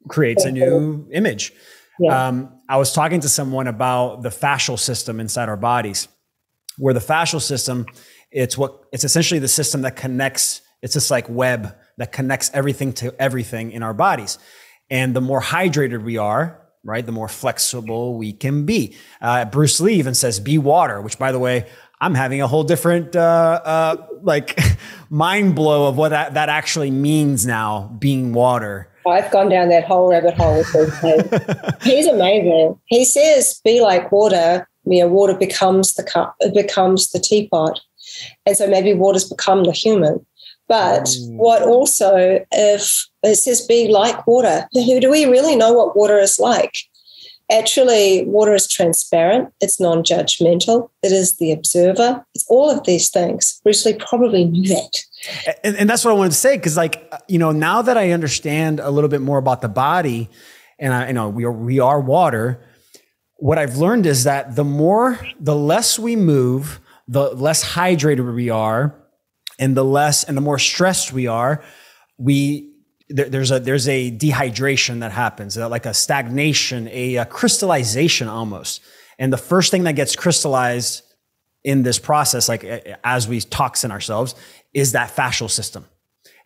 creates a new image. Yeah. I was talking to someone about the fascial system inside our bodies, where the fascial system, it's essentially the system that connects, it's this like web that connects everything to everything in our bodies. And the more hydrated we are, right, the more flexible we can be. Bruce Lee even says, be water, which by the way, I'm having a whole different like mind blow of what that actually means now, being water. I've gone down that whole rabbit hole with him. He's amazing. He says, be like water. Water becomes the cup. It becomes the teapot. And so maybe water's become the human. But what also, if it says be like water, do we really know what water is like? Actually, water is transparent. It's non-judgmental. It is the observer. It's all of these things. Bruce Lee probably knew that. And that's what I wanted to say. Cause like, now that I understand a little bit more about the body and we are water, what I've learned is that the less we move, the less hydrated we are and the more stressed we are, there's a dehydration that happens, like a stagnation, a crystallization almost. And the first thing that gets crystallized in this process, like as we toxin ourselves, is that fascial system.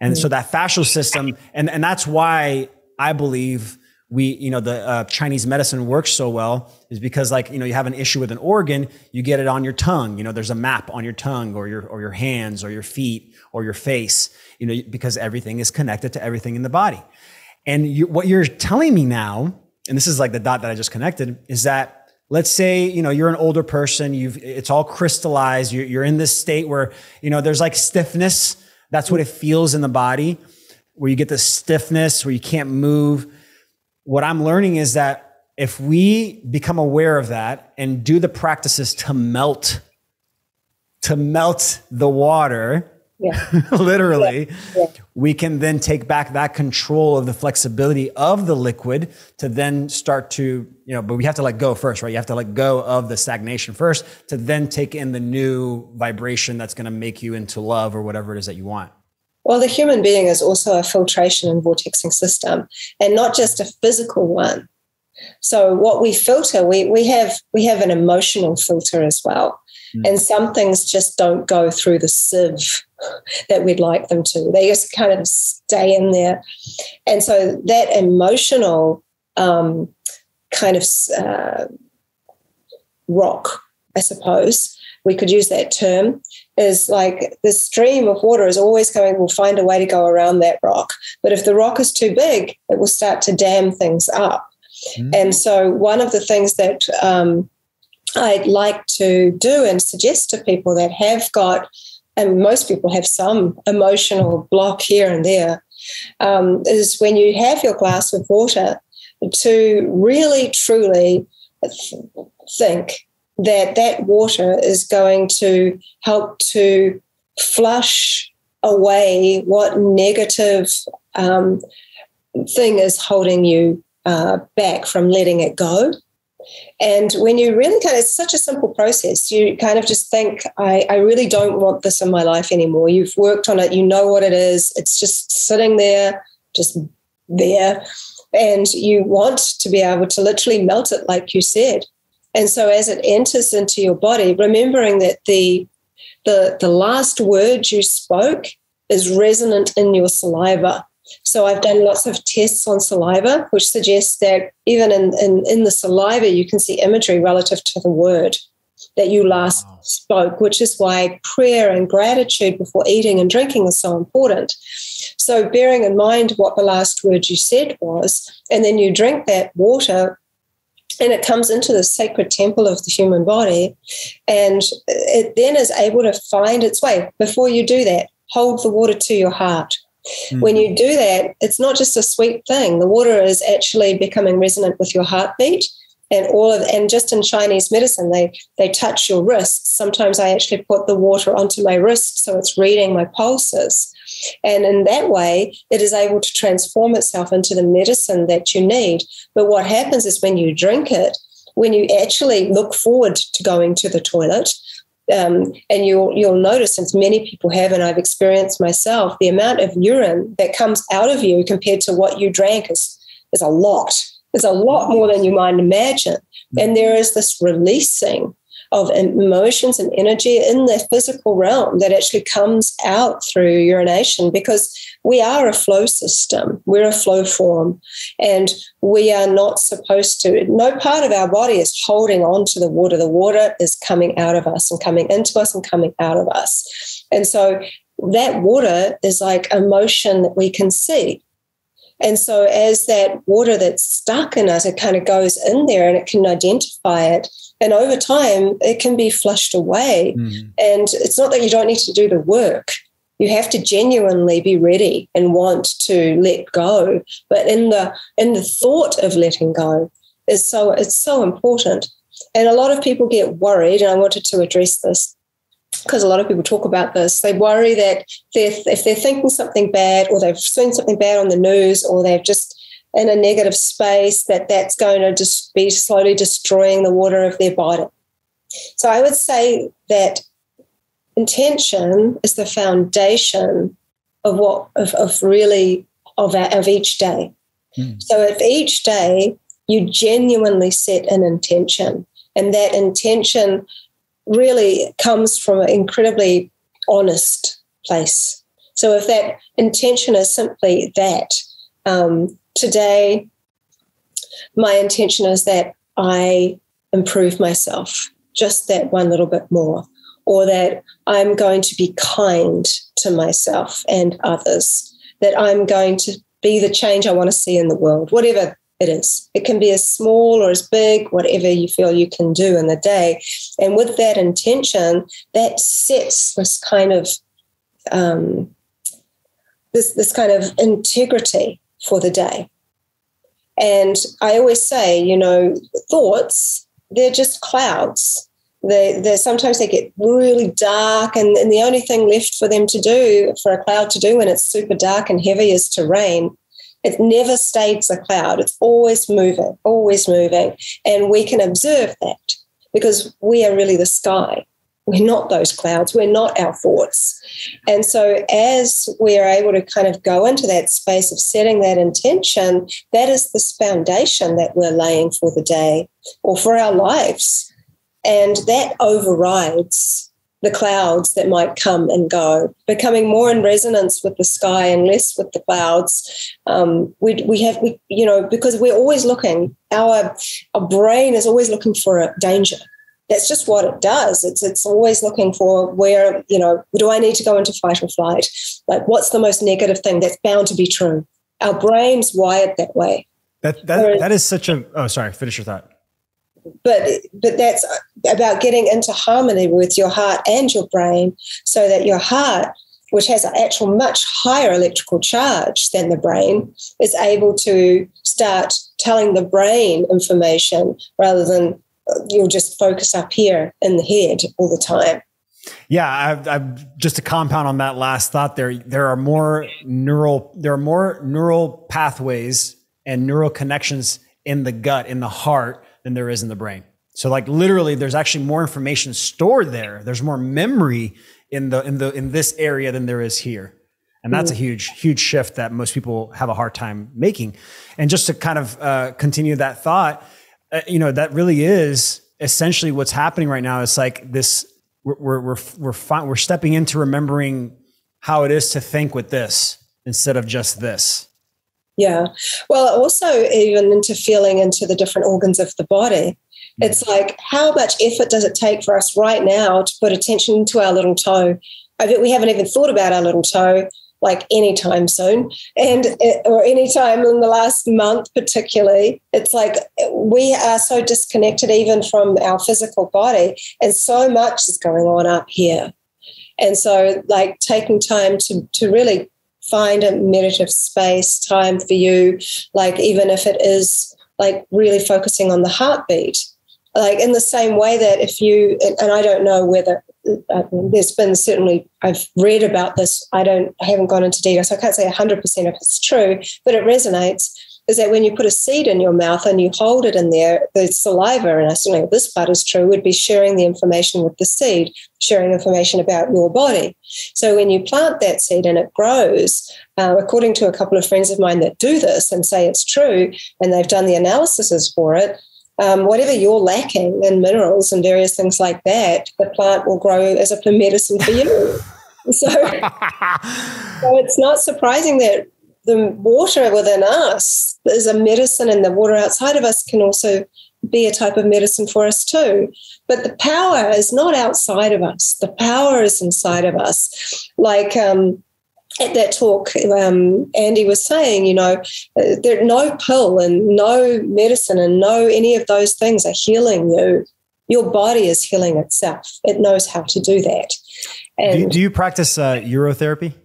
And so that fascial system, and that's why I believe the Chinese medicine works so well, is because like, you have an issue with an organ, you get it on your tongue, there's a map on your tongue or your hands or your feet or your face, because everything is connected to everything in the body. And what you're telling me now, and this is like the dot that I just connected, is that let's say, you're an older person, it's all crystallized, you're in this state where, there's like stiffness. That's what it feels in the body, where you get the stiffness, where you can't move. What I'm learning is that if we become aware of that and do the practices to melt the water, literally, we can then take back that control of the flexibility of the liquid to then start to, but we have to let go first, right? You have to let go of the stagnation first to then take in the new vibration that's going to make you into love or whatever it is that you want. Well, the human being is also a filtration and vortexing system, and not just a physical one. So what we filter, we have an emotional filter as well. And some things just don't go through the sieve that we'd like them to. They just kind of stay in there. And so that emotional kind of rock, I suppose, we could use that term, is like the stream of water is always will find a way to go around that rock. But if the rock is too big, it will start to dam things up. And so one of the things that I'd like to do and suggest to people that have got, and most people have some emotional block here and there, is when you have your glass of water to really, truly think that water is going to help to flush away what negative thing is holding you back from letting it go. And when you really it's such a simple process. You kind of just think, I really don't want this in my life anymore. You've worked on it. You know what it is. It's just sitting there, just there. And you want to be able to literally melt it, like you said. And so as it enters into your body, remembering that the last word you spoke is resonant in your saliva. So I've done lots of tests on saliva, which suggests that even in the saliva, you can see imagery relative to the word that you last spoke, which is why prayer and gratitude before eating and drinking is so important. So bearing in mind what the last word you said was, and then you drink that water, and it comes into the sacred temple of the human body, and it then is able to find its way. Before you do that, hold the water to your heart. When you do that, it's not just a sweet thing. The water is actually becoming resonant with your heartbeat. And just in Chinese medicine, they touch your wrists. Sometimes I actually put the water onto my wrist so it's reading my pulses. And in that way, it is able to transform itself into the medicine that you need. But what happens is when you drink it, when you actually look forward to going to the toilet, and you'll notice, as many people have, and I've experienced myself, the amount of urine that comes out of you compared to what you drank is a lot. It's a lot more than you might imagine. And there is this releasing of emotions and energy in the physical realm that actually comes out through urination, because we are a flow system. We're a flow form, and we are not supposed to. No part of our body is holding on to the water. The water is coming out of us and coming into us and coming out of us. And so that water is like emotion that we can see. And so as that water that's stuck in us, it kind of goes in there and it can identify it. And over time, it can be flushed away. Mm-hmm. And it's not that you don't need to do the work. You have to genuinely be ready and want to let go. But in the thought of letting go it's so important. And a lot of people get worried, and I wanted to address this because a lot of people talk about this. They worry that if they're thinking something bad, or they've seen something bad on the news, or they're just in a negative space, that's going to just be slowly destroying the water of their body. So I would say that intention is the foundation of each day. So if each day you genuinely set an intention, and that intention really comes from an incredibly honest place. So if that intention is simply that, today my intention is that I improve myself just that one little bit more, or that I'm going to be kind to myself and others, that I'm going to be the change I want to see in the world, whatever it is. It can be as small or as big, whatever you feel you can do in the day. And with that intention, that sets this kind of this kind of integrity for the day. And I always say, thoughts, they're just clouds. They sometimes they get really dark, and the only thing left for them to do, for a cloud to do when it's super dark and heavy, is to rain. It never stays a cloud. It's always moving, and we can observe that because we are really the sky. We're not those clouds. We're not our thoughts. And so as we are able to kind of go into that space of setting that intention, that is this foundation that we're laying for the day or for our lives. And that overrides the clouds that might come and go, becoming more in resonance with the sky and less with the clouds. Because we're always looking, our brain is always looking for a danger. That's just what it does. It's always looking for where, do I need to go into fight or flight? Like, what's the most negative thing? That's bound to be true. Our brain's wired that way. That is such a, oh, sorry, finish your thought. But that's about getting into harmony with your heart and your brain, so that your heart, which has an actual much higher electrical charge than the brain, is able to start telling the brain information rather than you'll just focus up here in the head all the time. Yeah, I've just to compound on that last thought there are more neural pathways and neural connections in the gut, in the heart, than there is in the brain. So like literally there's actually more information stored there. There's more memory in this area than there is here. And that's a huge shift that most people have a hard time making. And just to kind of continue that thought, that really is essentially what's happening right now. It's like this, we're stepping into remembering how it is to think with this instead of just this. Yeah. Well, also even into feeling into the different organs of the body. It's like, how much effort does it take for us right now to put attention to our little toe? I bet we haven't even thought about our little toe like anytime soon, or anytime in the last month particularly. It's like we are so disconnected even from our physical body, and so much is going on up here. And so like taking time to really find a meditative space, time for you, like even if it is like really focusing on the heartbeat, like in the same way that if you, and I don't know whether there's been certainly, I've read about this, I haven't gone into detail, so I can't say 100% if it's true, but it resonates, is that when you put a seed in your mouth and you hold it in there, the saliva, and I certainly this part is true, would be sharing the information with the seed, sharing information about your body. So when you plant that seed and it grows, according to a couple of friends of mine that do this and say it's true, and they've done the analyses for it, whatever you're lacking in minerals and various things like that, the plant will grow as a medicine for you. So it's not surprising that the water within us is a medicine, and the water outside of us can also be a type of medicine for us too. But the power is not outside of us. The power is inside of us. Like at that talk, Andy was saying, there no pill and no medicine and no any of those things are healing you. Your body is healing itself. It knows how to do that. And do you practice urotherapy?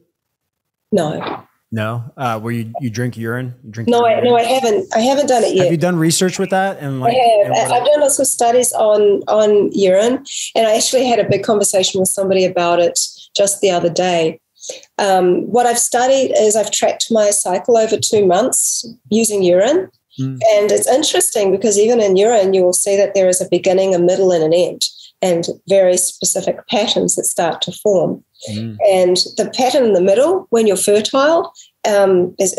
No. No, where you drink urine? No, I haven't. I haven't done it yet. Have you done research with that? And I have. I've done lots of studies on urine, and I actually had a big conversation with somebody about it just the other day. What I've studied is I've tracked my cycle over 2 months using urine, and it's interesting because even in urine you will see that there is a beginning, a middle, and an end, and very specific patterns that start to form. And the pattern in the middle, when you're fertile, at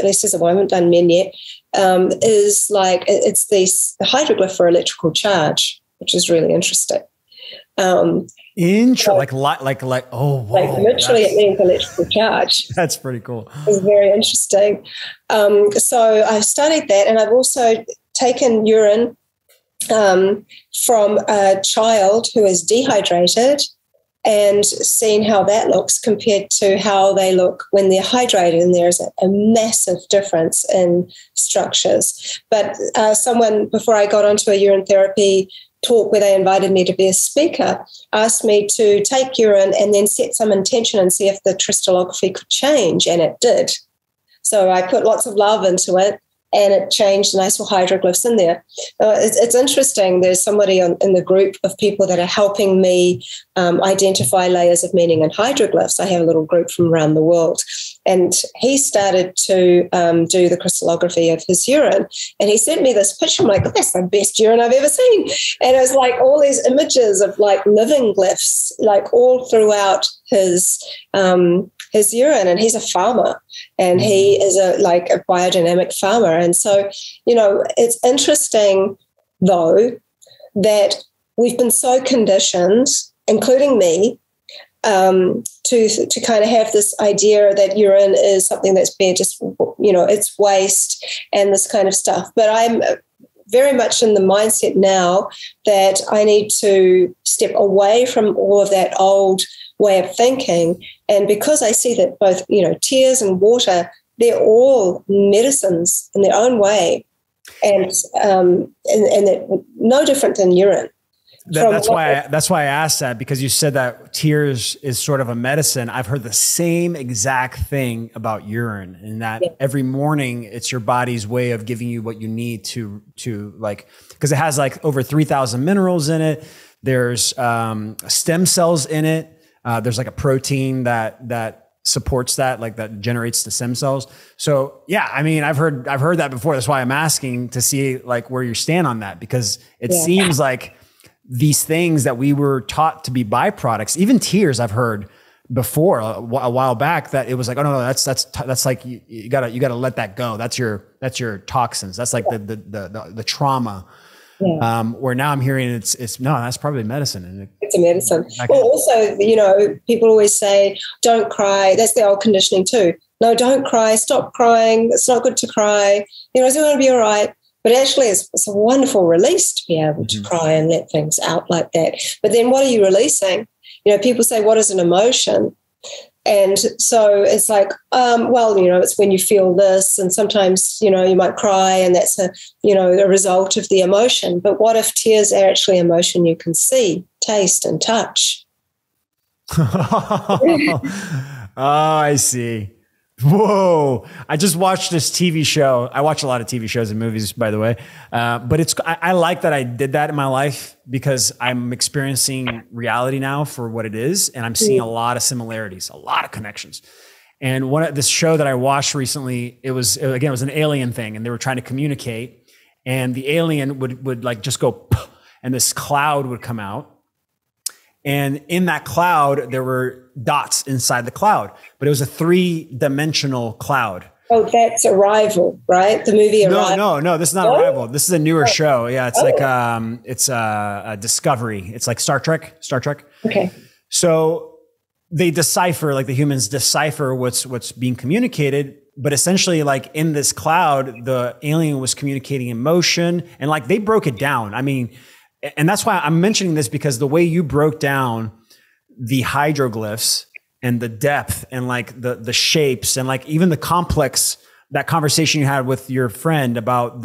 least as a woman, I haven't done men yet, is like it's the hydroglyph for electrical charge, which is really interesting. Oh, whoa, like literally it means electrical charge. That's pretty cool. It's very interesting. So I've studied that, and I've also taken urine from a child who is dehydrated and seen how that looks compared to how they look when they're hydrated, and there's a massive difference in structures. But someone, before I got onto a urine therapy talk where they invited me to be a speaker, asked me to take urine and then set some intention and see if the crystallography could change, and it did. So I put lots of love into it, and it changed nice little hydroglyphs in there. It's interesting. There's somebody in the group of people that are helping me identify layers of meaning in hydroglyphs. I have a little group from around the world. And he started to do the crystallography of his urine. And he sent me this picture. I'm like, oh, that's the best urine I've ever seen. And it was like all these images of like living glyphs, like all throughout his urine. And he's a farmer, and he is a biodynamic farmer. And so, it's interesting though that we've been so conditioned, including me, to kind of have this idea that urine is something that's been just, it's waste and this kind of stuff. But I'm very much in the mindset now that I need to step away from all of that old way of thinking. And because I see that both, tears and water, they're all medicines in their own way, and they're no different than urine. That's why I asked that, because you said that tears is sort of a medicine. I've heard the same exact thing about urine, and that every morning it's your body's way of giving you what you need to because it has like over 3,000 minerals in it. There's stem cells in it. There's like a protein that supports that, like that generates the stem cells. So yeah, I mean, I've heard that before. That's why I'm asking to see like where you stand on that, because it seems like these things that we were taught to be byproducts, even tears, I've heard before a while back that it was like, oh no, that's like you gotta let that go. That's your toxins. That's like the trauma. Yeah. Where now I'm hearing it's no, that's probably medicine. And it's a medicine. Well, also, people always say, don't cry. That's the old conditioning too. No, don't cry. Stop crying. It's not good to cry. It's going to be all right. But actually, it's a wonderful release to be able to cry and let things out like that. But then what are you releasing? People say, what is an emotion? And so it's like, it's when you feel this, and sometimes, you might cry, and that's a result of the emotion. But what if tears are actually emotion you can see, taste, and touch? Oh, I see. Whoa. I just watched this TV show. I watch a lot of TV shows and movies, by the way. But I like that I did that in my life because I'm experiencing reality now for what it is. And I'm seeing a lot of similarities, a lot of connections. And this show that I watched recently, it was an alien thing, and they were trying to communicate, and the alien would like just go, and this cloud would come out. And in that cloud, there were dots inside the cloud, but it was a 3-dimensional cloud. Oh, that's Arrival, right? The movie Arrival. No, this is not Arrival. This is a newer show. Yeah, it's it's a Discovery. It's like Star Trek. Okay. So they decipher, like the humans decipher what's being communicated, but essentially like in this cloud, the alien was communicating emotion, and like they broke it down. I mean, and that's why I'm mentioning this, because the way you broke down the hieroglyphs and the depth and like the shapes and like even the complex, that conversation you had with your friend about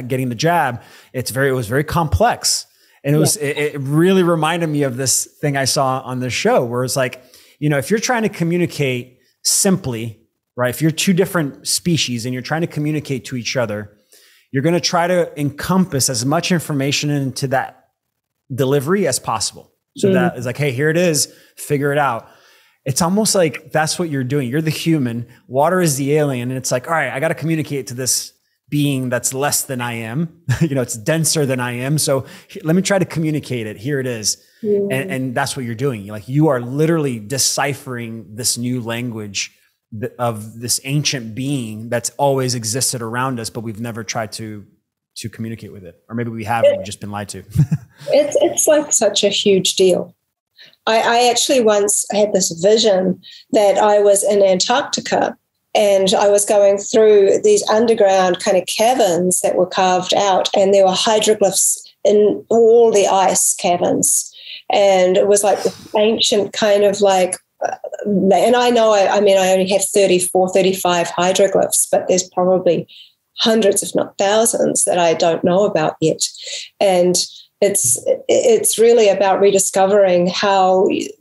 getting the jab, it was very complex. And it really reminded me of this thing I saw on the show where it's like, if you're trying to communicate simply, right? If you're two different species and you're trying to communicate to each other, you're going to try to encompass as much information into that delivery as possible. So that is like, hey, here it is, figure it out. It's almost like that's what you're doing. You're the human, water is the alien. And it's like, all right, I got to communicate to this being that's less than I am. It's denser than I am. So let me try to communicate it. Here it is. And that's what you're doing. You are literally deciphering this new language of this ancient being that's always existed around us, but we've never tried to communicate with it. Or maybe we have, we've just been lied to. It's like such a huge deal. I actually once had this vision that I was in Antarctica and I was going through these underground kind of caverns that were carved out, and there were hieroglyphs in all the ice caverns. And it was like this ancient kind of like, and I know, I only have 34, 35 hieroglyphs, but there's probably hundreds, if not thousands, that I don't know about yet. And it's really about rediscovering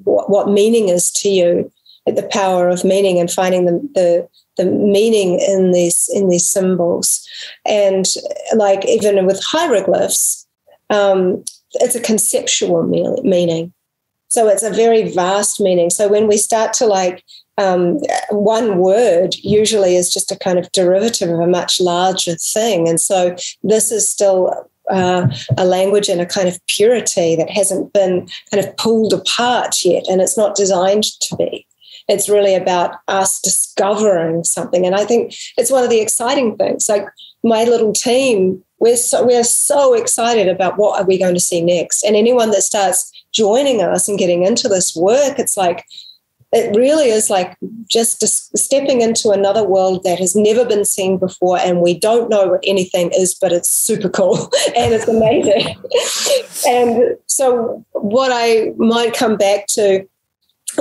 what meaning is to you, the power of meaning, and finding the meaning in these symbols. And like even with hieroglyphs, it's a conceptual meaning. So it's a very vast meaning. So when we start to like, one word usually is just a kind of derivative of a much larger thing. And so this is still a language in a kind of purity that hasn't been kind of pulled apart yet, and it's not designed to be. It's really about us discovering something. And I think it's one of the exciting things. Like my little team, we're so excited about what are we going to see next. And anyone that starts joining us and getting into this work, it's like, it really is like just stepping into another world that has never been seen before, and we don't know what anything is, but it's super cool and it's amazing. And so what I might come back to,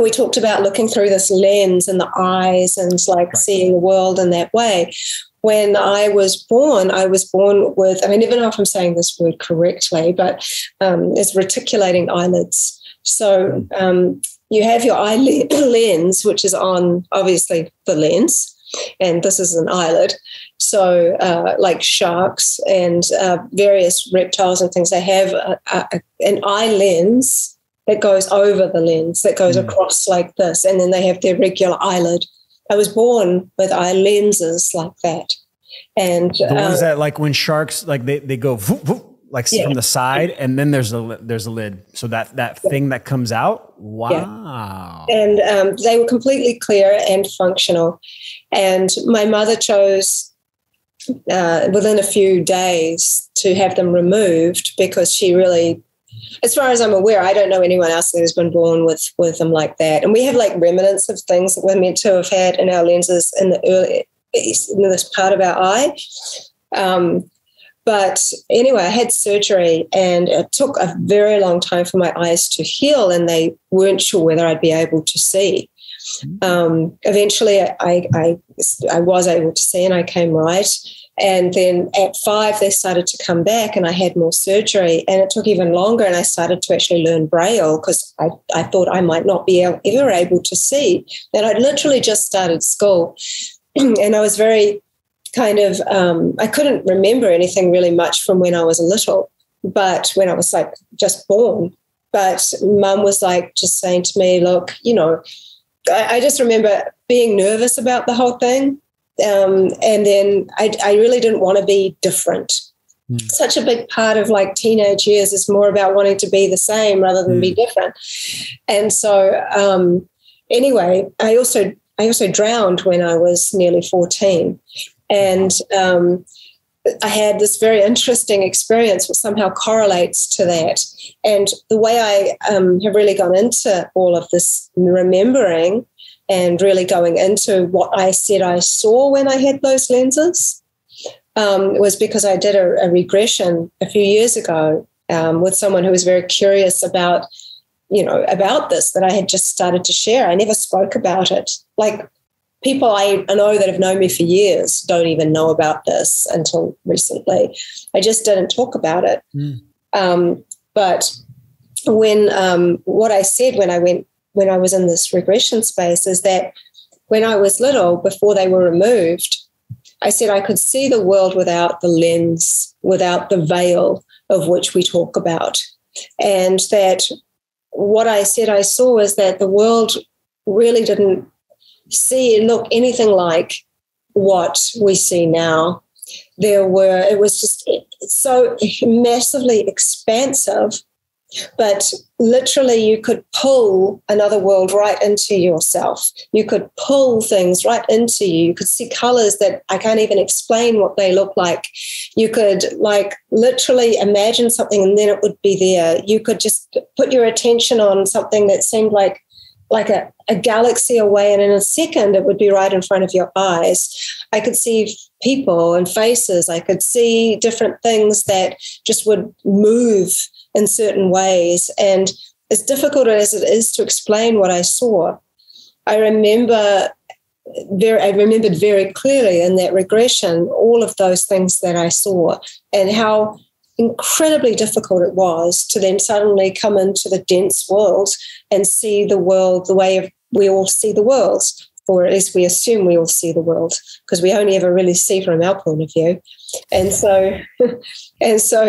we talked about looking through this lens and the eyes and like seeing the world in that way. When I was born with, I never know if I'm saying this word correctly, but it's reticulating eyelids. So you have your eye lens, which is on, obviously, the lens, and this is an eyelid. So like sharks and various reptiles and things, they have an eye lens that goes over the lens, that goes across like this, and then they have their regular eyelid. I was born with eye lenses like that. And the ones that, like when sharks, like they go whoop, whoop, like from the side, and then there's a lid. So that thing that comes out, wow. Yeah. And they were completely clear and functional. And my mother chose within a few days to have them removed, because she really, as far as I'm aware, I don't know anyone else that has been born with them like that. And we have like remnants of things that we're meant to have had in our lenses in this part of our eye. But anyway, I had surgery, and it took a very long time for my eyes to heal, and they weren't sure whether I'd be able to see. Eventually, I was able to see, and I came right. And then at 5, they started to come back, and I had more surgery, and it took even longer, and I started to actually learn Braille, because I thought I might not be ever able to see. And I'd literally just started school. and I was very kind of, I couldn't remember anything really much from when I was little, but when I was like just born. But Mum was like just saying to me, look, you know, I just remember being nervous about the whole thing. And then I really didn't want to be different. Such a big part of like teenage years is more about wanting to be the same rather than be different. And so anyway, I also drowned when I was nearly 14. And I had this very interesting experience which somehow correlates to that. And the way I have really gone into all of this remembering and really going into what I said I saw when I had those lenses was because I did a regression a few years ago with someone who was very curious about, you know, about this that I had just started to share. I never spoke about it. Like people I know that have known me for years don't even know about this until recently. I just didn't talk about it. But when what I said when I was in this regression space is that when I was little, before they were removed, I said I could see the world without the lens, without the veil of which we talk about. And that what I said I saw was that the world really didn't look anything like what we see now. It was just so massively expansive, but literally you could pull another world right into yourself. You could pull things right into you. You could see colors that I can't even explain what they look like. You could like literally imagine something and then it would be there. You could just put your attention on something that seemed like a galaxy away, and in a second it would be right in front of your eyes. I could see people and faces. I could see different things that just would move in certain ways. And as difficult as it is to explain what I saw, I remembered very clearly in that regression all of those things that I saw and how incredibly difficult it was to then suddenly come into the dense world and see the world the way we all see the world, or at least we assume we all see the world, because we only ever really see from our point of view. And so,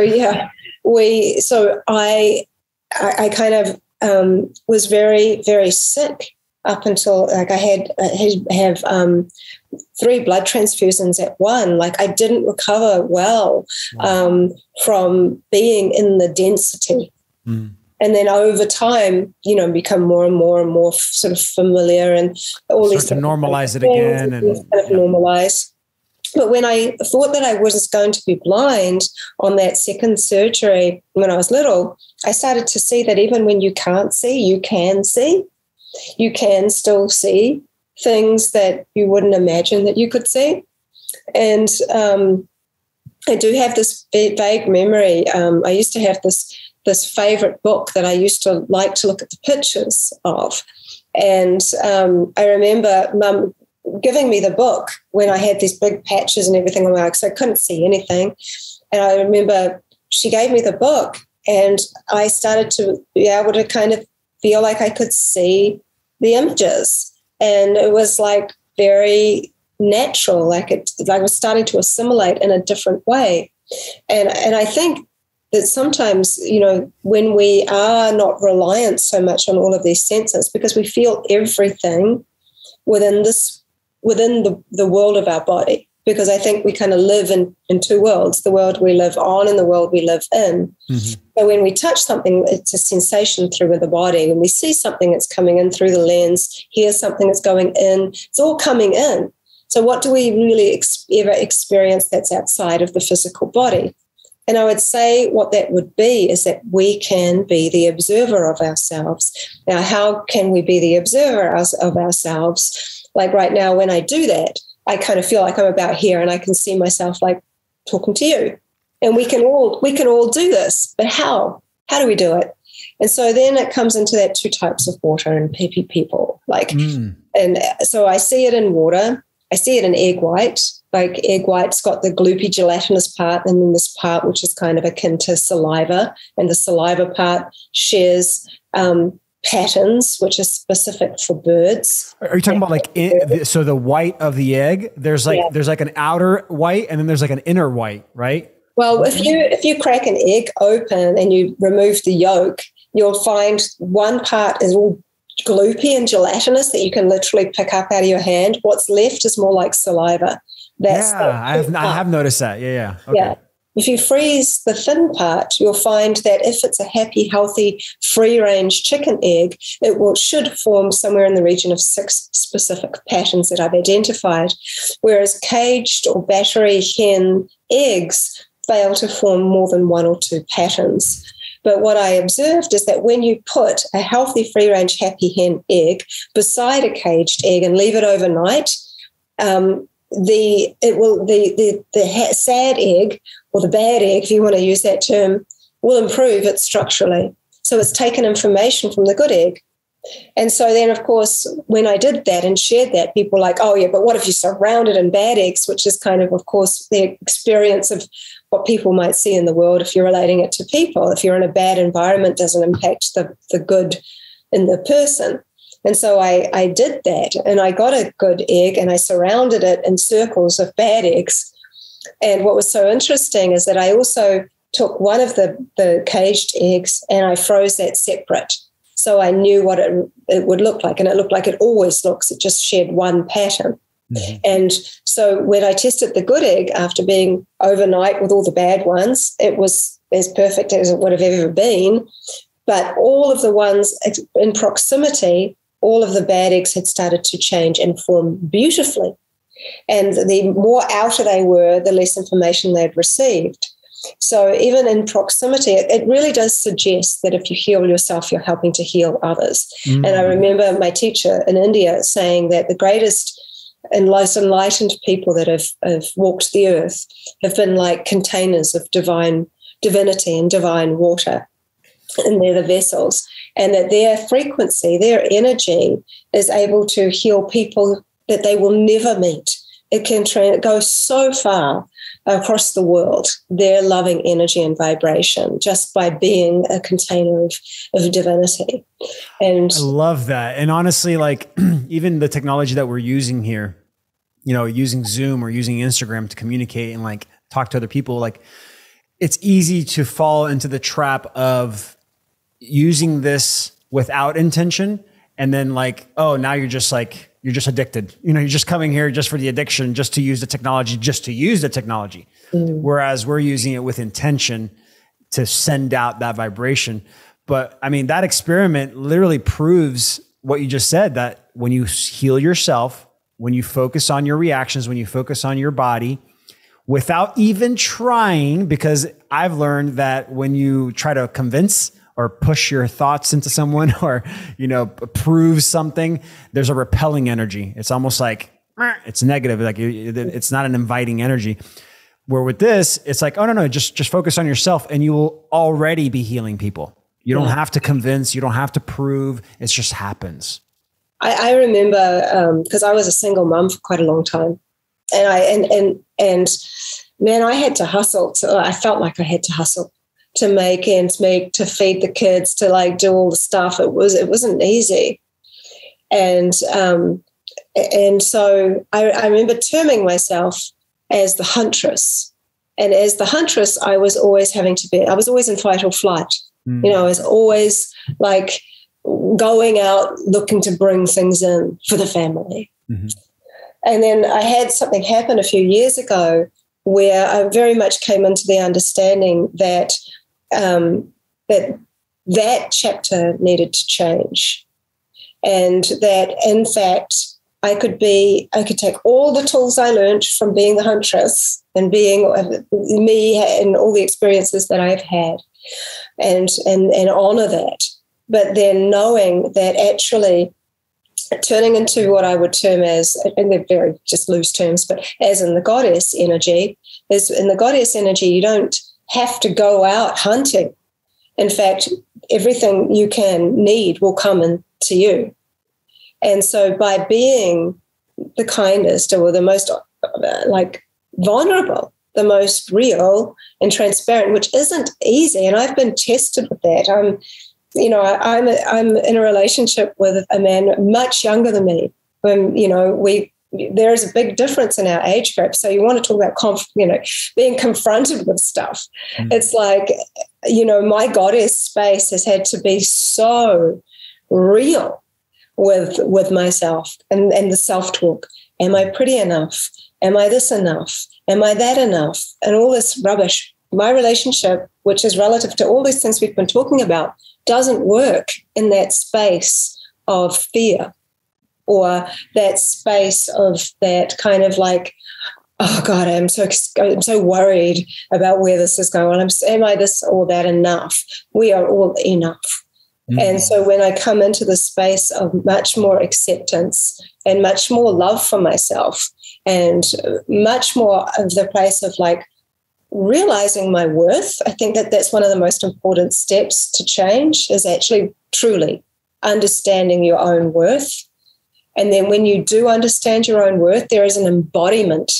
yeah, I kind of was very, very sick up until like I had 3 blood transfusions at one. Like I didn't recover well from being in the density. And then over time, you know, become more and more sort of familiar and all these to normalize it again and kind of normalize. But when I thought that I was going to be blind on that second surgery when I was little, I started to see that even when you can't see, you can see. You can still see things that you wouldn't imagine that you could see. And I do have this vague memory. I used to have this favorite book that I used to like to look at the pictures of. And I remember Mum giving me the book when I had these big patches and everything on my eye because I couldn't see anything. And I remember she gave me the book and I started to be able to kind of feel like I could see the images. And it was like very natural, like I was starting to assimilate in a different way. And I think that sometimes, you know, when we are not reliant so much on all of these senses, because we feel everything within the world of our body, because I think we kind of live in 2 worlds, the world we live on and the world we live in. Mm-hmm. So when we touch something, it's a sensation through the body. When we see something, it's coming in through the lens, hear something that's going in, it's all coming in. So what do we really ever experience that's outside of the physical body? And I would say what that would be is that we can be the observer of ourselves. Now, how can we be the observer of ourselves? Like right now, when I do that, I kind of feel like I'm about here and I can see myself like talking to you. And we can all do this, but how? How do we do it? And so then it comes into that 2 types of water and people. And so I see it in water. I see it in egg white. Like egg white's got the gloopy gelatinous part and then this part which is kind of akin to saliva, and the saliva part shares patterns, which are specific for birds. Are you talking about like so the white of the egg? There's like an outer white, and then there's like an inner white, right? Well, if you crack an egg open and you remove the yolk, you'll find one part is all gloopy and gelatinous that you can literally pick up out of your hand. What's left is more like saliva. I have noticed that. Yeah. Okay. Yeah. If you freeze the thin part, you'll find that if it's a happy, healthy, free-range chicken egg, should form somewhere in the region of 6 specific patterns that I've identified, whereas caged or battery hen eggs fail to form more than 1 or 2 patterns. But what I observed is that when you put a healthy, free-range, happy hen egg beside a caged egg and leave it overnight, the sad egg, or the bad egg, if you want to use that term, will improve it structurally. So it's taken information from the good egg. And so then, of course, when I did that and shared that, people were like, oh, yeah, but what if you surround it in bad eggs, which is kind of course, the experience of what people might see in the world if you're relating it to people. If you're in a bad environment, it doesn't impact the good in the person. And so I did that, and I got a good egg, and I surrounded it in circles of bad eggs. And what was so interesting is that I also took one of the caged eggs and I froze that separate. So I knew what it would look like, and it looked like it always looks. It just shared one pattern. Mm-hmm. And so when I tested the good egg after being overnight with all the bad ones, it was as perfect as it would have ever been. But all of the ones in proximity, all of the bad eggs had started to change and form beautifully. And the more outer they were, the less information they'd received. So even in proximity, it really does suggest that if you heal yourself, you're helping to heal others. Mm-hmm. And I remember my teacher in India saying that the greatest and most enlightened people that have walked the earth have been like containers of divinity and divine water. And they're the vessels. And that their frequency, their energy is able to heal people that they will never meet. It can go so far across the world, their loving energy and vibration, just by being a container of divinity. And I love that. And honestly, like even the technology that we're using here, using Zoom or using Instagram to communicate and like talk to other people, like it's easy to fall into the trap of using this without intention. And then like, oh, now you're just addicted. You're just coming here just for the addiction, just to use the technology, Mm. Whereas we're using it with intention to send out that vibration. But I mean, that experiment literally proves what you just said, that when you heal yourself, when you focus on your reactions, when you focus on your body, without even trying, because I've learned that when you try to convince or push your thoughts into someone or, prove something, there's a repelling energy. It's almost like, it's negative. Like it's not an inviting energy. Where with this, it's like, oh, no, just focus on yourself and you will already be healing people. You don't have to convince, you don't have to prove, it just happens. I remember, because I was a single mum for quite a long time. And man, I had to hustle. I felt like I had to hustle to make ends meet, to feed the kids, to like do all the stuff. It wasn't easy. And so I remember terming myself as the huntress. And as the huntress, I was always in fight or flight. Mm. I was always like going out looking to bring things in for the family. Mm-hmm. And then I had something happen a few years ago where I very much came into the understanding that that chapter needed to change, and that in fact I could take all the tools I learned from being the huntress and being me and all the experiences that I've had, and honor that, but then knowing that actually turning into what I would term as, and they're very just loose terms, but as in the goddess energy, in the goddess energy, you don't have to go out hunting. In fact, everything you need will come into you. And so by being the kindest or the most vulnerable, the most real and transparent, which isn't easy, and I've been tested with that. I'm in a relationship with a man much younger than me. There is a big difference in our age group. So you want to talk about, being confronted with stuff. Mm. It's like, my goddess space has had to be so real with myself and the self-talk. Am I pretty enough? Am I this enough? Am I that enough? And all this rubbish. My relationship, which is relative to all these things we've been talking about, doesn't work in that space of fear or that space of that kind of like, oh God, I'm so worried about where this is going. Am I this or that enough? We are all enough. Mm. And so when I come into the space of much more acceptance and much more love for myself and much more of the place of like realizing my worth, I think that's one of the most important steps to change is actually truly understanding your own worth. And then when you do understand your own worth, there is an embodiment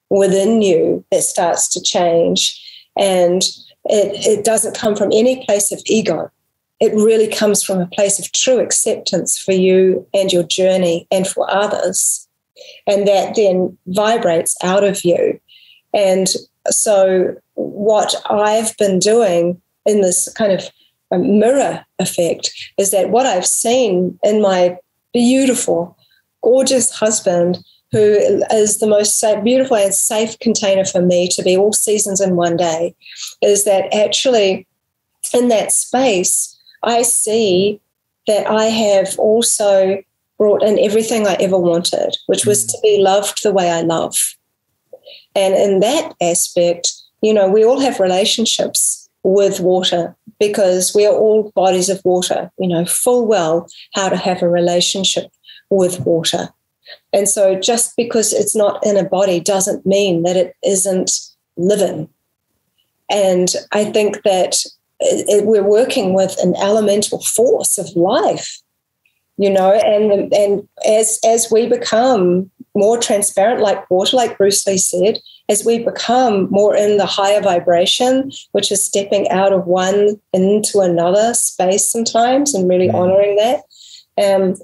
within you that starts to change. And it doesn't come from any place of ego. It really comes from a place of true acceptance for you and your journey and for others. And that then vibrates out of you. And so what I've been doing in this kind of mirror effect is that what I've seen in my beautiful, gorgeous husband, who is the most beautiful and safe container for me to be all seasons in one day, is that actually in that space, I see that I have also brought in everything I ever wanted, which was to be loved the way I love. And in that aspect, we all have relationships with water because we are all bodies of water, full well how to have a relationship with water. And so just because it's not in a body doesn't mean that it isn't living. And I think that we're working with an elemental force of life, and as we become more transparent like water, like Bruce Lee said, as we become more in the higher vibration, which is stepping out of one into another space sometimes and really honoring that, and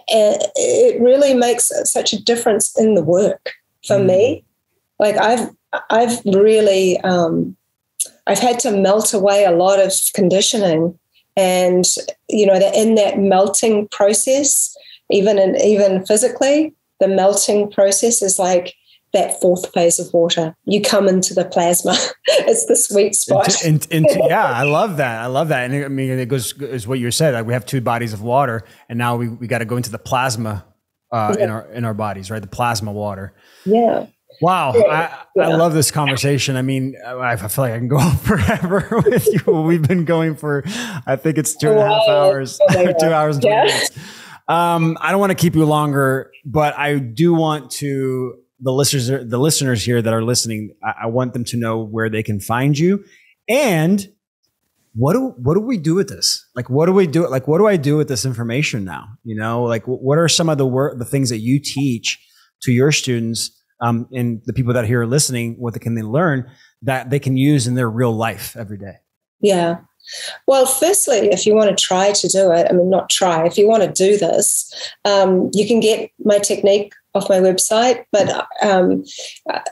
it really makes such a difference in the work for me. Like I've really I've had to melt away a lot of conditioning, and that in that melting process, even physically, the melting process is like that fourth phase of water. You come into the plasma. It's the sweet spot. Yeah, I love that. And I mean, it goes is what you said. Like we have two bodies of water, and now we got to go into the plasma in our bodies, right? The plasma water. Yeah. Wow. I love this conversation. I mean, I feel like I can go on forever with you. We've been going for, I think it's 2.5 hours, 2 hours and 20 minutes. I don't want to keep you longer, but I do want to, the listeners here that are listening, I want them to know where they can find you. And what do we do with this? Like, what do we do? Like, what do I do with this information now? Like what are some of the things that you teach to your students? And the people that are here listening, what can they learn that they can use in their real life every day? Yeah. Well, firstly, if you want to try to do it, if you want to do this, you can get my technique off my website. But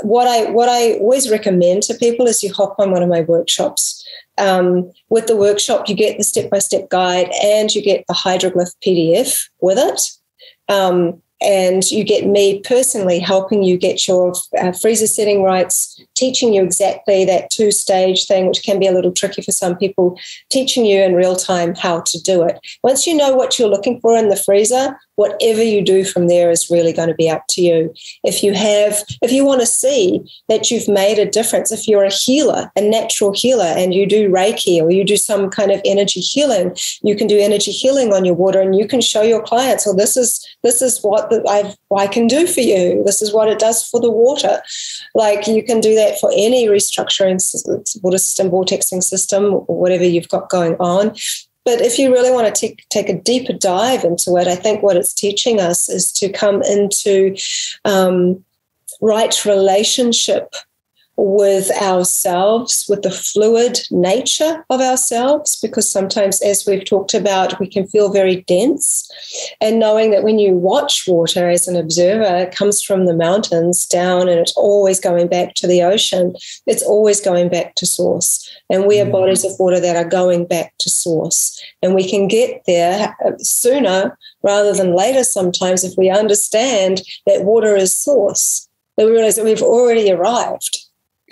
what I always recommend to people is you hop on one of my workshops. With the workshop, you get the step-by-step guide and you get the hydroglyph PDF with it. And you get me personally helping you get your freezer setting rights, teaching you exactly that 2-stage thing, which can be a little tricky for some people, teaching you in real time how to do it. Once you know what you're looking for in the freezer, whatever you do from there is really going to be up to you. If you want to see that you've made a difference, if you're a healer, a natural healer, and you do Reiki or you do some kind of energy healing, you can do energy healing on your water and you can show your clients, well, this is what I can do for you. This is what it does for the water. Like you can do that for any restructuring water system, vortexing system, or whatever you've got going on. But if you really want to take a deeper dive into it, I think what it's teaching us is to come into right relationship with ourselves, with the fluid nature of ourselves, because sometimes, as we've talked about, we can feel very dense. And knowing that when you watch water as an observer, it comes from the mountains down and it's always going back to the ocean. It's always going back to source. And we are bodies of water that are going back to source. And we can get there sooner rather than later sometimes if we understand that water is source, that we realize that we've already arrived.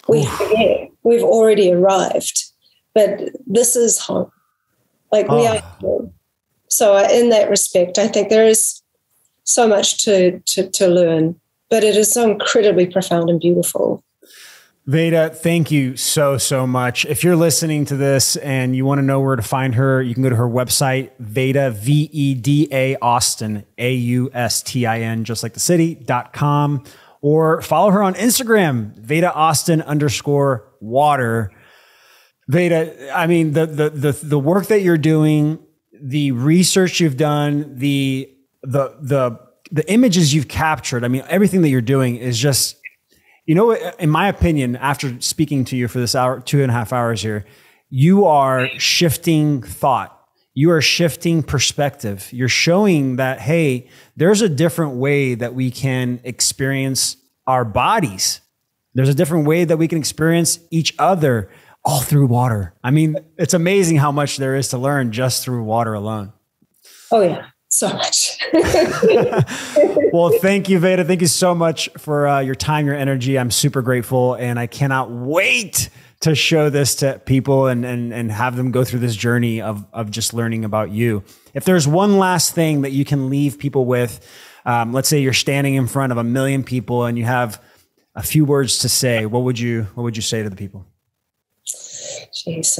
We forget we've already arrived, but this is home. Like we are home. So in that respect, I think there is so much to learn, but it is so incredibly profound and beautiful. Veda, thank you so, so much. If you're listening to this and you want to know where to find her, you can go to her website, Veda, Veda, Austin, Austin, just like the city.com. Or follow her on Instagram, Veda Austin _water. Veda, I mean, the work that you're doing, the research you've done, the images you've captured, I mean, everything that you're doing is just, you know, in my opinion, after speaking to you for this hour, 2.5 hours here, you are shifting thought. You are shifting perspective. You're showing that, hey, there's a different way that we can experience our bodies. There's a different way that we can experience each other all through water. I mean, it's amazing how much there is to learn just through water alone. Oh, yeah. So much. Well, thank you, Veda. Thank you so much for your time, your energy. I'm super grateful, and I cannot wait to show this to people and have them go through this journey of just learning about you. If there's one last thing that you can leave people with, let's say you're standing in front of 1 million people and you have a few words to say, what would you say to the people? Jeez.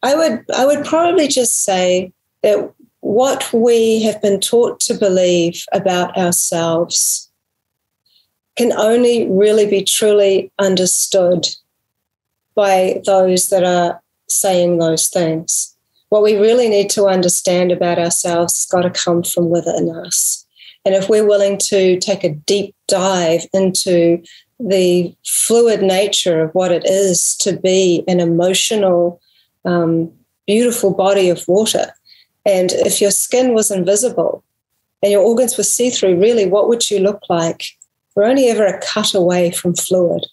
I would probably just say that what we have been taught to believe about ourselves can only really be truly understood by those that are saying those things. What we really need to understand about ourselves has got to come from within us. And if we're willing to take a deep dive into the fluid nature of what it is to be an emotional, beautiful body of water, and if your skin was invisible and your organs were see-through, really, what would you look like? We're only ever a cut away from fluid.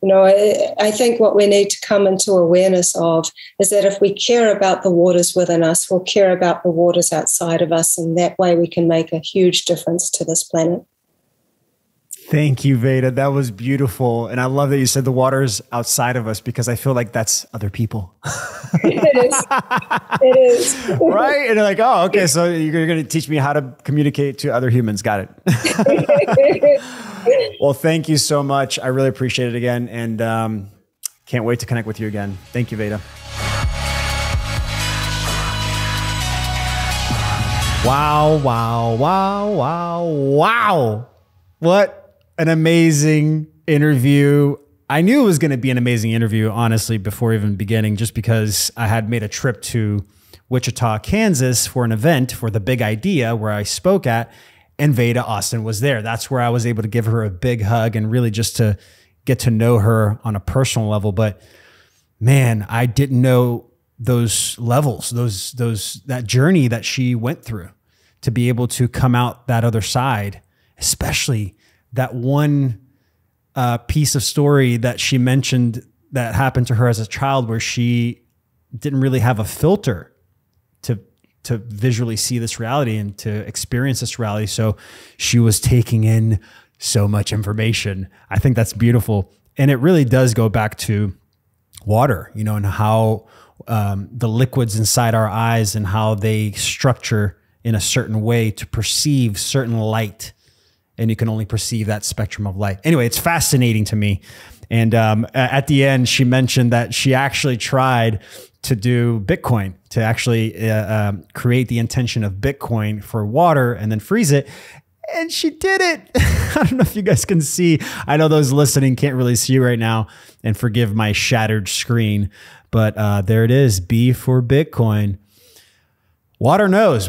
You know, I think what we need to come into awareness of is that if we care about the waters within us, we'll care about the waters outside of us, and that way we can make a huge difference to this planet. Thank you, Veda. That was beautiful. And I love that you said the water's outside of us, because I feel like that's other people. It is. It is. Right? And they're like, oh, okay, so you're going to teach me how to communicate to other humans. Got it. Well, thank you so much. I really appreciate it again. And can't wait to connect with you again. Thank you, Veda. Wow, wow, wow, wow, wow. What an amazing interview. I knew it was going to be an amazing interview, honestly, before even beginning, just because I had made a trip to Wichita, Kansas for an event for the Big Idea where I spoke at, and Veda Austin was there. That's where I was able to give her a big hug and really just to get to know her on a personal level. But man, I didn't know those levels, that journey that she went through to be able to come out that other side, especially that one piece of story that she mentioned that happened to her as a child, where she didn't really have a filter to visually see this reality and to experience this reality. So she was taking in so much information. I think that's beautiful. And it really does go back to water, you know, and how the liquids inside our eyes and how they structure in a certain way to perceive certain light. And you can only perceive that spectrum of light. Anyway, it's fascinating to me. And at the end, she mentioned that she actually tried to do Bitcoin, to actually create the intention of Bitcoin for water and then freeze it. And she did it. I don't know if you guys can see. I know those listening can't really see right now, and forgive my shattered screen. But there it is, B for Bitcoin. Water knows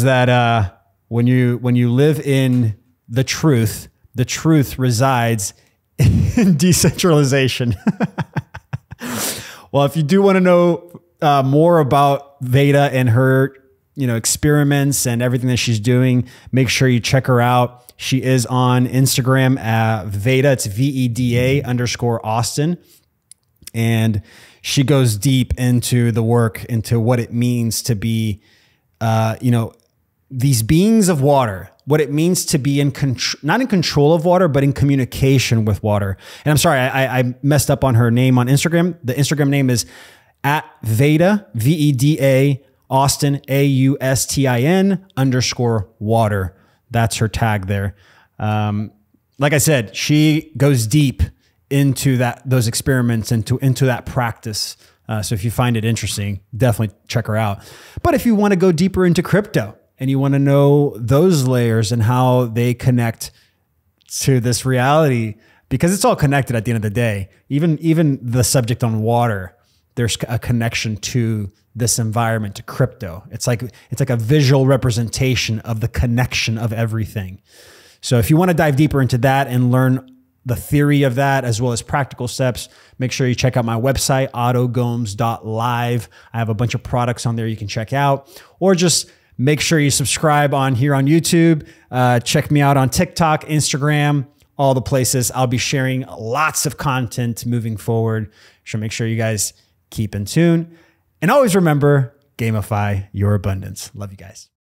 that when you live in the truth the truth resides in decentralization. Well, if you do want to know more about Veda and her, experiments and everything that she's doing, make sure you check her out. She is on Instagram at Veda. It's VEDA_Austin. And she goes deep into the work, into what it means to be, these beings of water, what it means to be not in control of water, but in communication with water. And I'm sorry, I messed up on her name on Instagram. The Instagram name is at Veda, VEDA, Austin, AUSTIN_water. That's her tag there. Like I said, she goes deep into those experiments, into that practice. So if you find it interesting, definitely check her out. But if you want to go deeper into crypto and you want to know those layers and how they connect to this reality, because it's all connected at the end of the day, even the subject on water, there's a connection to this environment, to crypto. It's like a visual representation of the connection of everything. So if you want to dive deeper into that and learn the theory of that, as well as practical steps, make sure you check out my website, otogomes.live. I have a bunch of products on there you can check out, or just make sure you subscribe here on YouTube. Check me out on TikTok, Instagram, all the places. I'll be sharing lots of content moving forward. So make sure you guys keep in tune. And always remember, gamify your abundance. Love you guys.